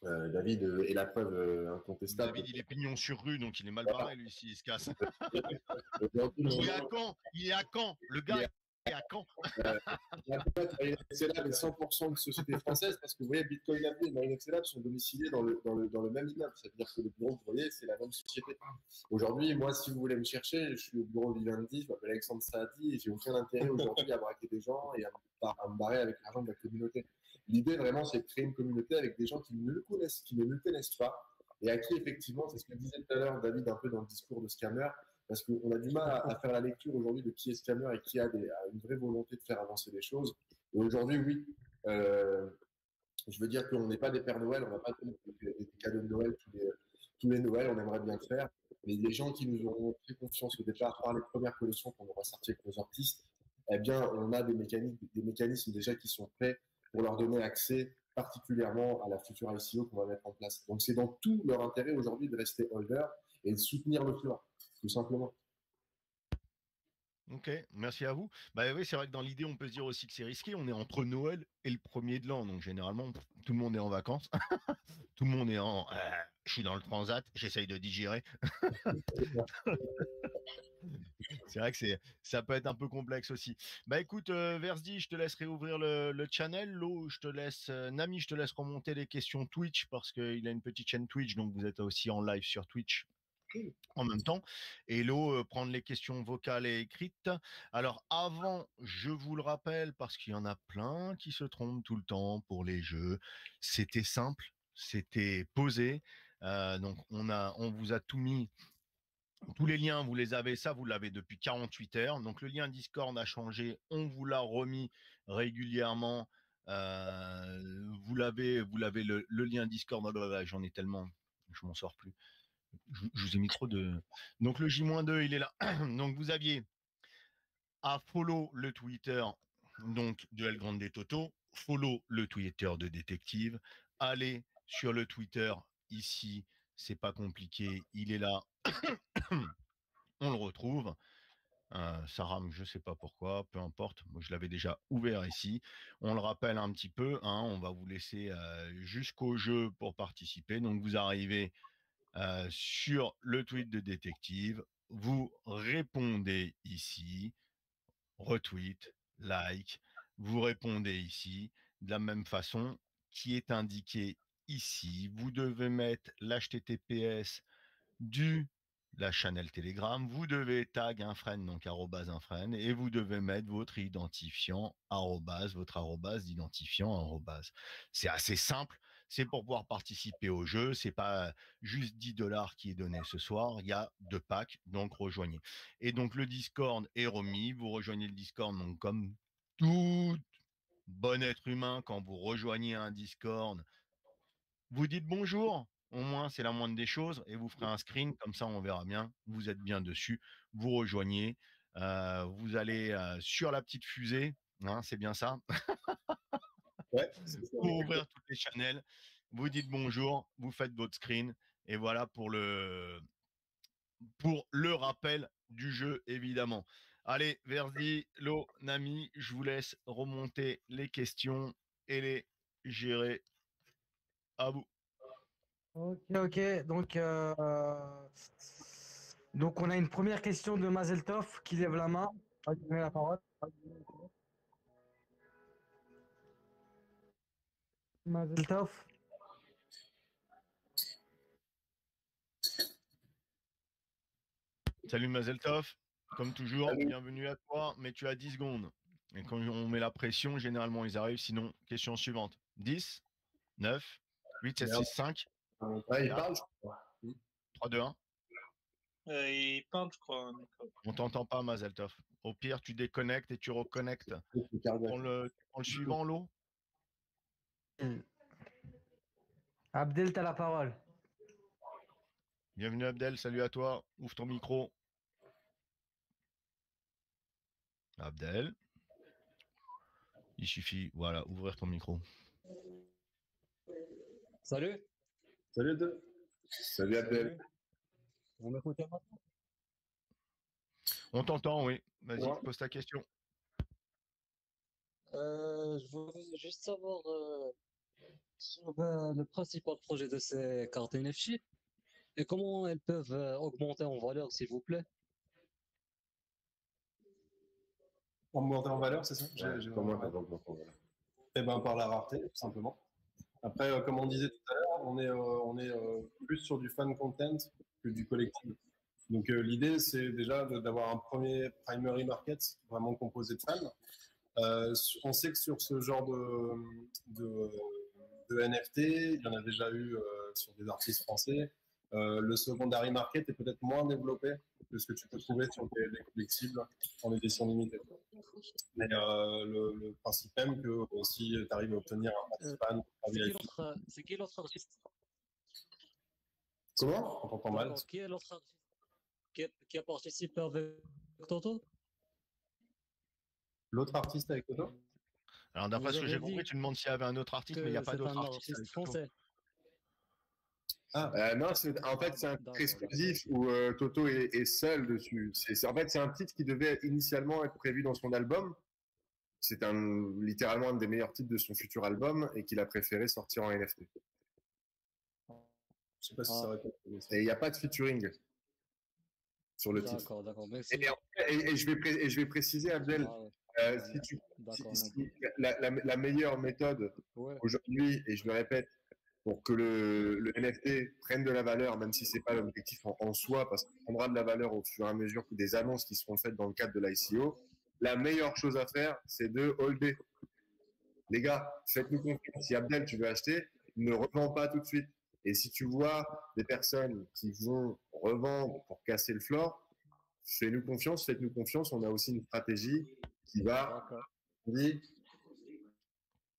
David est la preuve incontestable.
David, il est pignon sur rue, donc il est mal barré, lui, s'il se casse.
Aujourd'hui,
Il est à Caen. Il est à Caen. Le gars est à Caen.
C'est là les 100% de sociétés françaises parce que vous voyez, Bitcoin Lab et MyNFT Lab sont domiciliés dans le même immeuble. C'est-à-dire que le bureau, vous voyez, c'est la même société. Aujourd'hui, moi, si vous voulez me chercher, je suis au bureau Vivendi, je m'appelle Alexandre Saadi et j'ai aucun intérêt aujourd'hui à braquer des gens et à me barrer avec l'argent de la communauté. L'idée vraiment, c'est de créer une communauté avec des gens qui ne le connaissent, qui ne le connaissent pas et à qui, effectivement, c'est ce que disait tout à l'heure David un peu dans le discours de Scammer, parce qu'on a du mal à faire la lecture aujourd'hui de qui est Scammer et qui a une vraie volonté de faire avancer les choses. Et aujourd'hui, oui, je veux dire qu'on n'est pas des Pères Noël, on n'a pas des cadeaux de Noël tous les Noëls, on aimerait bien le faire. Mais les gens qui nous ont fait confiance au départ par les premières collections qu'on aura sorties avec nos artistes, eh bien, on a des mécanismes déjà qui sont prêts pour leur donner accès particulièrement à la future ICO qu'on va mettre en place. Donc, c'est dans tout leur intérêt aujourd'hui de rester holder et de soutenir le floor, tout simplement.
Ok, merci à vous. Bah oui, c'est vrai que dans l'idée, on peut se dire aussi que c'est risqué. On est entre Noël et le 1er de l'an, donc généralement, tout le monde est en vacances. Tout le monde est en. Je suis dans le transat, j'essaye de digérer. C'est vrai que ça peut être un peu complexe aussi. Bah écoute, Versdi, je te laisse réouvrir le channel. Lo, je te laisse, Nami, je te laisse remonter les questions Twitch parce qu'il a une petite chaîne Twitch, donc vous êtes aussi en live sur Twitch en même temps. Et Lo, prendre les questions vocales et écrites. Alors avant, je vous le rappelle, parce qu'il y en a plein qui se trompent tout le temps pour les jeux, c'était simple, c'était posé. Donc on vous a tout mis. Tous les liens, vous les avez, ça, vous l'avez depuis 48 heures. Donc, le lien Discord a changé. On vous l'a remis régulièrement. Vous l'avez le lien Discord. J'en ai tellement, je m'en sors plus. Je vous ai mis trop de. Donc, le J-2, il est là. Donc, vous aviez à follow le Twitter donc de El Grande Toto, follow le Twitter de Détective, allez sur le Twitter ici, c'est pas compliqué, il est là. On le retrouve. Ça rame, je ne sais pas pourquoi, peu importe. Moi, je l'avais déjà ouvert ici. On le rappelle un petit peu. On va vous laisser jusqu'au jeu pour participer. Donc, vous arrivez sur le tweet de Détective. Vous répondez ici, retweet, like. Vous répondez ici de la même façon qui est indiqué ici. Vous devez mettre l'HTTPS la channel Telegram, vous devez tag un friend, donc un friend, et vous devez mettre votre identifiant, votre d'identifiant, C'est assez simple, c'est pour pouvoir participer au jeu, c'est pas juste 10 $ qui est donné ce soir, il y a 2 packs, donc rejoignez. Et donc le Discord est remis, vous rejoignez le Discord, donc comme tout bon être humain, quand vous rejoignez un Discord, vous dites bonjour, au moins c'est la moindre des choses, et vous ferez un screen, comme ça on verra bien, vous êtes bien dessus, vous rejoignez, vous allez sur la petite fusée, c'est bien ça,
Ouais,
pour ouvrir toutes les channels, vous dites bonjour, vous faites votre screen, et voilà pour le rappel du jeu, évidemment. Allez, Verdi, Lo, Nami, je vous laisse remonter les questions et les gérer à vous.
Ok. Donc, on a une première question de Mazel Tov qui lève la main. Vas-y, donne la parole. Mazel Tov.
Salut Mazel Tov, comme toujours,
Salut.
bienvenue à toi, mais tu as 10 secondes. Et quand on met la pression, généralement ils arrivent, sinon, question suivante. 10, 9, 8, 7, 6, 5,
Ouais, il
4,
parle, je crois.
3, 2, 1.
Il parle, je crois, Nico.
On t'entend pas, Mazel Tov. Au pire, tu déconnectes et tu reconnectes. Tu prends le suivant, l'eau.
Abdel, t'as la parole.
Bienvenue Abdel, salut à toi. Ouvre ton micro. Abdel. Il suffit, voilà, ouvrir ton micro.
Salut.
Salut Abdel. Salut Abdel.
Vous m'écoutez maintenant?
On t'entend, oui. Vas-y,
Ouais.
pose ta question.
Je voulais juste savoir sur le principal projet de ces cartes NFC et comment elles peuvent augmenter en valeur, s'il vous plaît.
Augmenter en valeur, c'est ça?
Comment t'as augmenté en valeur?
Eh ben, par la rareté, tout simplement. Après, comme on disait tout à l'heure, on est plus sur du fan content que du collectif. Donc, l'idée, c'est déjà d'avoir un premier primary market vraiment composé de fans. On sait que sur ce genre de NFT, il y en a déjà eu sur des artistes français. Le secondary market est peut-être moins développé que ce que tu peux trouver sur des collectibles en édition limitée. Mais le principe même que si tu arrives à obtenir un fan,
C'est qui l'autre artiste?
comment? On t'entend mal.
D'accord, qui est l'autre artiste qui a participé avec Toto?
L'autre artiste avec Toto?
Alors, d'après
Vous
ce que j'ai
avez
compris,
dit
tu demandes s'il y avait un autre artiste, mais il n'y a
que
pas
c'est
d'autre
un
artiste.
artiste français.
Non, en fait, c'est un titre
D'accord,
exclusif où Toto est seul dessus. En fait, c'est un titre qui devait initialement être prévu dans son album. C'est littéralement un des meilleurs titres de son futur album et qu'il a préféré sortir en NFT.
Je sais pas si ça aurait été.
Et il n'y a pas de featuring sur le titre.
D'accord, merci.
Et je vais préciser, Abdel,
Ah, ouais.
si tu,
D'accord,
si la meilleure méthode
ouais.
aujourd'hui, et je le répète, pour que le NFT prenne de la valeur, même si c'est pas l'objectif en soi, parce qu'il prendra de la valeur au fur et à mesure que des annonces qui seront faites dans le cadre de l'ICO, la meilleure chose à faire, c'est de holder. Les gars, faites-nous confiance. Si Abdel, tu veux acheter, ne revends pas tout de suite. Et si tu vois des personnes qui vont revendre pour casser le floor, faites-nous confiance. On a aussi une stratégie qui va, on dit,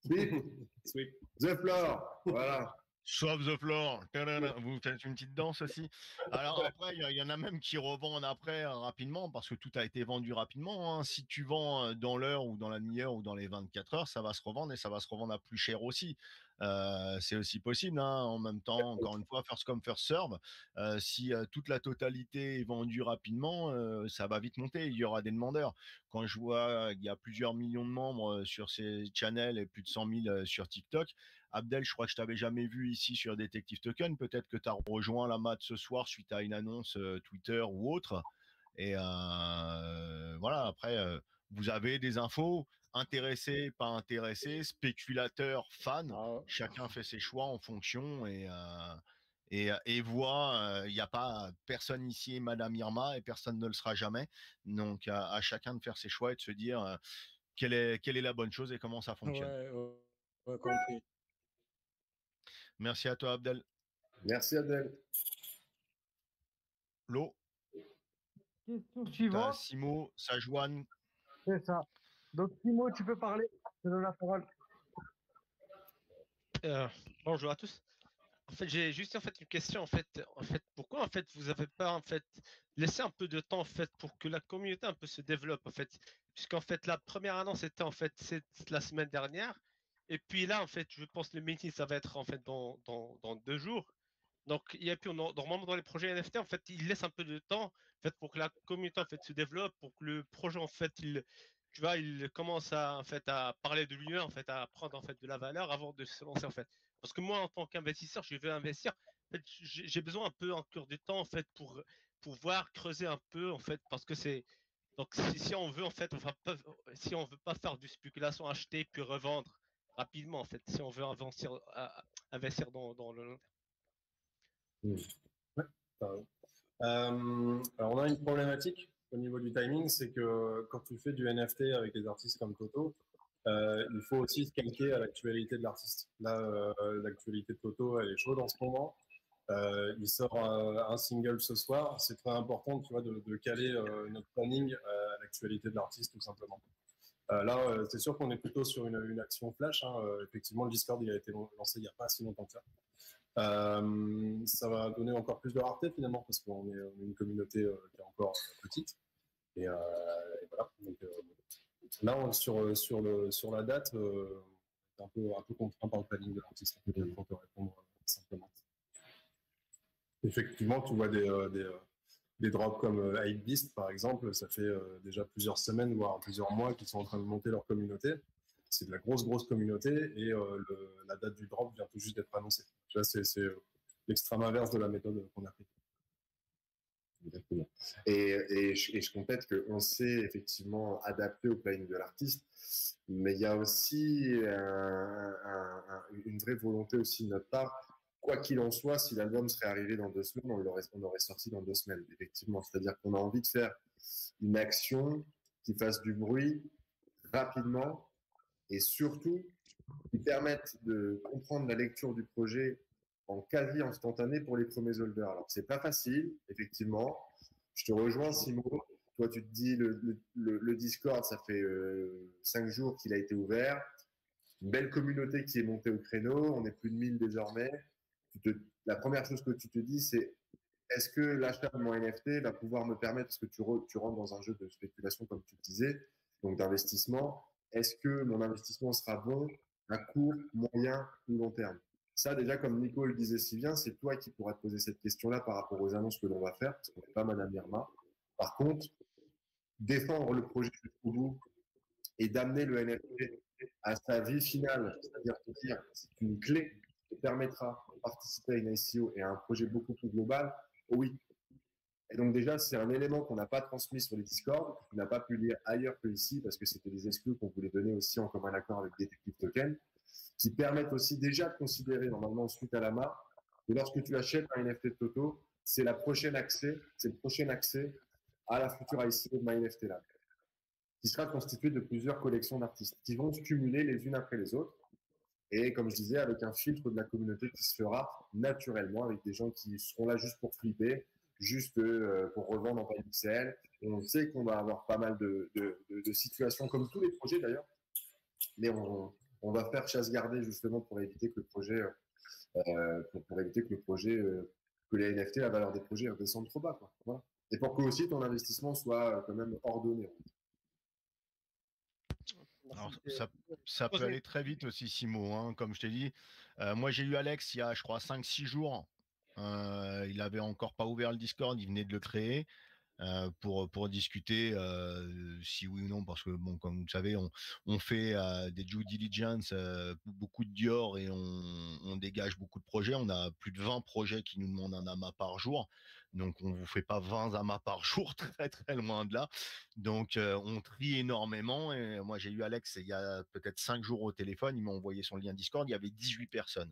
sweep the floor. Voilà.
Swap the floor. Tadada. Vous faites une petite danse aussi. Alors après, il y en a même qui revendent après rapidement parce que tout a été vendu rapidement, hein. Si tu vends dans l'heure ou dans la demi-heure ou dans les 24 heures, ça va se revendre et ça va se revendre à plus cher aussi. C'est aussi possible, hein. En même temps, encore une fois, first come, first serve. Si toute la totalité est vendue rapidement, ça va vite monter. Il y aura des demandeurs. Quand je vois qu'il y a plusieurs millions de membres sur ces channels et plus de 100 000 sur TikTok, Abdel, je crois que je t'avais jamais vu ici sur Detective Token. Peut-être que tu as rejoint la mat ce soir suite à une annonce Twitter ou autre. Et voilà, après, vous avez des infos, intéressés, pas intéressés, spéculateurs, fans. Chacun fait ses choix en fonction et voit, il n'y a pas personne ici, Madame Irma, et personne ne le sera jamais. Donc, à chacun de faire ses choix et de se dire quelle est la bonne chose et comment ça fonctionne.
Ouais, compris.
Merci à toi, Abdel.
Merci, Abdel.
Lo,
Question
t'as
suivante.
Simo, Sajouane.
C'est ça. Donc, Timo, tu peux parler. Je te donne la parole.
Bonjour à tous. En fait, j'ai juste une question pourquoi vous avez pas laissé un peu de temps pour que la communauté un peu se développe puisqu'en fait la première annonce était c'est la semaine dernière et puis là je pense que le meeting ça va être dans 2 jours. Donc il y a puis normalement dans les projets NFT ils laissent un peu de temps pour que la communauté se développe, pour que le projet tu vois, il commence à, en fait, à parler de lui-même, en fait, à prendre en fait de la valeur avant de se lancer en fait. Parce que moi, en tant qu'investisseur, je veux investir. En fait, j'ai besoin un peu encore du temps en fait pour pouvoir creuser un peu en fait, parce que c'est donc si on veut en fait, on va pas, si on veut pas faire du spéculation, acheter puis revendre rapidement en fait, si on veut investir dans le long terme.
Ouais, t'as raison. Alors on a une problématique au niveau du timing, c'est que quand tu fais du NFT avec des artistes comme Toto, il faut aussi se calquer à l'actualité de l'artiste. Là, l'actualité de Toto, elle est chaude en ce moment. Il sort un single ce soir. C'est très important, tu vois, de caler notre planning à l'actualité de l'artiste, tout simplement. Là, c'est sûr qu'on est plutôt sur une action flash. Hein. Effectivement, le Discord, il a été lancé il n'y a pas si longtemps que ça. Ça va donner encore plus de rareté finalement parce qu'on est une communauté qui est encore petite et voilà. Donc, là sur la date, un peu contraint par le planning de l'artiste pour te répondre simplement. Effectivement, tu vois des drops comme Hypebeast par exemple, ça fait déjà plusieurs semaines voire plusieurs mois qu'ils sont en train de monter leur communauté. C'est de la grosse communauté et la date du drop vient tout juste d'être annoncée. Là, c'est l'extrême inverse de la méthode qu'on a prise.
Exactement. Et je complète qu'on sait effectivement adapter au planning de l'artiste, mais il y a aussi une vraie volonté aussi de notre part. Quoi qu'il en soit, si l'album serait arrivé dans 2 semaines, on l'aurait sorti dans 2 semaines, effectivement. C'est-à-dire qu'on a envie de faire une action qui fasse du bruit rapidement et surtout qui permette de comprendre la lecture du projet en quasi instantané pour les premiers holders. Alors, c'est pas facile, effectivement. Je te rejoins, Simon. Toi, tu te dis, le Discord, ça fait 5 jours qu'il a été ouvert. Une belle communauté qui est montée au créneau. On est plus de 1000 désormais. La première chose que tu te dis, c'est est-ce que l'achat de mon NFT va pouvoir me permettre, parce que tu rentres dans un jeu de spéculation, comme tu le disais, donc d'investissement, est-ce que mon investissement sera bon à court, moyen ou long terme? Ça, déjà, comme Nico le disait si bien, c'est toi qui pourras te poser cette question-là par rapport aux annonces que l'on va faire, parce qu'on n'est pas Madame Irma. Par contre, défendre le projet jusqu'au bout et d'amener le NFT à sa vie finale, c'est-à-dire te dire c'est une clé qui te permettra de participer à une ICO et à un projet beaucoup plus global, oui. Et donc déjà, c'est un élément qu'on n'a pas transmis sur les Discord, qu'on n'a pas pu lire ailleurs que ici, parce que c'était des exclus qu'on voulait donner aussi en commun accord avec Detective Token, qui permettent aussi déjà de considérer, normalement, suite à la marque, que lorsque tu achètes un NFT de Toto, c'est le prochain accès à la future ICO de MyNFT Lab, qui sera constituée de plusieurs collections d'artistes, qui vont se cumuler les unes après les autres. Et comme je disais, avec un filtre de la communauté qui se fera naturellement, avec des gens qui seront là juste pour flipper, juste pour revendre en pixel. Et on sait qu'on va avoir pas mal de situations, comme tous les projets d'ailleurs, mais on va faire chasse gardée justement pour éviter que le projet, que les NFT, la valeur des projets redescende trop bas, quoi. Voilà. Et pour que aussi ton investissement soit quand même ordonné.
Alors, ça peut aller très vite aussi, Simo, hein, comme je t'ai dit. Moi, j'ai eu Alex il y a, je crois, 5-6 jours. Il avait encore pas ouvert le Discord, il venait de le créer. Pour discuter si oui ou non, parce que bon, comme vous le savez, on fait des due diligence, beaucoup de Dior et on dégage beaucoup de projets. On a plus de 20 projets qui nous demandent un amas par jour, donc on vous fait pas 20 amas par jour, très très loin de là. Donc on trie énormément. Et moi j'ai eu Alex il y a peut-être 5 jours au téléphone, il m'a envoyé son lien Discord, il y avait 18 personnes.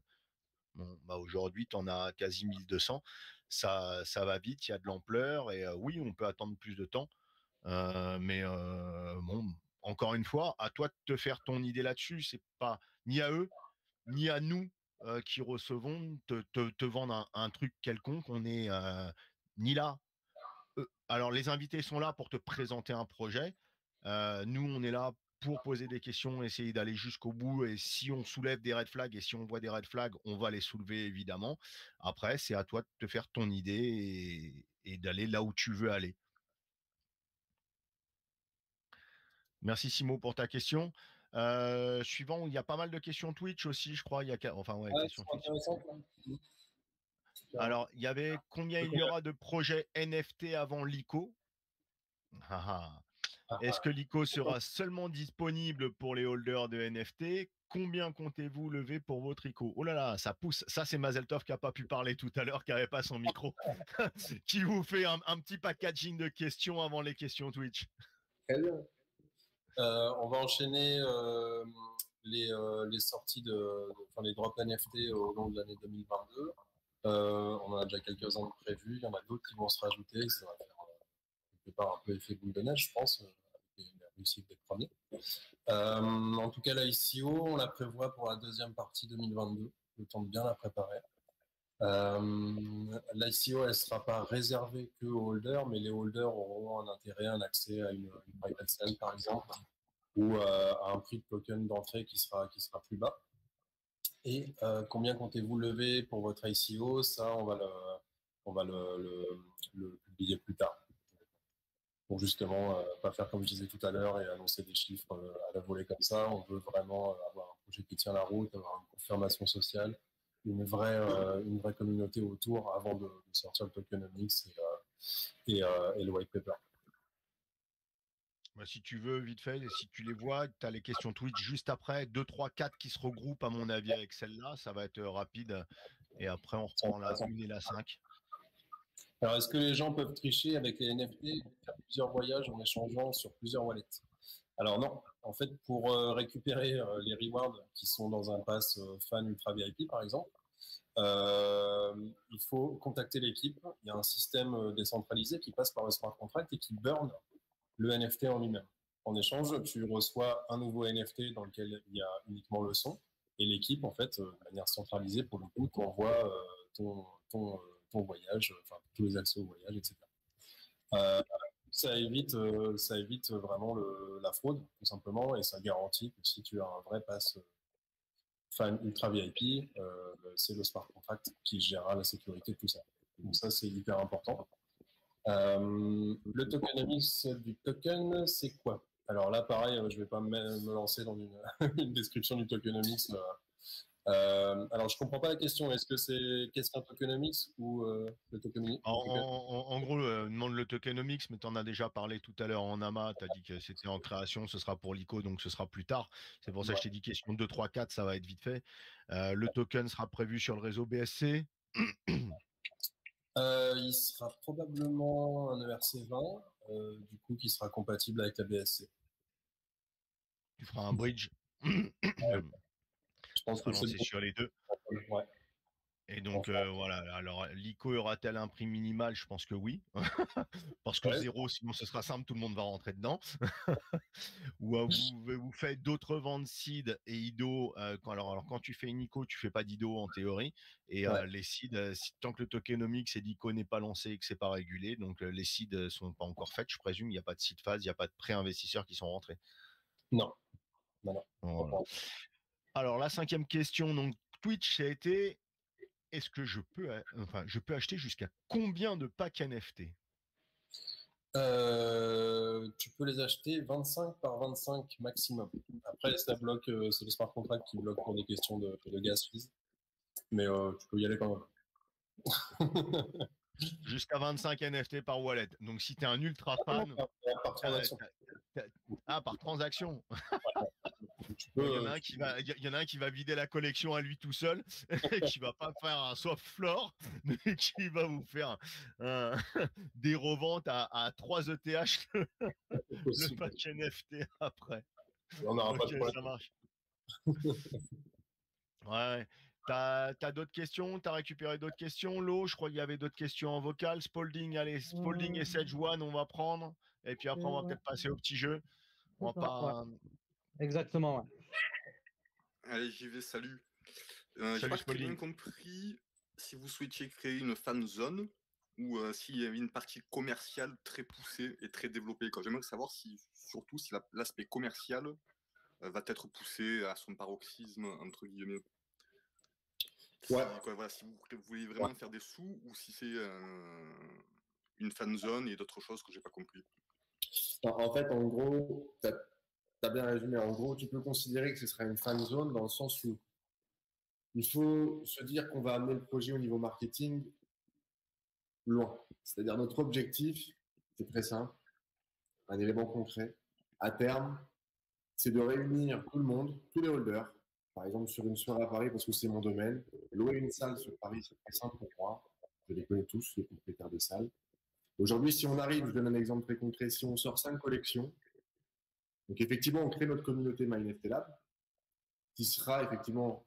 Bon, bah aujourd'hui, tu en as quasi 1200. Ça va vite, il y a de l'ampleur et oui, on peut attendre plus de temps. Mais bon, encore une fois, à toi de te faire ton idée là-dessus. C'est pas ni à eux, ni à nous qui recevons te vendre un truc quelconque. On est ni là. Alors, les invités sont là pour te présenter un projet. Nous, on est là pour poser des questions, essayer d'aller jusqu'au bout. Et si on soulève des red flags et si on voit des red flags, on va les soulever évidemment. Après, c'est à toi de te faire ton idée et d'aller là où tu veux aller. Merci Simo pour ta question. Suivant, il y a pas mal de questions Twitch aussi, je crois. Enfin, ouais, questions Twitch. Alors, il y avait combien il y aura de projets NFT avant l'ICO? Est-ce que l'ICO sera seulement disponible pour les holders de NFT? Combien comptez-vous lever pour votre ICO? Oh là là, ça pousse. Ça, c'est Mazeltov qui n'a pas pu parler tout à l'heure, qui n'avait pas son micro, qui vous fait un petit packaging de questions avant les questions Twitch.
Très bien.
On va enchaîner les sorties les drops NFT au long de l'année 2022. On en a déjà quelques-uns de prévus. Il y en a d'autres qui vont se rajouter. Ça va faire quelque part un peu effet boule de neige, je pense, avec la réussite des premiers. En tout cas, la ICO, on la prévoit pour la deuxième partie 2022. Le temps de bien la préparer. L'ICO, elle ne sera pas réservée que aux holders, mais les holders auront un intérêt, un accès à une private sale, par exemple, ou à un prix de token d'entrée qui sera plus bas. Et combien comptez-vous lever pour votre ICO? Ça, on va le publier plus tard. Pour justement pas faire comme je disais tout à l'heure et annoncer des chiffres à la volée comme ça. On veut vraiment avoir un projet qui tient la route, avoir une confirmation sociale, une vraie communauté autour avant de sortir le tokenomics et le white paper.
Bah, si tu veux, vite fait, si tu les vois, tu as les questions Twitch juste après, 2, 3, 4 qui se regroupent à mon avis avec celle-là, ça va être rapide. Et après, on reprend la 1 et la 5.
Alors, est-ce que les gens peuvent tricher avec les NFT et faire plusieurs voyages en échangeant sur plusieurs wallets? Alors non, en fait, pour récupérer les rewards qui sont dans un pass fan ultra VIP, par exemple, il faut contacter l'équipe. Il y a un système décentralisé qui passe par le smart contract et qui burn le NFT en lui-même. En échange, tu reçois un nouveau NFT dans lequel il y a uniquement le son et l'équipe, en fait, de manière centralisée, pour le coup, t'envoie ton voyage, enfin tous les accès au voyage, etc. Ça évite vraiment la fraude, tout simplement, et ça garantit que si tu as un vrai pass fan ultra VIP, c'est le smart contract qui gérera la sécurité de tout ça. Donc ça, c'est hyper important. Le tokenomics du token, c'est quoi? Alors là, pareil, je vais pas me lancer dans une description du tokenomics. Alors, je comprends pas la question. Est-ce que c'est question tokenomics ou le tokenomics?
En gros, demande le tokenomics, mais tu en as déjà parlé tout à l'heure en AMA. Tu as dit que c'était en création, ce sera pour l'ICO, donc ce sera plus tard. C'est pour ça que je t'ai dit question 2, 3, 4, ça va être vite fait. Le token sera prévu sur le réseau BSC.
Il sera probablement un ERC20, du coup, qui sera compatible avec la BSC.
Tu feras un bridge.
Je pense que c'est
lancé sur les deux.
Ouais.
Et donc, voilà. Alors, l'ICO aura-t-elle un prix minimal? Je pense que oui. Parce que 0, sinon ce sera simple, tout le monde va rentrer dedans. Ou vous faites d'autres ventes seed et IDO. Alors, quand tu fais une ICO, tu fais pas d'IDO en théorie. Et les seed, tant que le tokenomics et l'ICO n'est pas lancé et que c'est pas régulé, donc les seed sont pas encore faites, je présume. Il n'y a pas de seed phase, il n'y a pas de pré-investisseurs qui sont rentrés.
Non.
Voilà. Alors, la 5e question, donc Twitch, ça a été: est-ce que je peux acheter jusqu'à combien de packs NFT?
Tu peux les acheter 25 par 25 maximum. Après, ça bloque, c'est le smart contract qui bloque pour des questions de gas fees. Mais tu peux y aller quand même.
Jusqu'à 25 NFT par wallet. Donc, si tu es un ultra fan.
Par transaction.
Par transaction.
Il
y en a un qui va vider la collection à lui tout seul, qui va pas faire un soft floor, mais qui va vous faire des reventes à 3 ETH le pack NFT après.
On n'aura pas de problème.
Ça marche. Ouais. T'as d'autres questions? T'as récupéré d'autres questions, Lo? Je crois qu'il y avait d'autres questions en vocal. Spalding, allez, Spalding et Sedge One, on va prendre. Et puis après, on va peut-être passer au petit jeu. On va pas...
Exactement, ouais.
Allez, j'y vais, salut.
Salut,
j'ai pas très
Spalding.
bien compris si vous souhaitiez créer une fan zone ou s'il y avait une partie commerciale très poussée et très développée. J'aimerais savoir surtout si l'aspect commercial va être poussé à son paroxysme, entre guillemets. Si vous voulez vraiment faire des sous ou si c'est une fan zone et d'autres choses que j'ai pas compris.
En fait, en gros, tu as bien résumé. En gros, tu peux considérer que ce sera une fan zone dans le sens où il faut se dire qu'on va amener le projet au niveau marketing loin. C'est-à-dire notre objectif, c'est très simple, un élément concret, à terme, c'est de réunir tout le monde, tous les holders, par exemple sur une soirée à Paris, parce que c'est mon domaine. Louer une salle sur Paris, c'est très simple pour moi. Je les connais tous, les propriétaires de salles. Aujourd'hui, si on arrive, je donne un exemple très concret, si on sort 5 collections, donc effectivement, on crée notre communauté MyNFT Lab, qui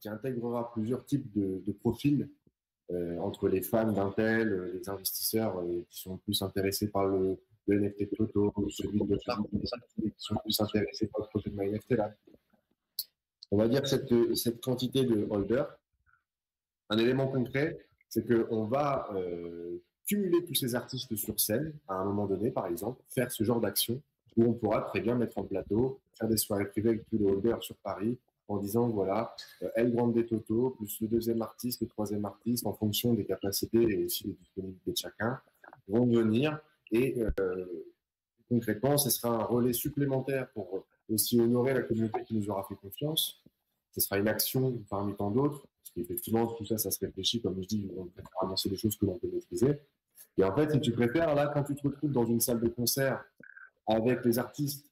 intégrera plusieurs types de profils entre les fans d'Intel, les investisseurs qui sont plus intéressés par le NFT de Toto, celui de Sharp, qui sont plus intéressés par le projet de MyNFT Lab. On va dire que cette quantité de holders, un élément concret, c'est qu'on va cumuler tous ces artistes sur scène à un moment donné, par exemple, faire ce genre d'action où on pourra très bien mettre en plateau, faire des soirées privées avec tous les holders sur Paris en disant voilà, El Grande Toto, plus le deuxième artiste, le troisième artiste, en fonction des capacités et aussi des disponibilités de chacun, vont venir et concrètement, ce sera un relais supplémentaire pour aussi honorer la communauté qui nous aura fait confiance. Ce sera une action parmi tant d'autres, parce qu'effectivement, tout ça, ça se réfléchit, comme je dis, on préfère avancer des choses que l'on peut maîtriser. Et en fait, si tu préfères, là, quand tu te retrouves dans une salle de concert avec les artistes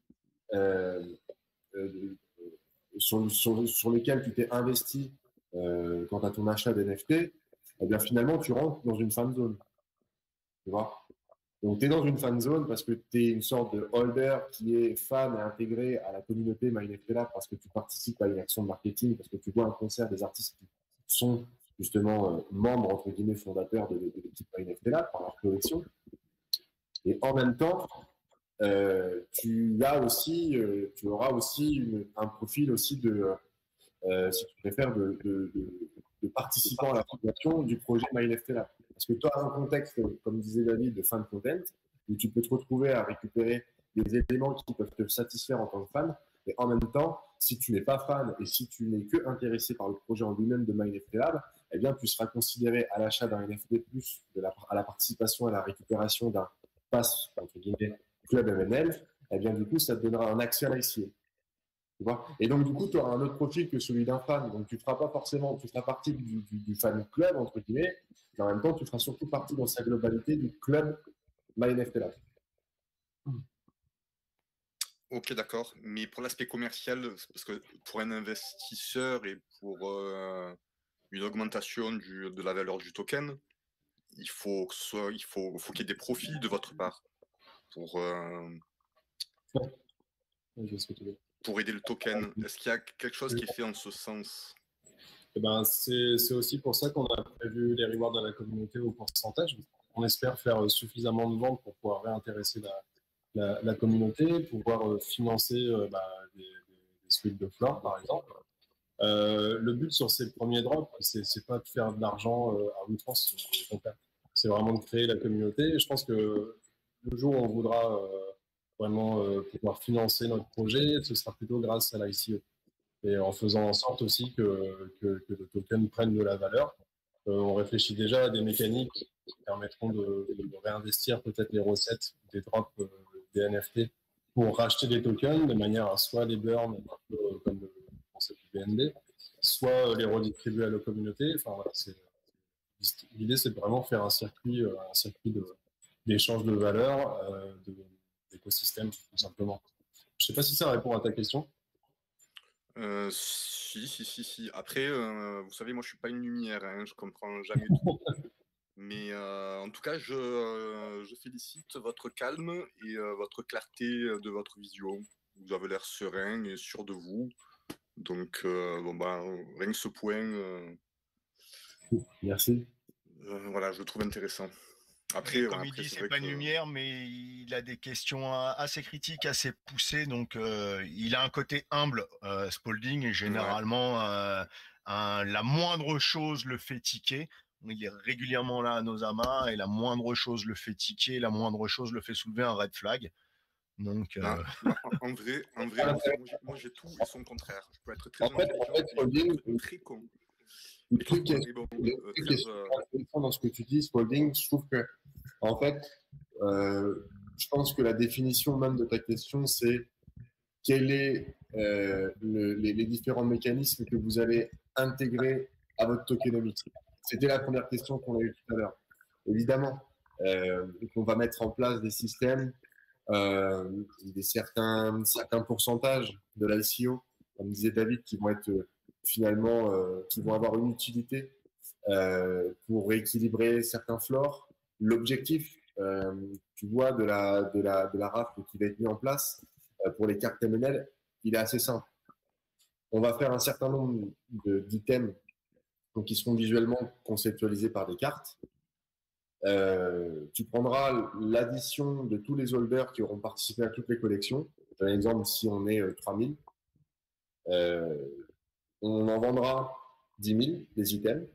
sur lesquels tu t'es investi quant à ton achat d'NFT, eh bien finalement, tu rentres dans une fan zone. Tu vois ? Donc, tu es dans une fan zone parce que tu es une sorte de holder qui est fan et intégré à la communauté MyNFT Lab parce que tu participes à une action de marketing, parce que tu vois un concert des artistes qui sont justement membres, entre guillemets, fondateurs de l'équipe MyNFT Lab par leur collection. Et en même temps, tu auras aussi un profil aussi si tu préfères, de participants à la fondation du projet MyNFT Lab. Parce que tu as un contexte, comme disait David, de fan content, où tu peux te retrouver à récupérer des éléments qui peuvent te satisfaire en tant que fan. Et en même temps, si tu n'es pas fan et si tu n'es que intéressé par le projet en lui-même de MyNFT Lab, eh bien, tu seras considéré à l'achat d'un NFT plus, à la participation à la récupération d'un pass, entre guillemets, Club MNL, eh bien, du coup, ça te donnera un accès à l'ICA. Tu vois ? Et donc, du coup, tu auras un autre profil que celui d'un fan. Donc, tu ne feras pas forcément, tu feras partie du fan club, entre guillemets, mais en même temps, tu feras surtout partie dans sa globalité du club MyNFT Lab.
Ok, d'accord. Mais pour l'aspect commercial, parce que pour un investisseur et pour une augmentation de la valeur du token, il faut qu'il y ait des profits de votre part pour aider le token. Est-ce qu'il y a quelque chose qui est fait en ce sens?
Eh ben, c'est aussi pour ça qu'on a prévu les rewards à la communauté au pourcentage. On espère faire suffisamment de ventes pour pouvoir réintéresser la communauté, pouvoir financer des suites de flore, par exemple. Le but sur ces premiers drops, c'est pas de faire de l'argent à outrance. C'est vraiment de créer la communauté. Et je pense que le jour où on voudra vraiment pouvoir financer notre projet, ce sera plutôt grâce à l'ICO. Et en faisant en sorte aussi que le token prenne de la valeur. On réfléchit déjà à des mécaniques qui permettront de réinvestir peut-être les recettes des drops des NFT pour racheter des tokens de manière à soit les burn, comme le concept du BNB, soit les redistribuer à la communauté. Enfin, voilà, l'idée, c'est de vraiment faire un circuit d'échange de valeur, d'écosystème, tout simplement. Je ne sais pas si ça répond à ta question.
Si. Après, vous savez, moi, je suis pas une lumière, hein, je comprends jamais tout. Mais en tout cas, je félicite votre calme et votre clarté de votre vision. Vous avez l'air serein et sûr de vous. Donc, rien que ce point.
Merci.
Voilà, je le trouve intéressant.
Après, comme il dit, c'est pas une lumière, mais il a des questions assez critiques, assez poussées. Donc, il a un côté humble, Spalding, et généralement, la moindre chose le fait tiquer. Il est régulièrement là à Nosama, et la moindre chose le fait tiquer, la moindre chose le fait soulever un red flag. Donc,
en vrai, moi j'ai tout et son contraire. Je peux être très
intelligent,
très con.
Le truc qui est intéressant dans ce que tu dis, Spalding, je trouve que, en fait, je pense que la définition même de ta question, c'est quels sont les différents mécanismes que vous allez intégrer à votre tokenomics. C'était la première question qu'on a eue tout à l'heure. Évidemment, qu'on va mettre en place des systèmes certains pourcentages de l'ICO, comme disait David, qui vont être finalement, qui vont avoir une utilité pour rééquilibrer certains floors. L'objectif, tu vois, de la RAF qui va être mis en place pour les cartes MNL, il est assez simple. On va faire un certain nombre d'items qui seront visuellement conceptualisés par des cartes. Tu prendras l'addition de tous les holders qui auront participé à toutes les collections. Par exemple, si on est 3000, on en vendra 10 000 des items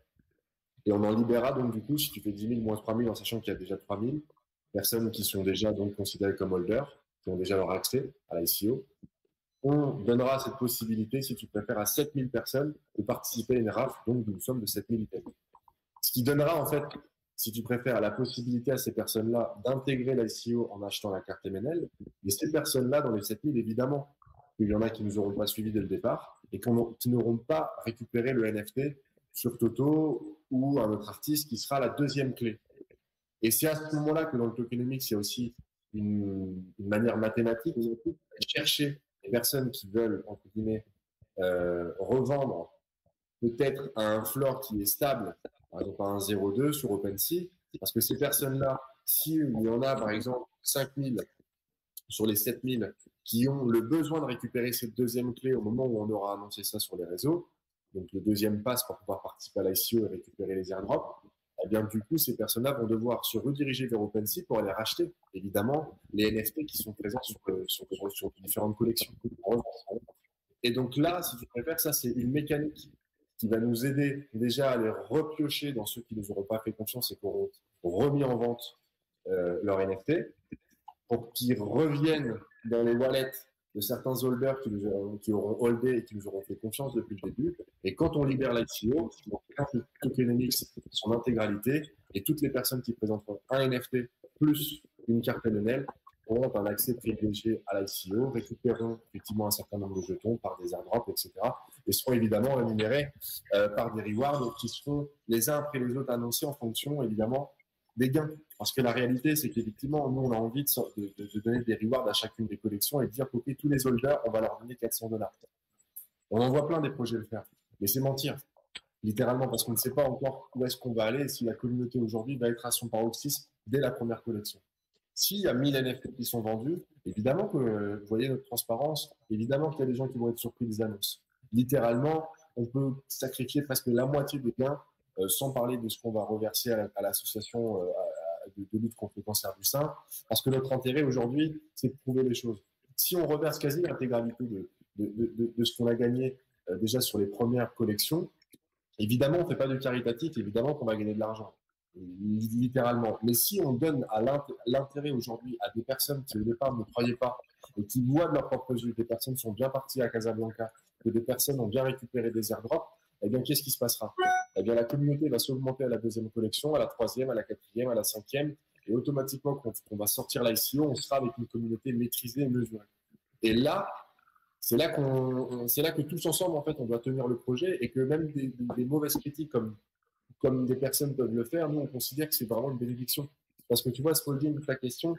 et on en libérera donc du coup, si tu fais 10 000 moins 3 000 en sachant qu'il y a déjà 3 000 personnes qui sont déjà donc considérées comme holders, qui ont déjà leur accès à l'ICO, on donnera cette possibilité, si tu préfères, à 7 000 personnes de participer à une RAF, donc d'une somme de 7 000 items. Ce qui donnera en fait, si tu préfères, la possibilité à ces personnes-là d'intégrer l'ICO en achetant la carte MNL. Et ces personnes-là, dans les 7 000, évidemment, il y en a qui ne nous auront pas suivis dès le départ et qui n'auront pas récupéré le NFT sur Toto ou un autre artiste qui sera la deuxième clé. Et c'est à ce moment-là que dans le tokenomics, il y a aussi une manière mathématique de chercher les personnes qui veulent, entre guillemets, revendre peut-être à un floor qui est stable, par exemple à un 0,2 sur OpenSea, parce que ces personnes-là, s'il y en a par exemple 5000 sur les 7000 qui ont le besoin de récupérer cette deuxième clé au moment où on aura annoncé ça sur les réseaux, donc le deuxième pass pour pouvoir participer à l'ICO et récupérer les airdrops, eh bien du coup ces personnes-là vont devoir se rediriger vers OpenSea pour aller racheter évidemment les NFT qui sont présents sur différentes collections. Et donc là, si tu préfères, ça c'est une mécanique qui va nous aider déjà à les repiocher dans ceux qui ne nous auront pas fait confiance et qui auront remis en vente leur NFT, pour qu'ils reviennent dans les wallets de certains holders qui auront holdé et qui nous auront fait confiance depuis le début. Et quand on libère l'ICO, on fait le tokenomics son intégralité et toutes les personnes qui présenteront un NFT plus une carte MNL auront un accès privilégié à l'ICO, récupéreront effectivement un certain nombre de jetons par des airdrops, etc. et seront évidemment rémunérés par des rewards qui seront les uns après les autres annoncés en fonction évidemment des gains. Parce que la réalité, c'est qu'effectivement, nous, on a envie de donner des rewards à chacune des collections et de dire, OK, tous les holders, on va leur donner $400. On en voit plein des projets le faire. Mais c'est mentir, littéralement, parce qu'on ne sait pas encore où est-ce qu'on va aller et si la communauté aujourd'hui va être à son paroxysme dès la première collection. S'il y a 1000 NFT qui sont vendus, évidemment que, vous voyez notre transparence, évidemment qu'il y a des gens qui vont être surpris des annonces. Littéralement, on peut sacrifier presque la moitié des gains, sans parler de ce qu'on va reverser à l'association de lutte contre le cancer du sein, parce que notre intérêt aujourd'hui, c'est de prouver les choses. Si on reverse quasi l'intégralité de ce qu'on a gagné déjà sur les premières collections, évidemment, on ne fait pas de caritatif, évidemment qu'on va gagner de l'argent, littéralement. Mais si on donne à l'intérêt aujourd'hui à des personnes qui au départ ne croyaient pas et qui voient de leurs propres yeux, des personnes sont bien parties à Casablanca, que des personnes ont bien récupéré des airdrops, eh bien, qu'est-ce qui se passera? Eh bien, la communauté va s'augmenter à la deuxième collection, à la troisième, à la quatrième, à la cinquième, et automatiquement, quand on va sortir l'ICO, on sera avec une communauté maîtrisée et mesurée. Et là, c'est là que tous ensemble, en fait, on doit tenir le projet et que même des mauvaises critiques comme des personnes peuvent le faire, nous, on considère que c'est vraiment une bénédiction. Parce que tu vois, Spalding, ta question,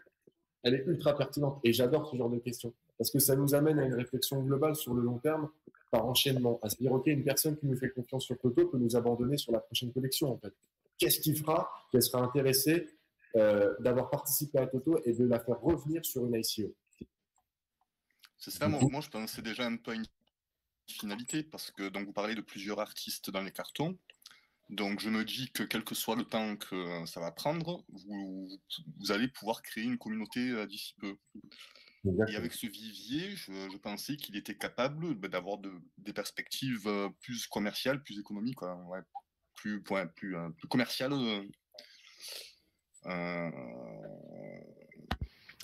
elle est ultra pertinente et j'adore ce genre de questions parce que ça nous amène à une réflexion globale sur le long terme par enchaînement. À se dire, OK, une personne qui nous fait confiance sur Toto peut nous abandonner sur la prochaine collection, en fait. Qu'est-ce qui fera qu'elle sera intéressée d'avoir participé à Toto et de la faire revenir sur une ICO?
C'est ça, moi je pensais déjà un peu à une finalité parce que donc, vous parlez de plusieurs artistes dans les cartons. Donc je me dis que quel que soit le temps que ça va prendre, vous allez pouvoir créer une communauté d'ici peu. Et avec ce vivier, je pensais qu'il était capable d'avoir des perspectives plus commerciales, plus économiques, ouais, plus commerciales.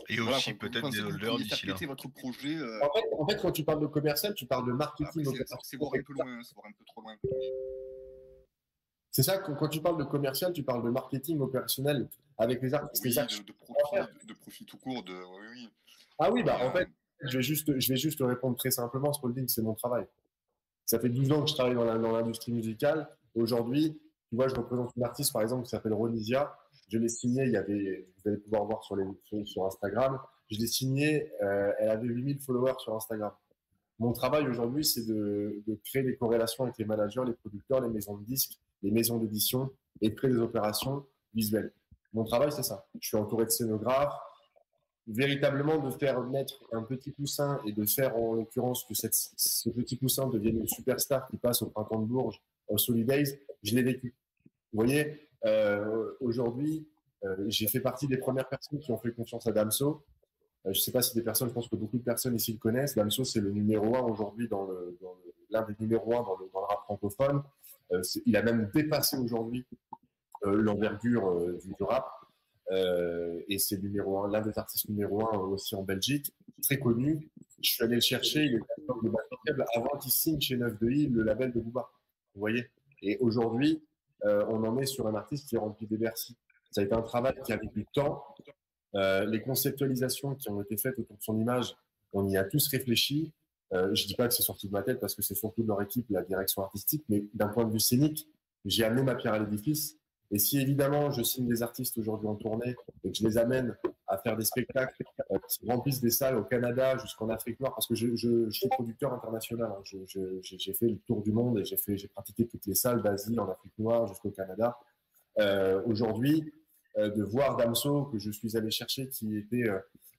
Et voilà, aussi peut-être des holders d'ici là.
Votre projet,
en fait, quand tu parles de commercial, tu parles de marketing.
C'est voir un peu loin, c'est voir un peu trop loin.
C'est ça, quand tu parles de commercial, tu parles de marketing opérationnel avec les artistes.
De profit tout court. Oui.
Ah oui, en fait, je vais juste répondre très simplement, Spalding, c'est mon travail. Ça fait 12 ans que je travaille dans l'industrie musicale. Aujourd'hui, tu vois, je représente une artiste, par exemple, qui s'appelle Ronisia. Je l'ai signée, vous allez pouvoir voir sur Instagram, Je l'ai signée, elle avait 8000 followers sur Instagram. Mon travail aujourd'hui, c'est de créer des corrélations avec les managers, les producteurs, les maisons de disques, les maisons d'édition et de créer des opérations visuelles. Mon travail, c'est ça. Je suis entouré de scénographes, véritablement de faire naître un petit poussin et de faire en l'occurrence que ce petit poussin devienne une superstar qui passe au Printemps de Bourges, au Solidays, je l'ai vécu. Vous voyez, aujourd'hui, j'ai fait partie des premières personnes qui ont fait confiance à Damso. Je ne sais pas si des personnes, je pense que beaucoup de personnes ici le connaissent. Damso, c'est le numéro 1 aujourd'hui, l'un des numéros 1 dans le rap francophone. Il a même dépassé aujourd'hui l'envergure du rap. Et c'est l'un des artistes numéro 1 aussi en Belgique, très connu. Je suis allé le chercher, il est avant qu'il signe chez 9 de I, le label de Booba. Vous voyez. Et aujourd'hui, on en est sur un artiste qui est rempli des Bercy. Ça a été un travail qui a mis du temps. Les conceptualisations qui ont été faites autour de son image, on y a tous réfléchi. Je dis pas que c'est sorti de ma tête parce que c'est surtout de leur équipe, la direction artistique, mais d'un point de vue scénique, j'ai amené ma pierre à l'édifice. Et si évidemment je signe des artistes aujourd'hui en tournée et que je les amène à faire des spectacles qui remplissent des salles au Canada jusqu'en Afrique noire, parce que je suis producteur international, hein. J'ai fait le tour du monde et j'ai pratiqué toutes les salles d'Asie, en Afrique noire jusqu'au Canada. Aujourd'hui, de voir Damso, que je suis allé chercher, qui était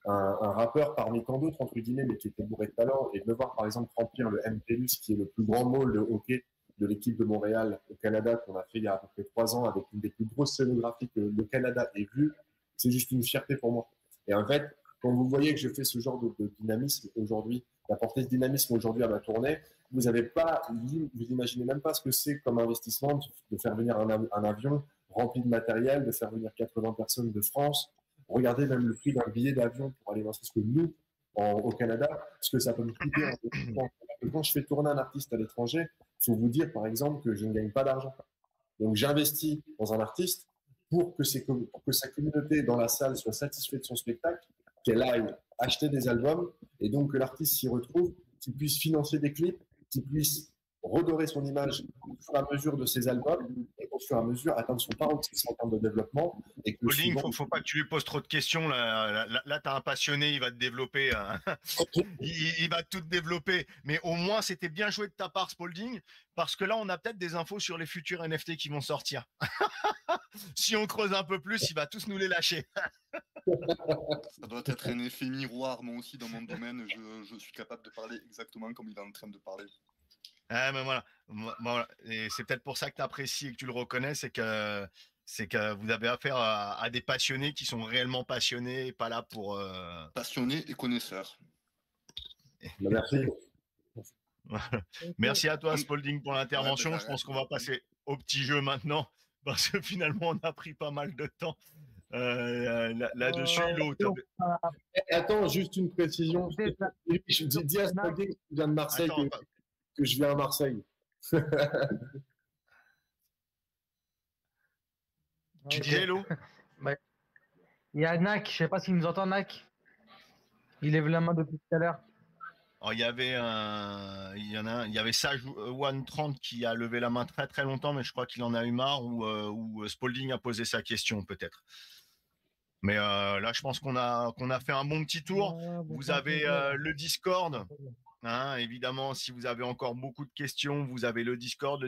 un rappeur parmi tant d'autres, entre guillemets, mais qui était bourré de talent, et de le voir, par exemple, remplir le MTLUS, qui est le plus grand mall de hockey de l'équipe de Montréal au Canada, qu'on a fait il y a à peu près 3 ans, avec une des plus grosses scénographies que le Canada ait vues, c'est juste une fierté pour moi. Et en fait, quand vous voyez que je fais ce genre de dynamisme aujourd'hui, d'apporter ce dynamisme aujourd'hui à ma tournée, vous imaginez même pas ce que c'est comme investissement de faire venir un avion rempli de matériel, de faire venir 80 personnes de France. Regardez même le prix d'un billet d'avion pour aller voir ce que nous, au Canada, ce que ça peut me coûter. Quand je fais tourner un artiste à l'étranger, il faut vous dire, par exemple, que je ne gagne pas d'argent. Donc, j'investis dans un artiste pour que sa communauté dans la salle soit satisfaite de son spectacle, qu'elle aille acheter des albums, et donc que l'artiste s'y retrouve, qu'il puisse financer des clips, qu'il puisse redorer son image au fur et à mesure de ses albums et au fur et à mesure atteindre son paroxysme en termes de développement. Et que
Pauline, faut pas que tu lui poses trop de questions. Là, tu as un passionné, il va te développer. Il va tout développer. Mais au moins, c'était bien joué de ta part, Spalding, parce que là, on a peut-être des infos sur les futurs NFT qui vont sortir. Si on creuse un peu plus, il va tous nous les lâcher.
Ça doit être un effet miroir. Moi aussi, dans mon domaine, je suis capable de parler exactement comme il est en train de parler.
Ah, mais voilà. Et c'est peut-être pour ça que tu apprécies et que tu le reconnais, c'est que vous avez affaire à des passionnés qui sont réellement passionnés, et pas là pour.
Passionnés et connaisseurs.
Merci.
Merci à toi, Spalding, pour l'intervention. Je pense qu'on va passer au petit jeu maintenant, parce que finalement, on a pris pas mal de temps là-dessus.
Attends, juste une précision. Je dis à Spalding que je viens de Marseille. Que je viens à Marseille.
Tu disais, Hello?
Il y a Nak, je sais pas s'il nous entend, Nak. Il lève la main depuis tout à l'heure.
Il y avait Sage One 30 qui a levé la main très très longtemps, mais je crois qu'il en a eu marre, ou Spalding a posé sa question peut-être. Mais là, je pense qu'on a fait un bon petit tour. Vous avez le Discord. Hein, évidemment, si vous avez encore beaucoup de questions, vous avez le Discord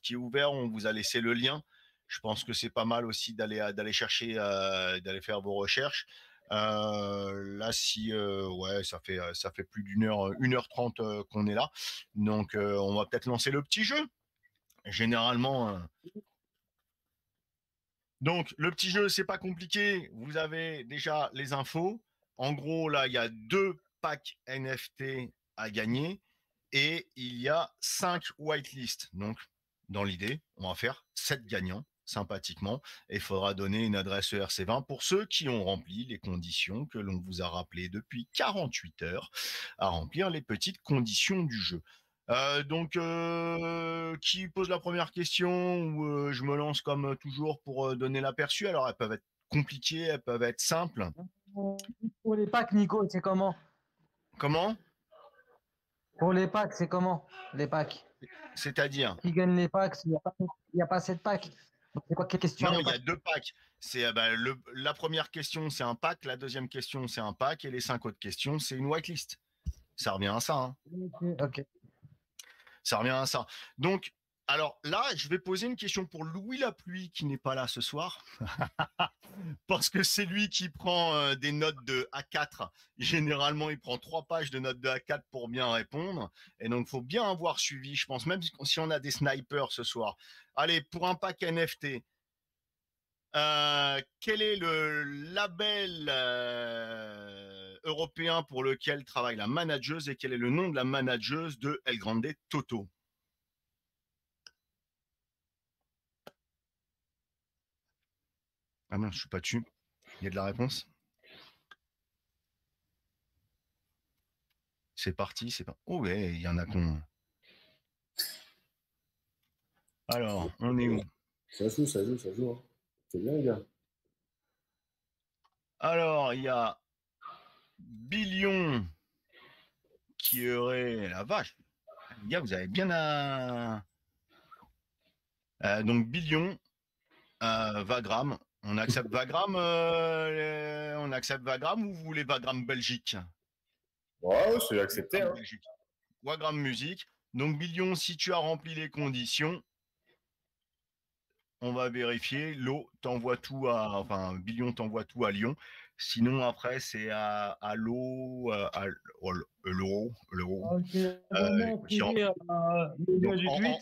qui est ouvert. On vous a laissé le lien. Je pense que c'est pas mal aussi d'aller chercher, d'aller faire vos recherches. Là, ça fait plus d'1h30 qu'on est là. Donc, on va peut-être lancer le petit jeu. Généralement. Donc, le petit jeu, c'est pas compliqué. Vous avez déjà les infos. En gros, là, il y a 2 packs NFT à gagner et il y a 5 whitelists. Donc, dans l'idée, on va faire 7 gagnants sympathiquement et il faudra donner une adresse ERC20 pour ceux qui ont rempli les conditions que l'on vous a rappelées depuis 48 heures à remplir les petites conditions du jeu. Donc, qui pose la première question ou je me lance comme toujours pour donner l'aperçu? Alors, elles peuvent être compliquées, elles peuvent être simples.
Pour les packs, Nico, c'est comment?
Comment?
Pour les packs, c'est comment? Les packs?
C'est-à-dire?
Qui gagne les packs? Il n'y a pas 7 packs. C'est quoi, quelle question?
Non, il y a 2 packs. C'est la première question, c'est un pack. La deuxième question, c'est un pack. Et les 5 autres questions, c'est une whitelist. Ça revient à ça. Hein.
Ok.
Ça revient à ça. Donc, alors là, je vais poser une question pour Louis Lapluie qui n'est pas là ce soir. Parce que c'est lui qui prend des notes de A4. Généralement, il prend 3 pages de notes de A4 pour bien répondre. Et donc, il faut bien avoir suivi, je pense, même si on a des snipers ce soir. Allez, pour un pack NFT, quel est le label européen pour lequel travaille la manageuse et quel est le nom de la manageuse de El Grande Toto? Ah non, je suis pas dessus. Il y a de la réponse? C'est parti, c'est pas. Oh ouais, il y en a qu'on. Alors, on est où?
Ça joue, ça joue, ça joue. Hein. C'est bien, les gars.
Alors, il y a Billion qui aurait. La vache. Les gars, vous avez bien à. Donc, Billion, Vagram. On accepte Vagram on accepte Vagram ou vous voulez Vagram Belgique?
Ouais, c'est accepté. Hein.
Wagram Musique. Donc, Billion, si tu as rempli les conditions, on va vérifier. L'eau t'envoie tout à. Enfin, Billion t'envoie tout à Lyon. Sinon, après, c'est à l'eau. L'euro.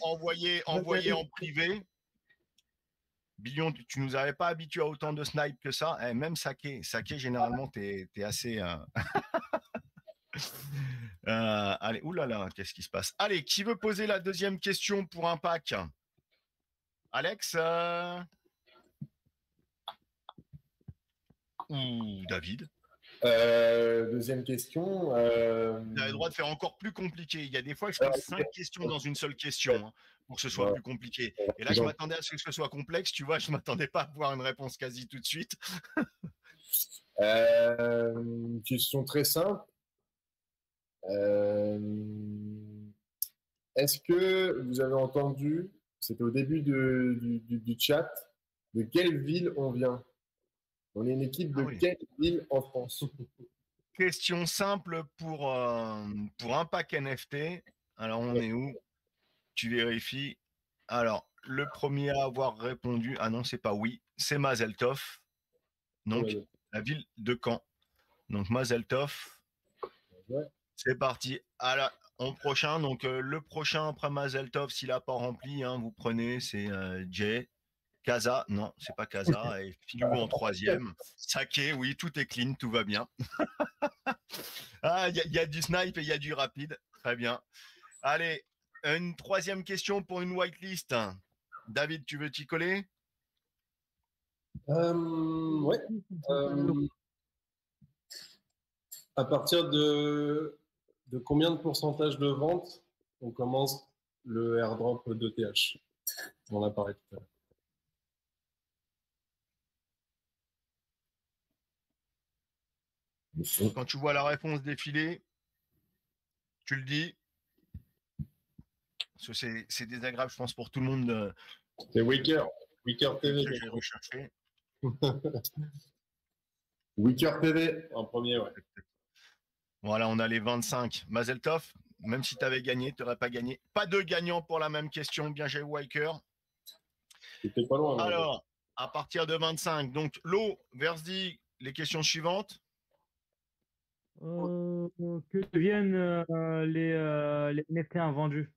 Envoyez en privé. Billion, tu nous avais pas habitué à autant de snipe que ça. Même Saké, généralement, t'es assez. Allez, oulala, qu'est-ce qui se passe? Allez, qui veut poser la deuxième question pour un pack? Alex ou David?
Deuxième question.
Vous avez le droit de faire encore plus compliqué. Il y a des fois que je pose 5 questions dans une seule question hein, pour que ce soit plus compliqué. Et là, je m'attendais à ce que ce soit complexe. Tu vois, je m'attendais pas à avoir une réponse quasi tout de suite.
Une question très simple. Est-ce que vous avez entendu, c'était au début du chat, de quelle ville on vient? On est une équipe de quelle ville en France?
Question simple pour un pack NFT. Alors, on est où? Tu vérifies. Alors, le premier à avoir répondu, ah non, c'est pas oui, c'est Mazel Tov. Donc, la ville de Caen. Donc, Mazel Tov.
Ouais.
C'est parti. En prochain. Donc, le prochain après Mazel Tov, s'il n'a pas rempli, hein, vous prenez, c'est Jay. Kaza, non, c'est pas Kaza. Et Filou en troisième. Saké, oui, tout est clean, tout va bien. Ah, il y a du snipe et il y a du rapide. Très bien. Allez, une troisième question pour une whitelist. David, tu veux t'y coller?
Ouais. À partir de combien de pourcentage de vente on commence le airdrop d'ETH? On en a parlé tout à l'heure.
Quand tu vois la réponse défiler, tu le dis. Parce que c'est désagréable, je pense, pour tout le monde.
C'est Wicker TV.
J'ai recherché.
Wicker TV
en premier, ouais.
Voilà, on a les 25. Mazel Tov, même si tu avais gagné, tu n'aurais pas gagné. Pas de gagnant pour la même question. Bien joué, Wicker.
C'était pas loin.
Alors, à partir de 25. Donc, Lo, Versdi, les questions suivantes.
Que deviennent les NFT invendus?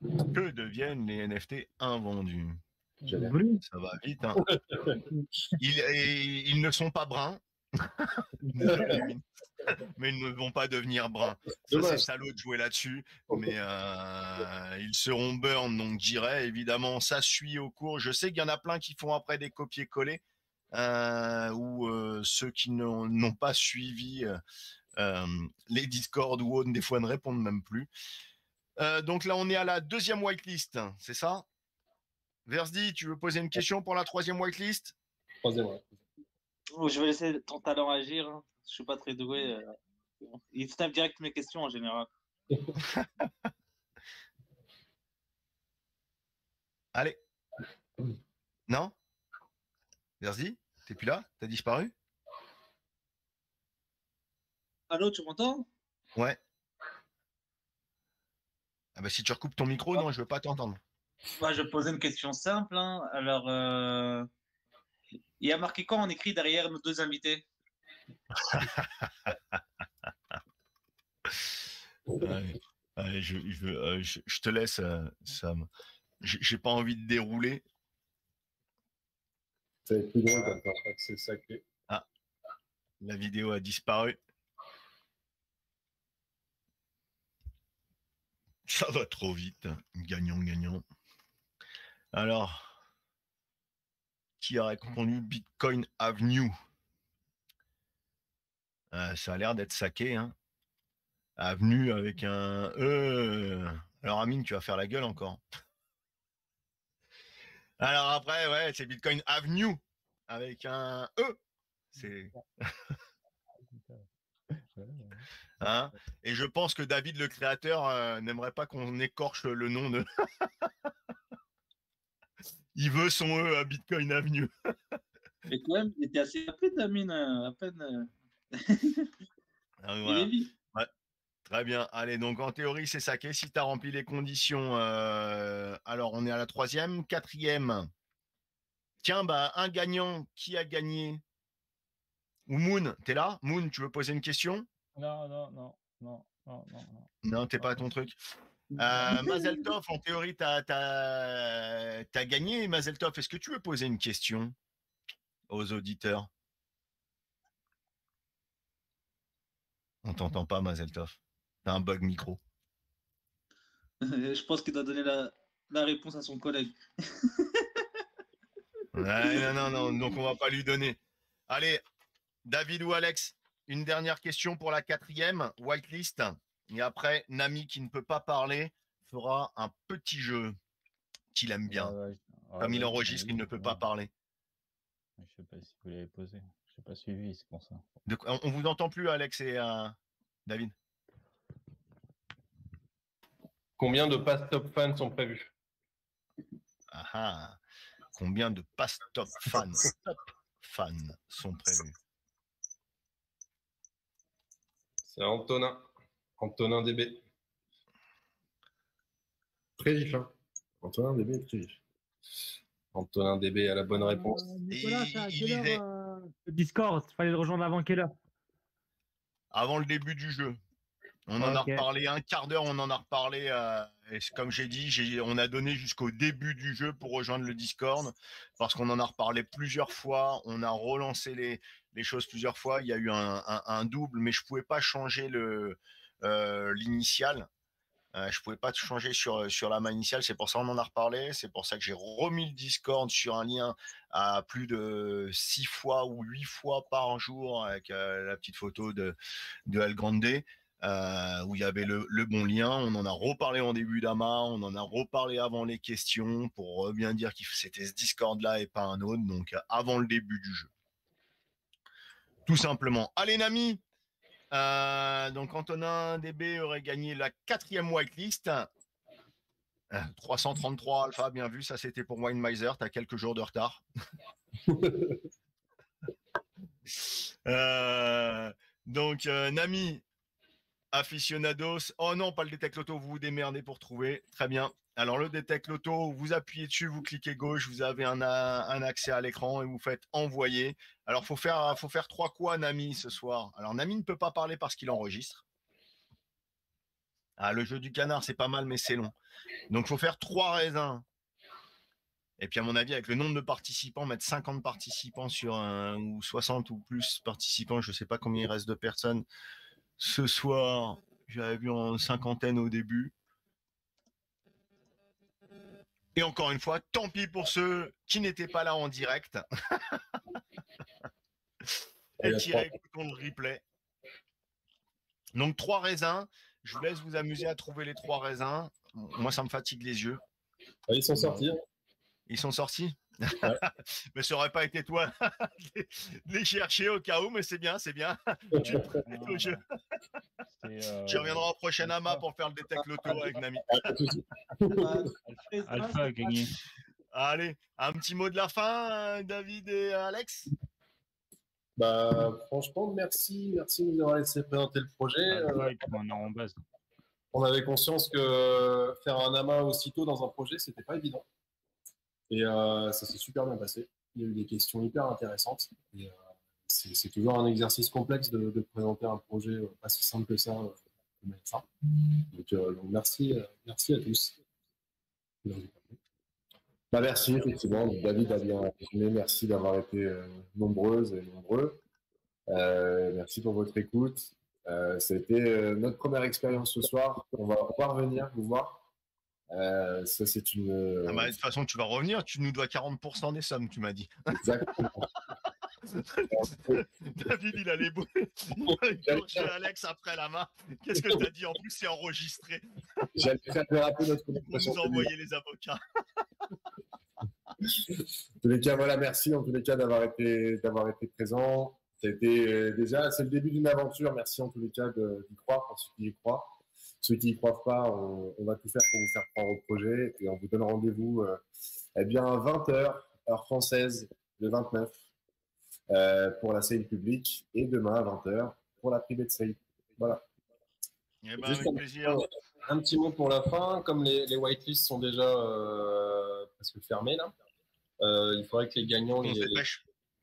Que deviennent les NFT invendus? Ça va vite. Hein. Ils ne sont pas bruns. Mais ils ne vont pas devenir bruns. Ça, c'est salaud de jouer là-dessus. Mais ils seront burn. Donc, je dirais, évidemment, ça suit au cours. Je sais qu'il y en a plein qui font après des copier-coller. Ou ceux qui n'ont pas suivi les Discord ou autres, des fois ne répondent même plus. Donc là, on est à la deuxième whitelist, c'est ça? Versdi, tu veux poser une question pour la troisième whitelist?
Troisième, ouais.
Oh, je vais laisser ton talent agir. Hein. Je suis pas très doué. Il tape direct mes questions en général.
Allez. Non? Verzi, t'es plus là? T'as disparu?
Allô, tu m'entends?
Ouais. Ah bah si tu recoupes ton micro, non, je veux pas t'entendre.
Bah, je posais une question simple, hein. Alors, il y a marqué quoi en écrit derrière nos deux invités?
Allez, je te laisse, Sam. J'ai pas envie de dérouler.
Ça va être plus drôle
Ah,
comme ça.
je crois que c'est sacré.
Ah, la vidéo a disparu. Ça va trop vite. Gagnant, gagnant. Alors, qui a répondu Bitcoin Avenue? Ça a l'air d'être saqué, hein. Avenue avec un E. Alors, Amine, tu vas faire la gueule encore. Alors après, ouais, c'est Bitcoin Avenue avec un E. C'est. Hein? Et je pense que David, le créateur, n'aimerait pas qu'on écorche le nom de. Il veut son E à Bitcoin Avenue.
Mais quand même, il était assez rapide, Amine, à peine.
Ah,
Il
voilà.
est vite.
Ouais. Très bien. Allez, donc en théorie, c'est saqué. Si tu as rempli les conditions, alors on est à la 3e, 4e. Tiens, bah, un gagnant, qui a gagné? Ou Moon, t'es là? Moon, tu veux poser une question?
Non.
Non, t'es pas à ton truc. Mazel Tov, en théorie, t'as gagné, Mazel Tov. Est-ce que tu veux poser une question aux auditeurs? On t'entend pas, Mazel Tov. T'as un bug micro.
Je pense qu'il doit donner la réponse à son collègue.
Ouais, non, donc on va pas lui donner. Allez, David ou Alex, une dernière question pour la 4e, whitelist. Et après, Nami, qui ne peut pas parler, fera un petit jeu qu'il aime bien. Comme il enregistre, il ne peut pas parler.
Je sais pas si vous l'avez posé. Je n'ai pas suivi, c'est pour ça.
On vous entend plus, Alex et David.
Combien de pass top fans sont prévus?
Combien de pass top fans sont prévus?
C'est Antonin. Antonin DB.
Très vif, hein. Antonin DB est très vif.
Antonin DB a la bonne réponse.
Nicolas, c'est à quelle heure le Discord? Il fallait le rejoindre avant quelle heure?
Avant le début du jeu. On en a reparlé un quart d'heure, on en a reparlé. Et comme j'ai dit, on a donné jusqu'au début du jeu pour rejoindre le Discord, parce qu'on en a reparlé plusieurs fois, on a relancé les choses plusieurs fois. Il y a eu un double, mais je pouvais pas changer l'initial. Je pouvais pas changer sur la main initiale, c'est pour ça qu'on en a reparlé. C'est pour ça que j'ai remis le Discord sur un lien à plus de 6 fois ou 8 fois par jour avec la petite photo de Al Grande. Où il y avait le bon lien. On en a reparlé en début d'AMA, on en a reparlé avant les questions pour bien dire que c'était ce Discord-là et pas un autre, donc avant le début du jeu. Tout simplement. Allez, Nami, donc Antonin DB aurait gagné la 4e whitelist. 333 alpha, bien vu, ça c'était pour Winemiser, t'as quelques jours de retard. Donc, Nami, aficionados. Oh non, pas le Detect Loto, vous vous démerdez pour trouver. Très bien. Alors, le Detect Loto, vous appuyez dessus, vous cliquez gauche, vous avez un accès à l'écran et vous faites envoyer. Alors, faut faire 3 quoi, Nami, ce soir? Alors, Nami ne peut pas parler parce qu'il enregistre. Le jeu du canard, c'est pas mal, mais c'est long. Donc, faut faire 3 raisins. Et puis, à mon avis, avec le nombre de participants, mettre 50 participants sur ou 60 ou plus participants, je ne sais pas combien il reste de personnes. Ce soir, j'avais vu en 50aine au début. Et encore une fois, tant pis pour ceux qui n'étaient pas là en direct. Et qui réécouteront le replay. Donc, 3 raisins. Je vous laisse vous amuser à trouver les 3 raisins. Moi, ça me fatigue les yeux.
Ils sont sortis.
Ils sont sortis?
Ouais.
Mais ça aurait pas été toi de les chercher au cas où, mais c'est bien. Tu te prêtes au jeu. Tu reviendras au prochain AMA pour faire le détect loto avec Nami.
Alpha a gagné.
Allez, un petit mot de la fin, David et Alex.
Bah, franchement, merci de nous avoir laissé présenter le projet.
Alpha, et puis on est en base.
On avait conscience que faire un amas aussitôt dans un projet, c'était pas évident. Et ça s'est super bien passé. Il y a eu des questions hyper intéressantes. Et, c'est toujours un exercice complexe de présenter un projet pas si simple que ça. Donc merci à tous.
Bah, merci, effectivement. David a bien résumé. Merci d'avoir été nombreuses et nombreux. Merci pour votre écoute. Ça a été notre première expérience ce soir. On va revenir vous voir. Ça, c'est une.
Ah bah, de toute façon, tu vas revenir. Tu nous dois 40% des sommes, tu m'as dit.
Exactement.
David, il allait chez Alex après la main. Qu'est-ce que tu as dit? En plus, c'est enregistré.
J'allais faire déraper notre
Pour
communication.
nous envoyer les avocats.
En tous les cas, voilà, merci en tous les cas d'avoir été présent. Ça a été déjà, c'est le début d'une aventure. Merci en tous les cas d'y croire pour ceux qui y croient. Ceux qui y croient pas, on va tout faire pour vous faire croire au projet et on vous donne rendez-vous à 20h, heure française, le 29, pour la série publique et demain à 20h pour la privée de série. Voilà.
Eh ben,
Juste
avec plaisir.
un petit mot pour la fin. Comme les whitelists sont déjà presque fermés là, il faudrait que les gagnants,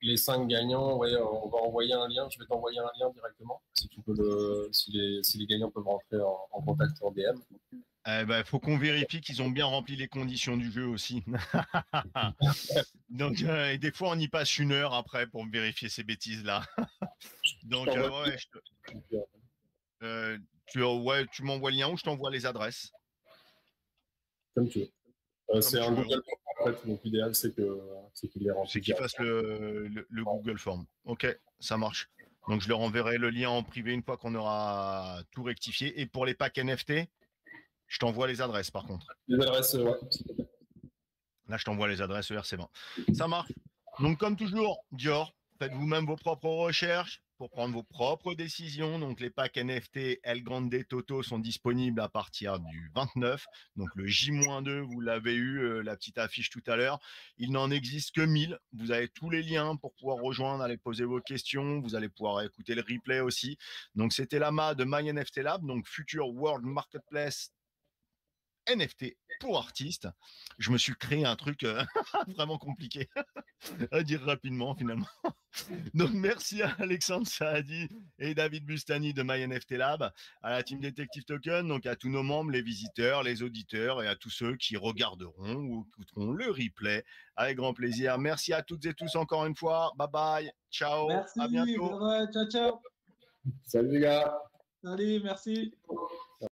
les 5 gagnants, ouais, on va envoyer un lien. Je vais t'envoyer un lien directement si tu peux si les gagnants peuvent rentrer en contact en DM.
Eh ben, faut qu'on vérifie qu'ils ont bien rempli les conditions du jeu aussi. Donc, et des fois, on y passe 1 heure après pour vérifier ces bêtises-là. Donc, ouais, tu m'envoies le lien ou je t'envoie les adresses?
Comme tu veux. C'est un Google Form, en fait. Donc, l'idéal, c'est qu'il les remplisse.
C'est qu'ils fassent le Google Form. Ok, ça marche. Donc, je leur enverrai le lien en privé une fois qu'on aura tout rectifié. Et pour les packs NFT, je t'envoie les adresses, par contre.
Les adresses, ouais.
Là, je t'envoie les adresses ERC20. Ça marche. Donc, comme toujours, Dior, faites vous-même vos propres recherches pour prendre vos propres décisions. Donc, les packs NFT El Grande Toto sont disponibles à partir du 29. Donc, le J-2, vous l'avez eu, la petite affiche tout à l'heure. Il n'en existe que 1000. Vous avez tous les liens pour pouvoir rejoindre, aller poser vos questions. Vous allez pouvoir écouter le replay aussi. Donc, c'était l'AMA de MyNFT Lab, donc Future World Marketplace NFT pour artistes. Je me suis créé un truc vraiment compliqué à dire rapidement finalement. Donc merci à Alexandre Saadi et David Bustani de MyNFT Lab, à la team Detective Token, donc à tous nos membres, les visiteurs, les auditeurs et à tous ceux qui regarderont ou écouteront le replay avec grand plaisir. Merci à toutes et tous encore une fois. Bye bye. Ciao.
Merci.
À bientôt.
Ciao, ciao.
Salut les gars.
Salut, merci.